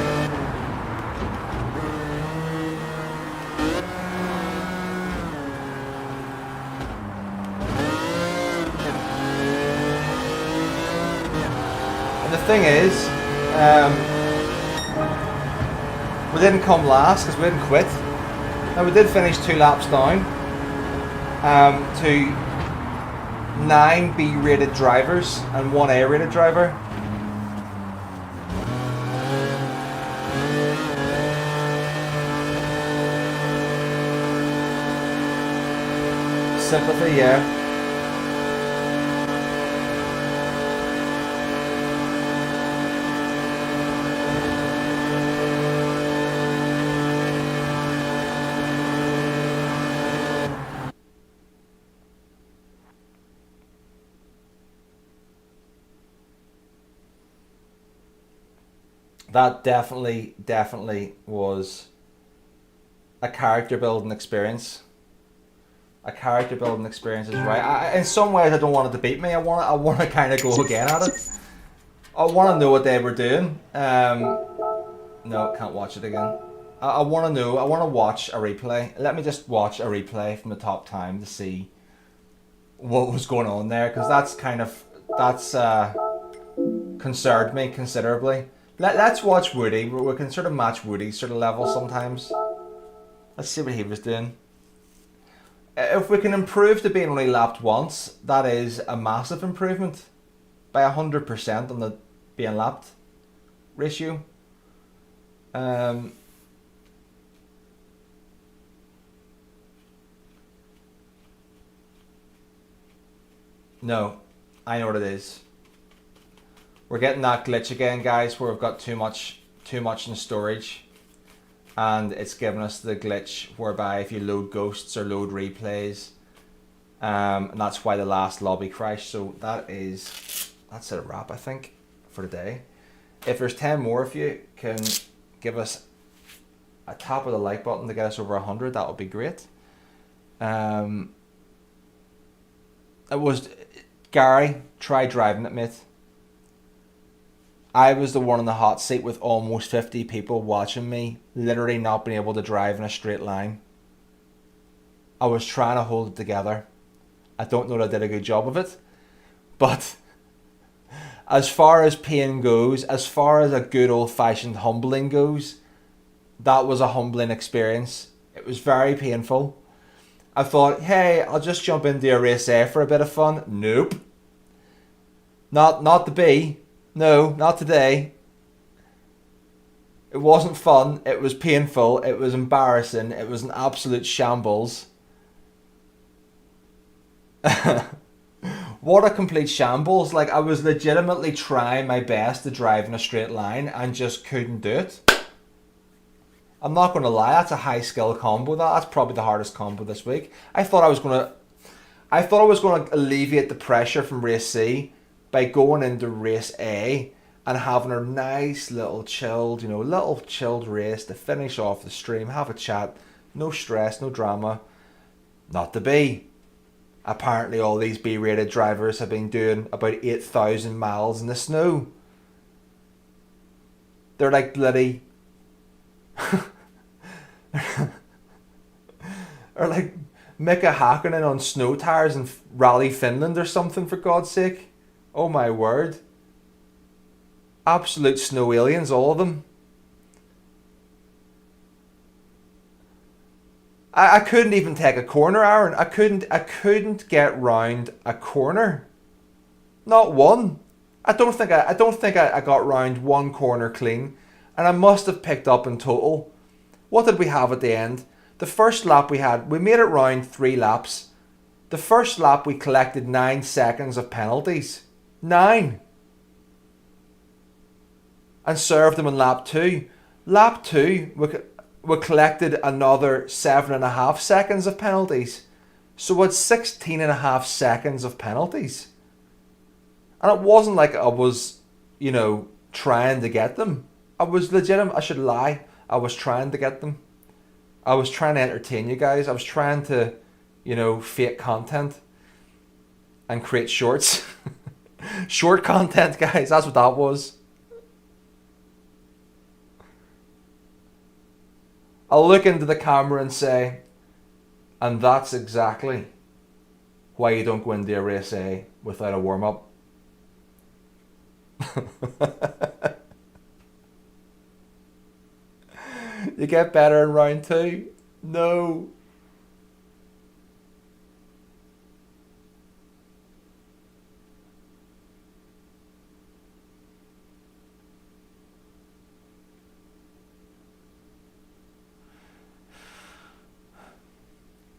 The thing is, we didn't come last because we didn't quit. Now we did finish 2 laps down to 9 B-rated drivers and 1 A-rated driver. Sympathy, yeah. That definitely was a character building experience. A character building experience is right. In some ways, I don't want it to beat me. I want to kind of go again at it. I want to know what they were doing. No, can't watch it again. I want to know. I want to watch a replay. Let me just watch a replay from the top time to see what was going on there, because that's concerned me considerably. Let's watch Woody. We can sort of match Woody's sort of level sometimes. Let's see what he was doing. If we can improve to being only lapped once, that is a massive improvement by 100% on the being lapped ratio. No, I know what it is. We're getting that glitch again, guys, where we've got too much in storage. and it's given us the glitch whereby if you load ghosts or load replays, and that's why the last lobby crashed. So that's a wrap, I think, for today. If there's 10 more of you can give us a tap of the like button to get us over 100, that would be great. It was Gary, try driving it, mate. I was the one in the hot seat with almost 50 people watching me, literally not being able to drive in a straight line. I was trying to hold it together. I don't know that I did a good job of it, but as far as pain goes, as far as a good old-fashioned humbling goes, that was a humbling experience. It was very painful. I thought, hey, I'll just jump into a race A for a bit of fun. Nope. Not the B. No, not today. It wasn't fun. It was painful. It was embarrassing. It was an absolute shambles. What a complete shambles. Like, I was legitimately trying my best to drive in a straight line and just couldn't do it. I'm not going to lie, that's a high skill combo. That's probably the hardest combo this week. I thought I was going to alleviate the pressure from race C by going into race A and having a nice little chilled, race to finish off the stream, have a chat, no stress, no drama. Not to be. Apparently all these B-rated drivers have been doing about 8,000 miles in the snow. They're like bloody... or like Mika Hakkinen on snow tires in Rally Finland or something, for God's sake. Oh my word. Absolute snow aliens, all of them. I couldn't even take a corner, Aaron. I couldn't get round a corner. Not one. I don't think I got round one corner clean, and I must have picked up in total. What did we have at the end? The first lap we made it round 3 laps. The first lap we collected 9 seconds of penalties. 9. And served them in lap 2. Lap 2, we collected another 7.5 seconds of penalties. So we had 16.5 seconds of penalties. And it wasn't like I was, trying to get them. I was legitimate. I should lie. I was trying to get them. I was trying to entertain you guys. I was trying to, fake content and create shorts. Short content, guys. That's what that was. I'll look into the camera and say, and that's exactly why you don't go into a race A without a warm-up. You get better in round 2? No.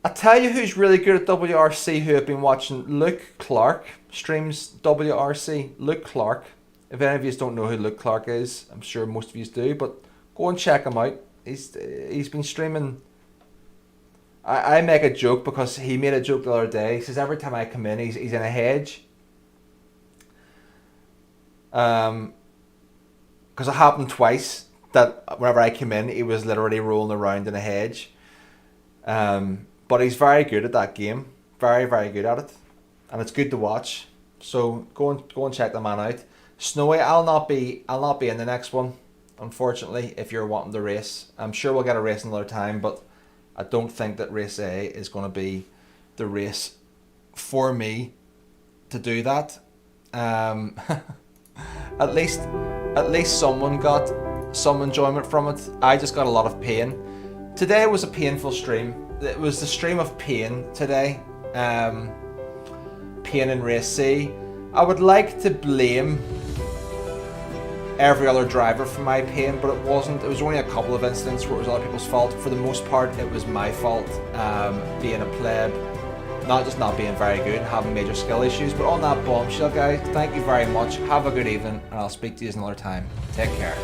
I tell you who's really good at WRC who have been watching. Luke Clark streams WRC. Luke Clark. If any of you don't know who Luke Clark is, I'm sure most of you do, but go and check him out. He's been streaming. I make a joke because he made a joke the other day. He says every time I come in, he's in a hedge. Because it happened twice that whenever I came in, he was literally rolling around in a hedge. But he's very good at that game. Very, very good at it. And it's good to watch. So go and check the man out. Snowy, I'll not be in the next one, unfortunately, if you're wanting to race. I'm sure we'll get a race another time, but I don't think that race A is going to be the race for me to do that. At least someone got some enjoyment from it. I just got a lot of pain. Today was a painful stream. It was the stream of pain today. Pain in race C. I would like to blame every other driver for my pain, but it wasn't. It was only a couple of incidents where it was other people's fault. For the most part, it was my fault, being a pleb, not being very good and having major skill issues. But on that bombshell, guys, thank you very much. Have a good evening, and I'll speak to you another time. Take care.